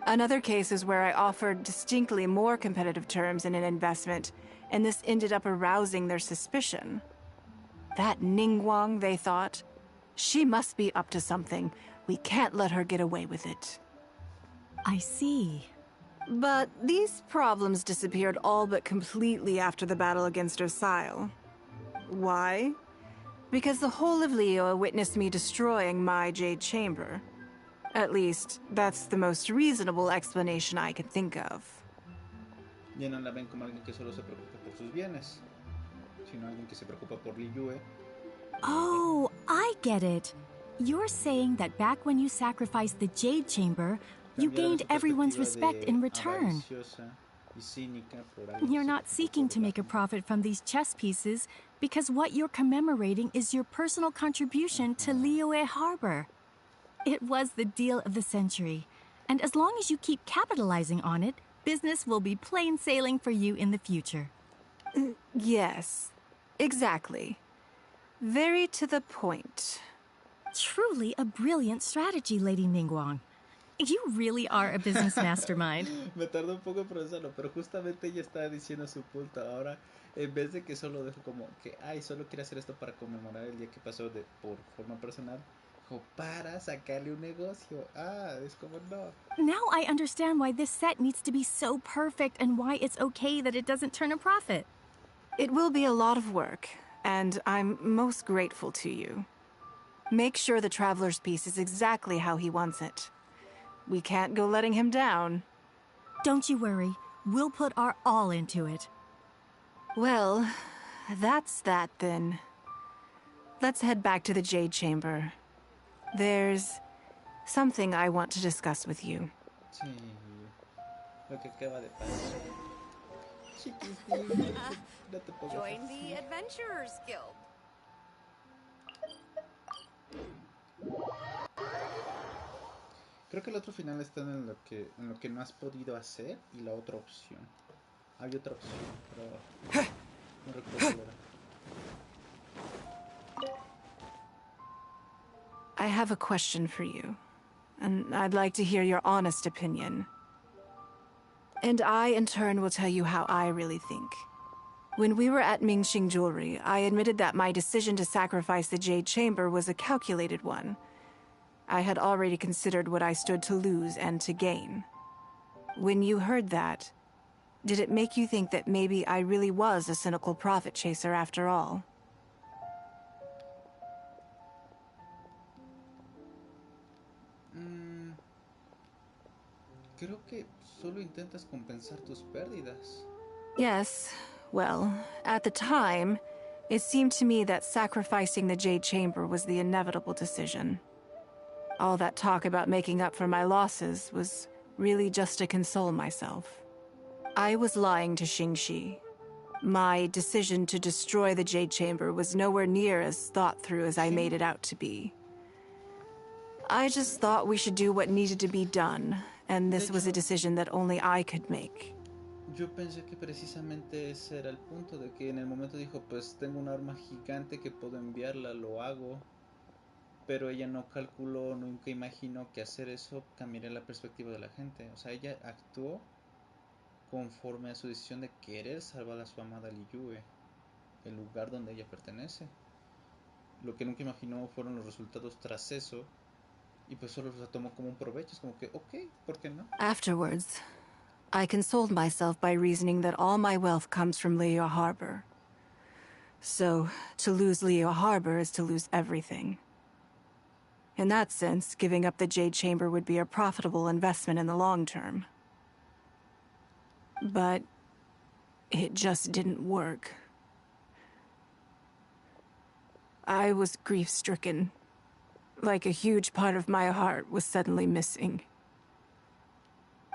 Another case is where I offered distinctly more competitive terms in an investment, and this ended up arousing their suspicion. That Ningguang, they thought. She must be up to something. We can't let her get away with it. I see. But these problems disappeared all but completely after the battle against Osile. Why? Because the whole of Liyue witnessed me destroying my Jade Chamber. At least, that's the most reasonable explanation I can think of. Ya no la ven como alguien que solo se preocupa por sus bienes, sino alguien que se preocupa por Liyue. Oh, I get it. You're saying that back when you sacrificed the Jade Chamber, you gained everyone's respect in return. You're not seeking to make a profit from these chess pieces because what you're commemorating is your personal contribution to Liyue Harbor. It was the deal of the century, and as long as you keep capitalizing on it, business will be plain sailing for you in the future. Yes, exactly. Very to the point. Truly a brilliant strategy, Lady Ningguang. You really are a business mastermind. Me tardó un poco en procesarlo, pero justamente ella estaba diciendo su punto. Ahora, en vez de que solo dejo como que, ay, solo quiere hacer esto para conmemorar el día que pasó por forma personal, trabajo para sacarle un negocio. Ah, es como no. Now I understand why this set needs to be so perfect and why it's okay that it doesn't turn a profit. It will be a lot of work, and I'm most grateful to you. Make sure the Traveler's piece is exactly how he wants it. We can't go letting him down. Don't you worry. We'll put our all into it. Well, that's that then. Let's head back to the Jade Chamber. There's something I want to discuss with you. Sí, lo que acaba de pasar. Chiquitín, no te pongas Join así. the Adventurers Guild. Creo que el otro final está en lo que no has podido hacer y la otra opción. Había otra opción, pero no recuerdo cuál era. I have a question for you, and I'd like to hear your honest opinion. And I, in turn, will tell you how I really think. When we were at Mingxing Jewelry, I admitted that my decision to sacrifice the Jade Chamber was a calculated one. I had already considered what I stood to lose and to gain. When you heard that, did it make you think that maybe I really was a cynical profit chaser after all? Creo que solo intentas compensar tus pérdidas. Yes, well, at the time, it seemed to me that sacrificing the Jade Chamber was the inevitable decision. All that talk about making up for my losses was really just to console myself. I was lying to Xingxi. My decision to destroy the Jade Chamber was nowhere near as thought through as I made it out to be. I just thought we should do what needed to be done, and this was a decision that only I could make. Yo pensé que precisamente ese era el punto, de que en el momento dijo, pues tengo un arma gigante que puedo enviarla, lo hago. Pero ella no calculó, nunca imaginó que hacer eso cambiaría la perspectiva de la gente. O sea, ella actuó conforme a su decisión de querer salvar a su amada Liyue, el lugar donde ella pertenece. Lo que nunca imaginó fueron los resultados tras eso, y pues solo los tomó como un provecho. Es como que, ok, ¿por qué no? Afterwards, I consoled myself by reasoning that all my wealth comes from Liyue Harbor. So, to lose Liyue Harbor is to lose everything. In that sense, giving up the Jade Chamber would be a profitable investment in the long term. But it just didn't work. I was grief-stricken, like a huge part of my heart was suddenly missing.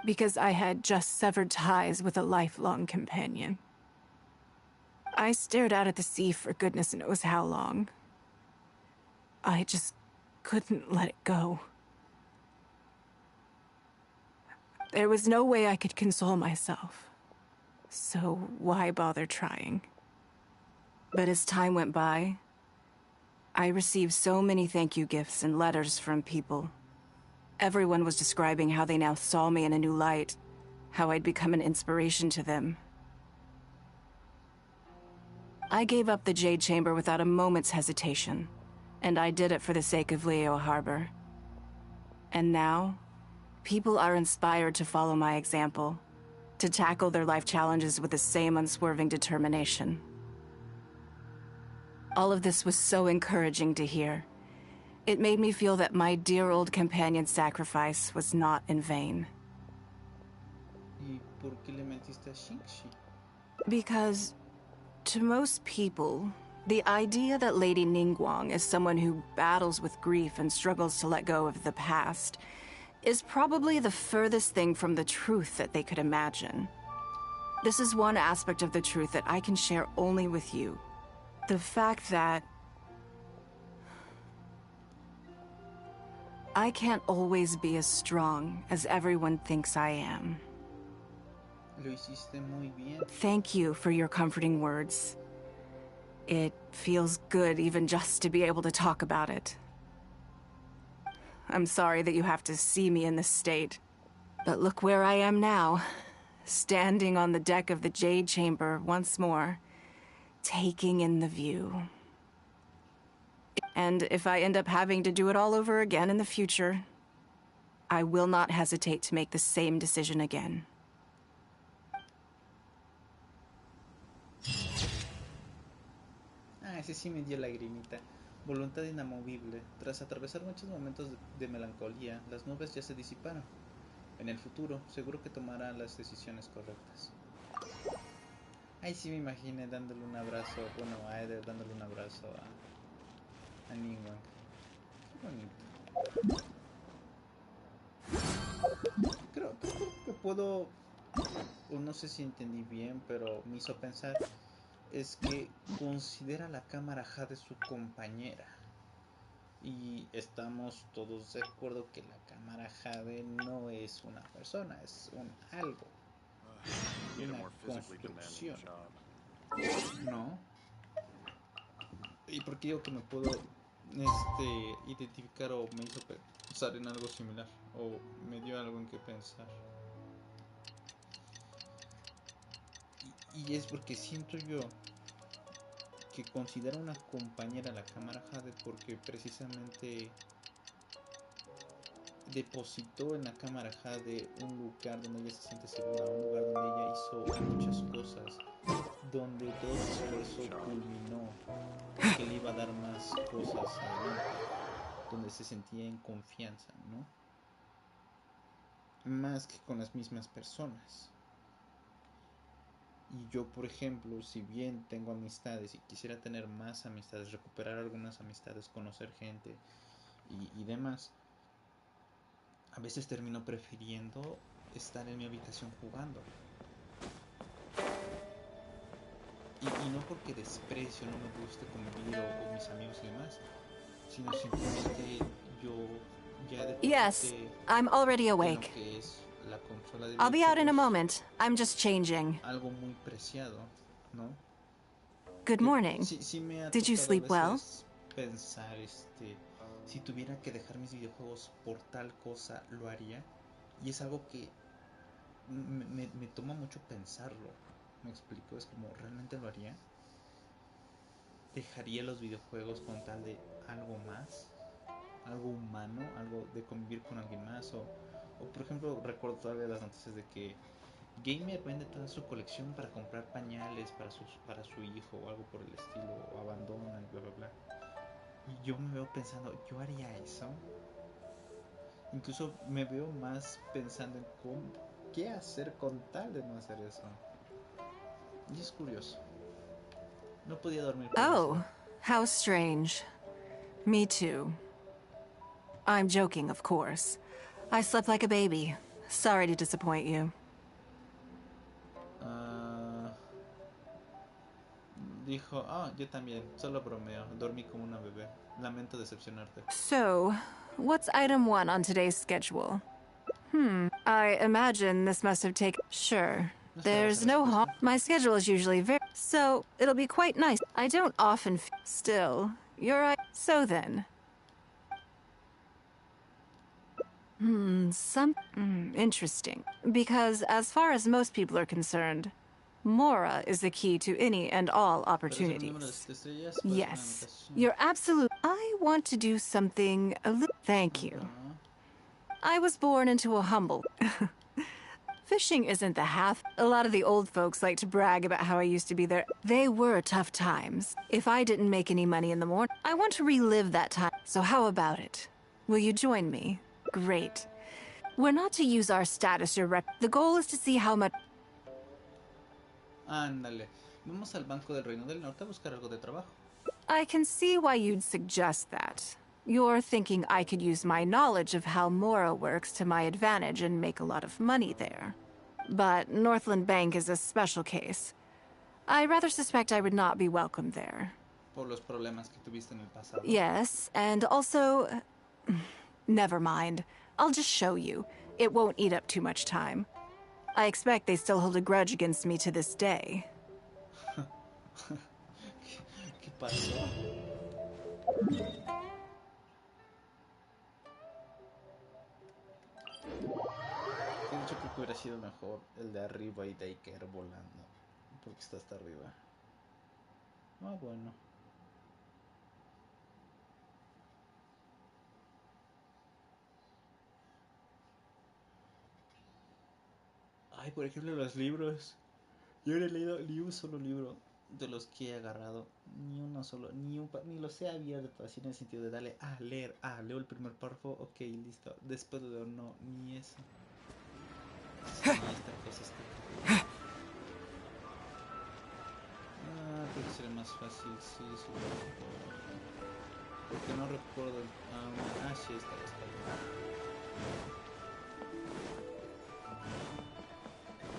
Because I had just severed ties with a lifelong companion. I stared out at the sea for goodness knows how long. I just couldn't let it go. There was no way I could console myself, so why bother trying? But as time went by, I received so many thank you gifts and letters from people. Everyone was describing how they now saw me in a new light, how I'd become an inspiration to them. I gave up the Jade Chamber without a moment's hesitation. And I did it for the sake of Liyue Harbor. And now, people are inspired to follow my example, to tackle their life challenges with the same unswerving determination. All of this was so encouraging to hear. It made me feel that my dear old companion's sacrifice was not in vain. ¿Y por qué le mentiste a Xingxi? Because, to most people, the idea that Lady Ningguang is someone who battles with grief and struggles to let go of the past is probably the furthest thing from the truth that they could imagine. This is one aspect of the truth that I can share only with you. The fact that I can't always be as strong as everyone thinks I am. Lo hiciste muy bien. Thank you for your comforting words. It feels good even just to be able to talk about it. I'm sorry that you have to see me in this state. But look where I am now, standing on the deck of the Jade Chamber once more, taking in the view. And if I end up having to do it all over again in the future, I will not hesitate to make the same decision again. Ah, ese sí me dio lagrimita. Voluntad inamovible. Tras atravesar muchos momentos de melancolía, las nubes ya se disiparon. En el futuro, seguro que tomará las decisiones correctas. Ay, sí me imaginé dándole un abrazo, bueno, a Jade dándole un abrazo a Ningguang. Qué bonito. Creo que puedo, o no sé si entendí bien, pero me hizo pensar, es que considera a la cámara Jade su compañera. Y estamos todos de acuerdo que la cámara Jade no es una persona, es un algo. Una construcción. ¿No? ¿Y por qué digo que me puedo identificar o me hizo pensar en algo similar? O me dio algo en que pensar. Y es porque siento yo que considero una compañera a la cámara Jade porque precisamente depositó en la cámara Jade un lugar donde ella se siente segura, un lugar donde ella hizo muchas cosas, donde todo su esfuerzo culminó, que le iba a dar más cosas adelante, donde se sentía en confianza, ¿no? Más que con las mismas personas. Y yo, por ejemplo, si bien tengo amistades y quisiera tener más amistades, recuperar algunas amistades, conocer gente y demás, a veces termino prefiriendo estar en mi habitación jugando. Y no porque desprecio, no me guste convivir o con mis amigos y demás, sino simplemente yo ya deposité. Yes, I'm already awake. Que es la consola de I'll be out in a moment. I'm just changing. Algo muy preciado, ¿no? Good morning. Sí me ha Did you sleep well? Pensar, si tuviera que dejar mis videojuegos por tal cosa, lo haría. Y es algo que me toma mucho pensarlo. ¿Me explico? Es como, ¿realmente lo haría? ¿Dejaría los videojuegos con tal de algo más? Algo humano, algo de convivir con alguien más. O por ejemplo, recuerdo todavía las noticias de que Gamer vende toda su colección para comprar pañales para su hijo o algo por el estilo, o abandona y bla bla bla. Y yo me veo pensando, ¿yo haría eso? Incluso me veo más pensando en qué hacer con tal de no hacer eso. Y es curioso. No podía dormir por Oh, how strange. Me too. I'm joking, of course. I slept like a baby. Sorry to disappoint you. Dijo, yo también, solo bromeo. Dormí como una bebé. Lamento decepcionarte. So, what's item 1 on today's schedule? I imagine this must have taken... Sure. There's no harm. My schedule is usually very... So, it'll be quite nice. I don't often... Still, you're right. So then... Interesting. Because as far as most people are concerned, Mora is the key to any and all opportunities. Yes, you're absolute. I want to do something a little... Thank you. I was born into a humble... Fishing isn't the half. A lot of the old folks like to brag about how I used to be there. They were tough times. If I didn't make any money in the morning, I want to relive that time. So how about it? Will you join me? Great. We're not to use our status or rep. The goal is to see how much... Ándale. Vamos al Banco del Reino del Norte a buscar algo de trabajo. I can see why you'd suggest that. You're thinking I could use my knowledge of how Mora works to my advantage and make a lot of money there. But Northland Bank is a special case. I rather suspect I would not be welcome there. Por los problemas que tuviste en el pasado. Yes, and also... Never mind. I'll just show you. It won't eat up too much time. I expect they still hold a grudge against me to this day. ¿Qué pasó? De hecho, creo que hubiera sido mejor el de arriba y de ahí caer volando. Porque está hasta arriba. Bueno. Ay, por ejemplo, los libros. Yo no he leído ni un solo libro de los que he agarrado. Ni uno solo, ni los he abierto, así en el sentido de darle a leer. Leo el primer párrafo, ok, listo. Después de no, ni eso. Sí, esta cosa está. Creo que sería más fácil, sí, porque no recuerdo. Sí, está.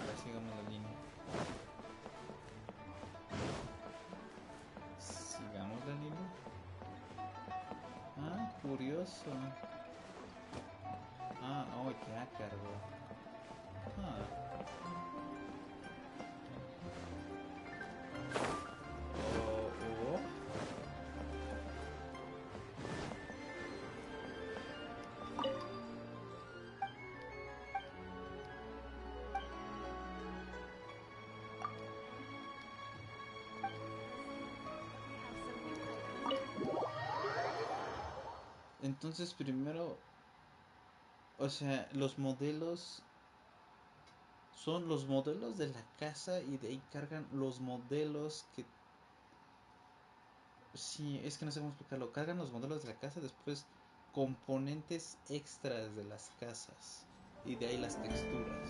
Ahora sigamos la línea. Sigamos la línea. Curioso. Ya cargó. Entonces primero, o sea, los modelos son los modelos de la casa y de ahí cargan los modelos que... Sí, es que no sé cómo explicarlo. Cargan los modelos de la casa, después componentes extras de las casas y de ahí las texturas.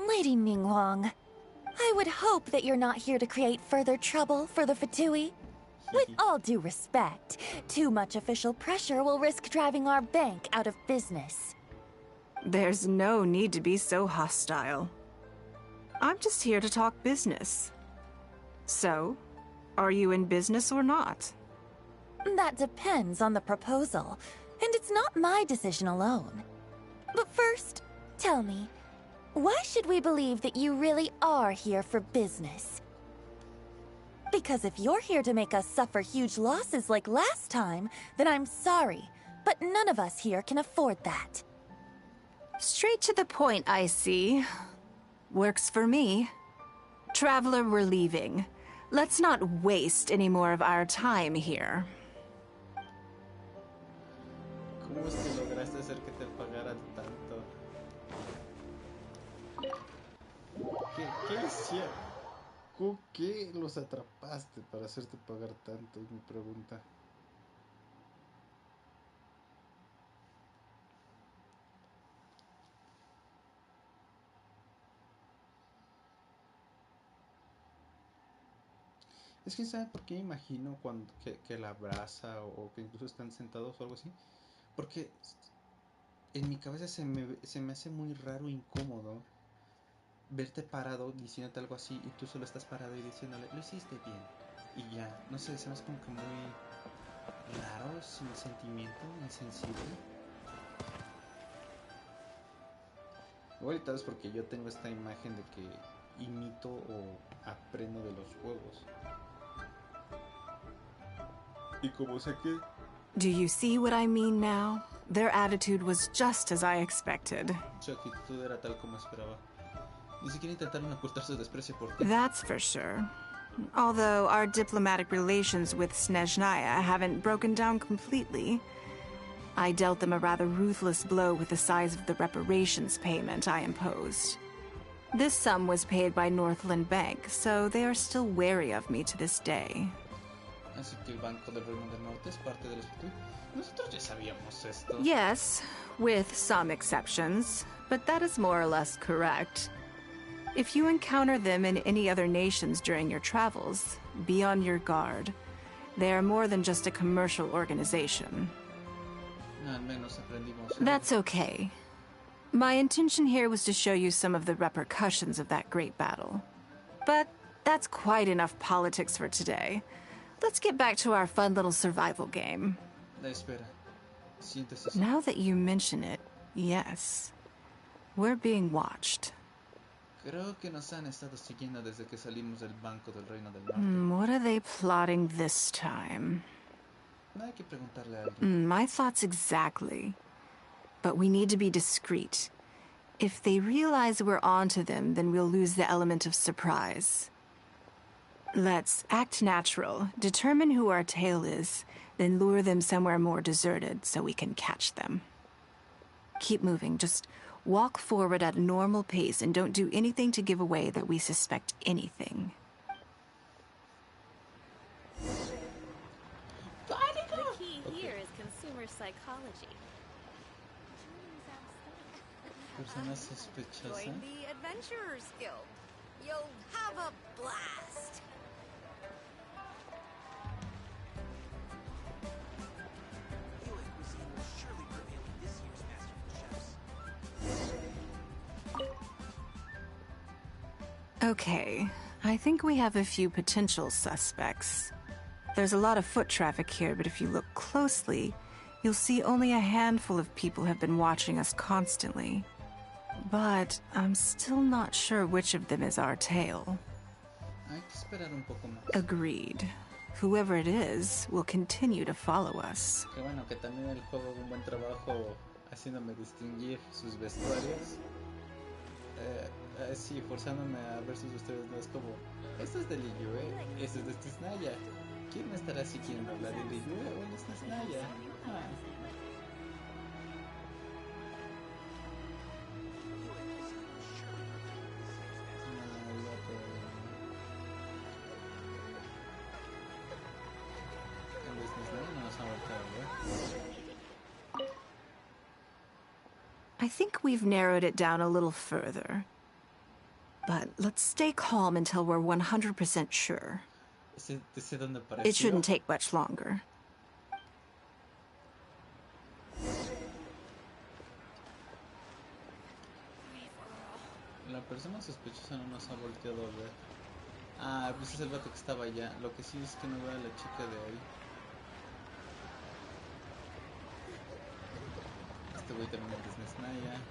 Lady Ningguang, I would hope that you're not here to create further trouble for the Fatui. With all due respect, too much official pressure will risk driving our bank out of business. There's no need to be so hostile. I'm just here to talk business. So, are you in business or not? That depends on the proposal, and it's not my decision alone. But first, tell me, why should we believe that you really are here for business? Because if you're here to make us suffer huge losses like last time, then I'm sorry, but none of us here can afford that. Straight to the point, I see. Works for me. Traveler, we're leaving. Let's not waste any more of our time here. ¿Cómo es que lograste hacer que te pagaran tanto? ¿Qué hicieron? ¿Con qué los atrapaste para hacerte pagar tanto? Es mi pregunta. Es que ¿sabe por qué me imagino cuando que la abraza o que incluso están sentados o algo así? Porque en mi cabeza se me hace muy raro e incómodo verte parado diciéndote algo así y tú solo estás parado y diciéndole, lo hiciste bien. Y ya, no sé, se me hace como que muy raro, sin sentimiento, insensible. Ahorita es porque yo tengo esta imagen de que imito o aprendo de los juegos. Y como sé que... Do you see what I mean now? Their attitude was just as I expected. Su actitud era tal como esperaba. Ni siquiera intentaron ocultar su desprecio por ti. That's for sure. Although our diplomatic relations with Snezhnaya haven't broken down completely. I dealt them a rather ruthless blow with the size of the reparations payment I imposed. This sum was paid by Northland Bank, so they are still wary of me to this day. Así que el Banco del Reino del Norte es parte de los Fatui. Nosotros ya sabíamos esto. Yes, with some exceptions, but that is more or less correct. If you encounter them in any other nations during your travels, be on your guard. They are more than just a commercial organization. Al menos aprendimos. That's okay. My intention here was to show you some of the repercussions of that great battle. But that's quite enough politics for today. Let's get back to our fun little survival game. Espera. Siéntese. Now that you mention it, yes. We're being watched. Creo que nos han estado siguiendo desde que salimos del Banco del Reino del Norte. What are they plotting this time? No hay que preguntarle a alguien. My thoughts exactly. But we need to be discreet. If they realize we're onto them, then we'll lose the element of surprise. Let's act natural, determine who our tail is, then lure them somewhere more deserted so we can catch them. Keep moving, just walk forward at a normal pace and don't do anything to give away that we suspect anything. The key here is consumer psychology. Persona sospechosa. Join the Adventurers Guild. You'll have a blast. Okay, I think we have a few potential suspects. There's a lot of foot traffic here, but if you look closely, you'll see only a handful of people have been watching us constantly. But I'm still not sure which of them is our tail. Hay que esperar un poco más. Agreed. Whoever it is will continue to follow us. Que bueno, que también el juego hace un buen trabajo haciéndome distinguir sus vestuarios. Sí, forzándome a ver sus vestuarios. No es como, esto es de Liyue, esto es de Snaya. ¿Quién me estará siguiendo? ¿La de Liyue o la de Snaya? I think we've narrowed it down a little further. But let's stay calm until we're 100% sure. It shouldn't take much longer. La persona sospechosa no nos ha volteado a ver. Ah, pues es el vato que estaba allá. Lo que sí es que no veo a la chica de ahí. Este güey también es de Snaya.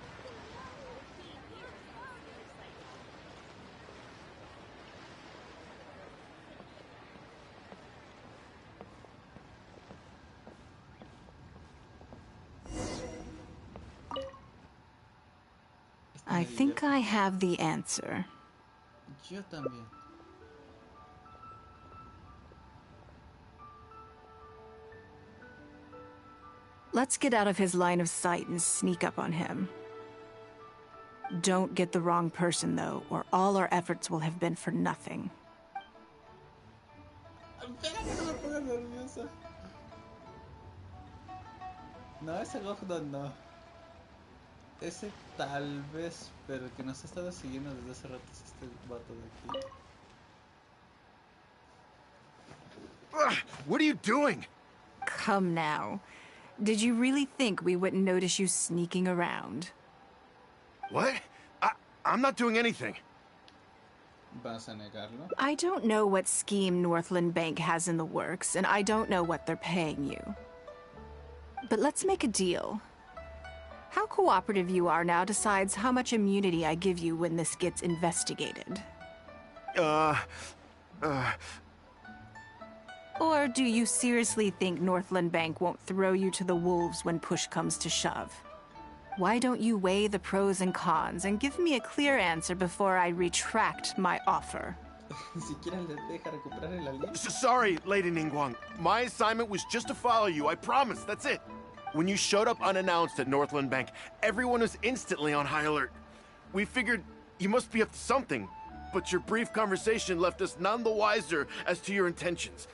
I think I have the answer. Yo también. Let's get out of his line of sight and sneak up on him. Don't get the wrong person, though, or all our efforts will have been for nothing. Espera que no me ponga nerviosa. No, ese Gogdon no. Ese tal vez, pero el que nos ha estado siguiendo desde hace rato es este vato de aquí. What are you doing? Come now. Did you really think we wouldn't notice you sneaking around? What? I'm not doing anything. ¿Vas a negarlo? I don't know what scheme Northland Bank has in the works, and I don't know what they're paying you. But let's make a deal. How cooperative you are now decides how much immunity I give you when this gets investigated. Or do you seriously think Northland Bank won't throw you to the wolves when push comes to shove? Why don't you weigh the pros and cons and give me a clear answer before I retract my offer? Sorry, Lady Ningguang. My assignment was just to follow you, I promise, that's it. When you showed up unannounced at Northland Bank, everyone was instantly on high alert. We figured you must be up to something, but your brief conversation left us none the wiser as to your intentions.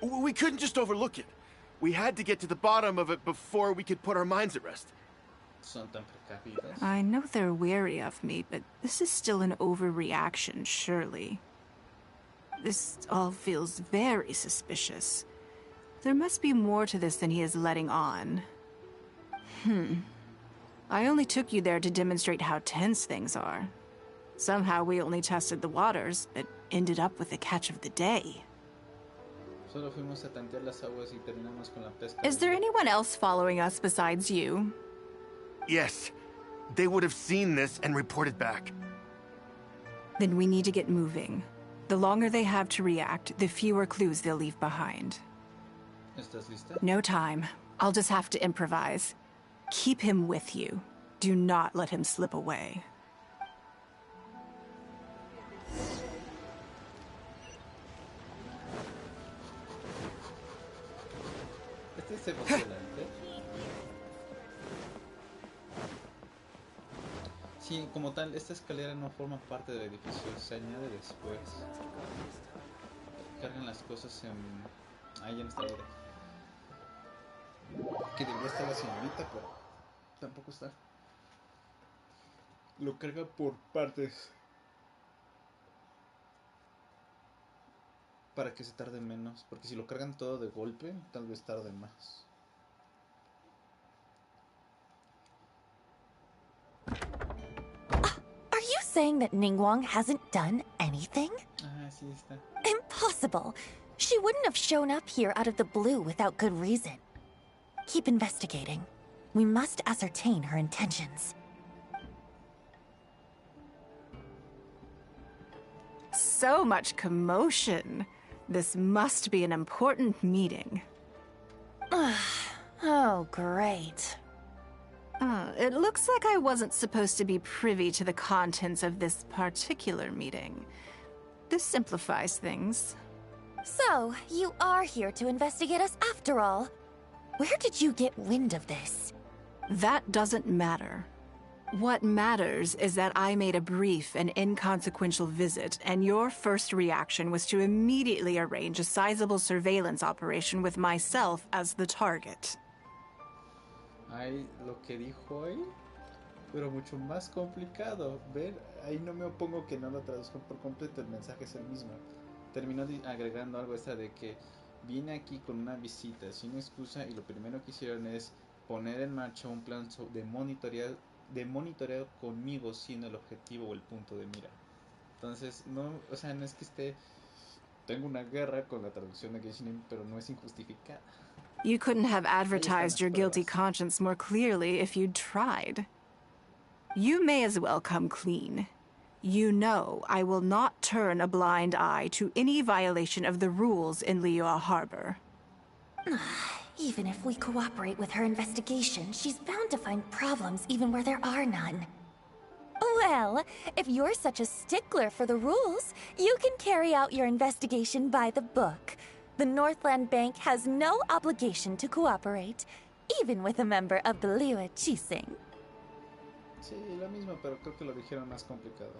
We couldn't just overlook it. We had to get to the bottom of it before we could put our minds at rest. I know they're wary of me, but this is still an overreaction, surely. This all feels very suspicious. There must be more to this than he is letting on. I only took you there to demonstrate how tense things are. Somehow we only tested the waters, but ended up with the catch of the day. Is there anyone else following us besides you? Yes. They would have seen this and reported back. Then we need to get moving. The longer they have to react, the fewer clues they'll leave behind. No time. I'll just have to improvise. Keep him with you. Do not let him slip away. Este es emocionante. Sí, como tal, esta escalera no forma parte del edificio, se añade después. Cargan las cosas en... ahí en esta área. Que debería estar la señorita, pero tampoco está. Lo carga por partes. Para que se tarde menos, porque si lo cargan todo de golpe, tal vez tarde más. Are you saying that Ningguang hasn't done anything? Ah, sí está. Impossible. She wouldn't have shown up here out of the blue without good reason. Keep investigating. We must ascertain her intentions. So much commotion. This must be an important meeting. Oh, great. It looks like I wasn't supposed to be privy to the contents of this particular meeting. This simplifies things. So, you are here to investigate us after all. Where did you get wind of this? That doesn't matter. What matters is that I made a brief and inconsequential visit, and your first reaction was to immediately arrange a sizable surveillance operation with myself as the target. Hay lo que dijo ahí, pero mucho más complicado. Ven, ahí no me opongo que no lo traduzcan por completo, el mensaje es el mismo. Terminó agregando algo esta de que vine aquí con una visita sin excusa y lo primero que hicieron es poner en marcha un plan de monitoreo conmigo siendo el objetivo o el punto de mira. Entonces, no, o sea, no es que tengo una guerra con la traducción de Genshin, pero no es injustificada. You couldn't have advertised your guilty conscience more clearly if you'd tried. You may as well come clean. You know I will not turn a blind eye to any violation of the rules in Liyue Harbor. Even if we cooperate with her investigation, she's bound to find problems even where there are none. Well, if you're such a stickler for the rules, you can carry out your investigation by the book. The Northland Bank has no obligation to cooperate, even with a member of the Liyue Chising. Sí, lo mismo, pero creo que lo dijeron más complicado.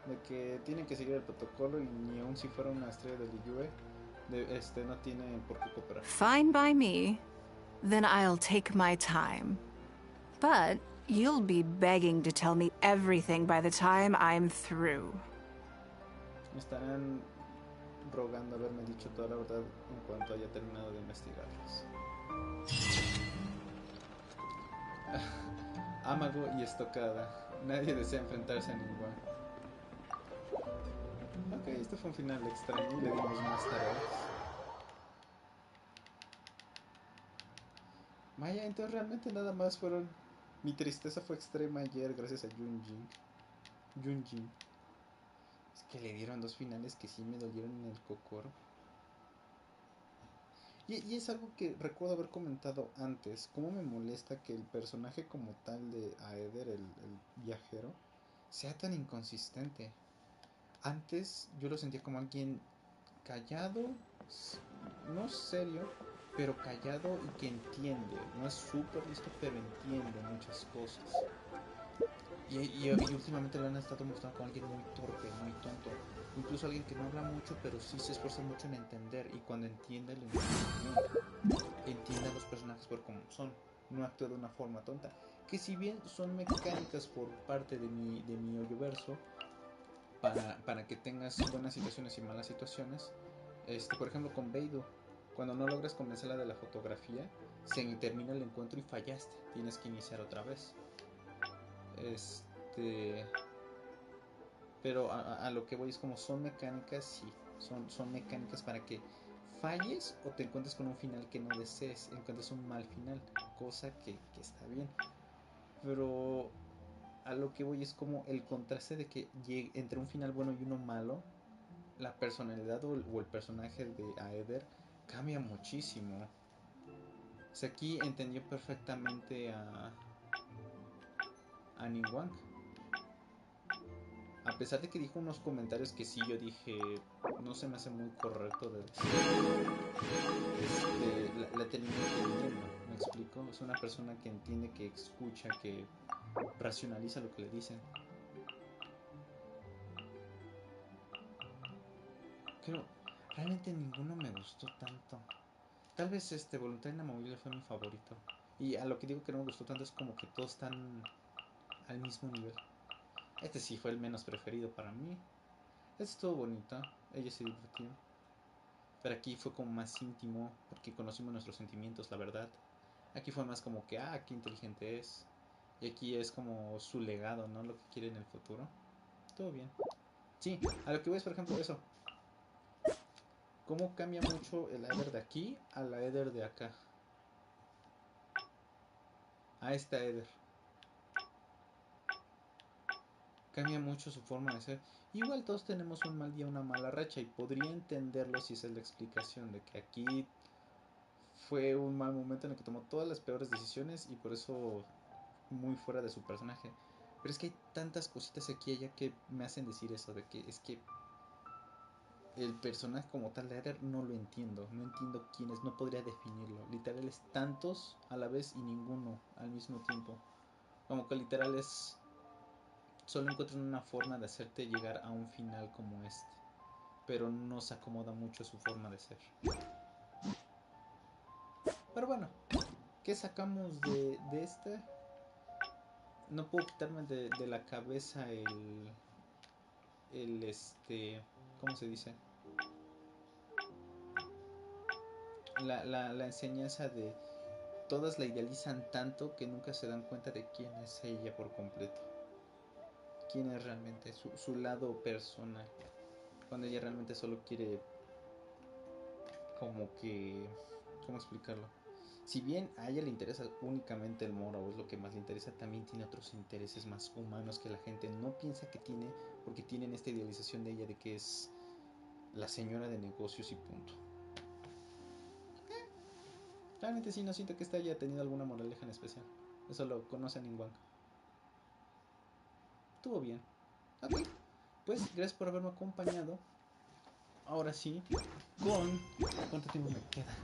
De que tienen que seguir el protocolo y ni aun si fuera una estrella de Liyue, no tienen por qué cooperar. Fine by me. Then I'll take my time. But you'll be begging to tell me everything by the time I'm through. Me estarán rogando haberme dicho toda la verdad en cuanto haya terminado de investigarlos. Amago y estocada. Nadie desea enfrentarse a Ningguang. Ok, este fue un final extraño y le dimos más tareas. Vaya, entonces realmente nada más fueron... Mi tristeza fue extrema ayer gracias a Yunjin. Es que le dieron dos finales que sí me dolieron en el cocoro. Y es algo que recuerdo haber comentado antes. Cómo me molesta que el personaje como tal de Aeder, el viajero, sea tan inconsistente. Antes yo lo sentía como alguien callado, no serio, pero callado y que entiende. No es súper listo, pero entiende muchas cosas. Y últimamente lo han estado mostrando como alguien muy torpe, muy tonto. Incluso alguien que no habla mucho, pero sí se esfuerza mucho en entender. Y cuando entiende, lo entiende a los personajes por como son. No actúa de una forma tonta. Que si bien son mecánicas por parte de mi hoyoverso, para que tengas buenas situaciones y malas situaciones. Por ejemplo con Beidou, cuando no logras convencerla de la fotografía, se termina el encuentro y fallaste, tienes que iniciar otra vez. Pero a lo que voy es como son mecánicas, sí, son mecánicas para que falles o te encuentres con un final que no desees, encuentres un mal final, cosa que está bien. Pero a lo que voy es como el contraste de que entre un final bueno y uno malo, la personalidad o el personaje de Aeder cambia muchísimo. O sea, aquí entendió perfectamente a Ningguang. A pesar de que dijo unos comentarios que sí yo dije no se me hace muy correcto de decir, la terminé empático, es una persona que entiende, que escucha, que racionaliza lo que le dicen. Creo, realmente ninguno me gustó tanto. Tal vez Voluntaria Inamovible fue mi favorito. Y a lo que digo que no me gustó tanto es como que todos están al mismo nivel. Este sí fue el menos preferido para mí. Este estuvo bonito, ella se divirtió. Pero aquí fue como más íntimo, porque conocimos nuestros sentimientos, la verdad. Aquí fue más como que, qué inteligente es. Y aquí es como su legado, ¿no? Lo que quiere en el futuro. Todo bien. Sí, a lo que voy es, por ejemplo, eso. Cómo cambia mucho el Eder de aquí a la Eder de acá. A esta Eder. Cambia mucho su forma de ser. Igual todos tenemos un mal día, una mala racha, y podría entenderlo si esa es la explicación de que aquí fue un mal momento en el que tomó todas las peores decisiones y por eso muy fuera de su personaje. Pero es que hay tantas cositas aquí y allá que me hacen decir eso, de que es que el personaje como tal de Eder no lo entiendo, no entiendo quién es, no podría definirlo. Literal es tantos a la vez y ninguno al mismo tiempo. Como que literal es, solo encuentran una forma de hacerte llegar a un final como este, pero no se acomoda mucho a su forma de ser. Pero bueno, ¿qué sacamos de este? No puedo quitarme de la cabeza ¿cómo se dice? La enseñanza de todas la idealizan tanto que nunca se dan cuenta de quién es ella por completo. Quién es realmente su lado personal. Cuando ella realmente solo quiere como que, ¿cómo explicarlo? Si bien a ella le interesa únicamente el moro, o es lo que más le interesa, también tiene otros intereses más humanos que la gente no piensa que tiene, porque tienen esta idealización de ella de que es la señora de negocios y punto. Realmente sí, no siento que esta haya tenido alguna moraleja en especial. Eso lo conocen en Wang. Estuvo bien. Ok, pues gracias por haberme acompañado. Ahora sí, con... ¿Cuánto tiempo me queda?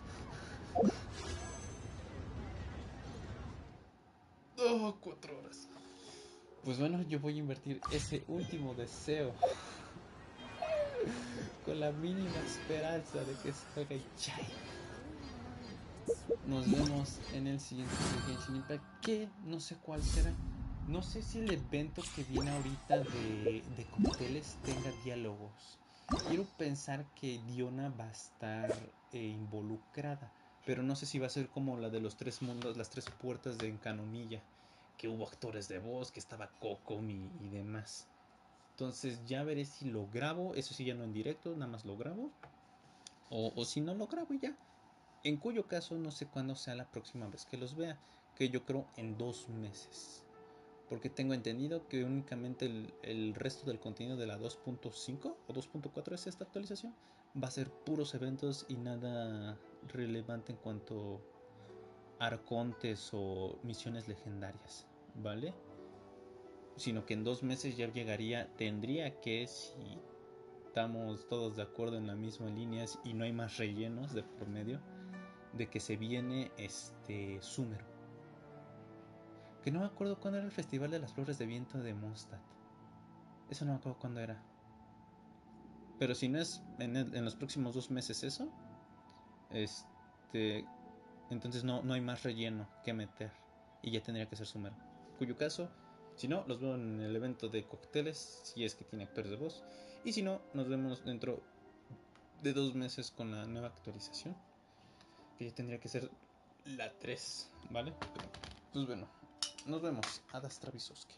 4 horas. Pues bueno, yo voy a invertir ese último deseo con la mínima esperanza de que salga Jade. Nos vemos en el siguiente Genshin Impact, que no sé cuál será. No sé si el evento que viene ahorita de cócteles tenga diálogos. Quiero pensar que Diona va a estar involucrada, pero no sé si va a ser como la de los 3 mundos, las 3 puertas de Encanonilla, que hubo actores de voz, que estaba Kokomi y demás. Entonces ya veré si lo grabo, eso sí ya no en directo, nada más lo grabo. O si no lo grabo y ya. En cuyo caso no sé cuándo sea la próxima vez que los vea, que yo creo en 2 meses. Porque tengo entendido que únicamente el resto del contenido de la 2.5 o 2.4 es esta actualización. Va a ser puros eventos y nada relevante en cuanto a arcontes o misiones legendarias, ¿vale? Sino que en 2 meses ya llegaría, tendría que, si estamos todos de acuerdo en la misma línea y no hay más rellenos de por medio, de que se viene Summer. Que no me acuerdo cuándo era el Festival de las Flores de Viento de Mondstadt. Eso no me acuerdo cuándo era. Pero si no es en los próximos 2 meses eso, entonces no hay más relleno que meter. Y ya tendría que ser Summer. Cuyo caso, si no, los veo en el evento de cócteles, si es que tiene actores de voz. Y si no, nos vemos dentro de 2 meses con la nueva actualización, que ya tendría que ser la 3, ¿vale? Pues bueno, nos vemos. Adas Travisowski.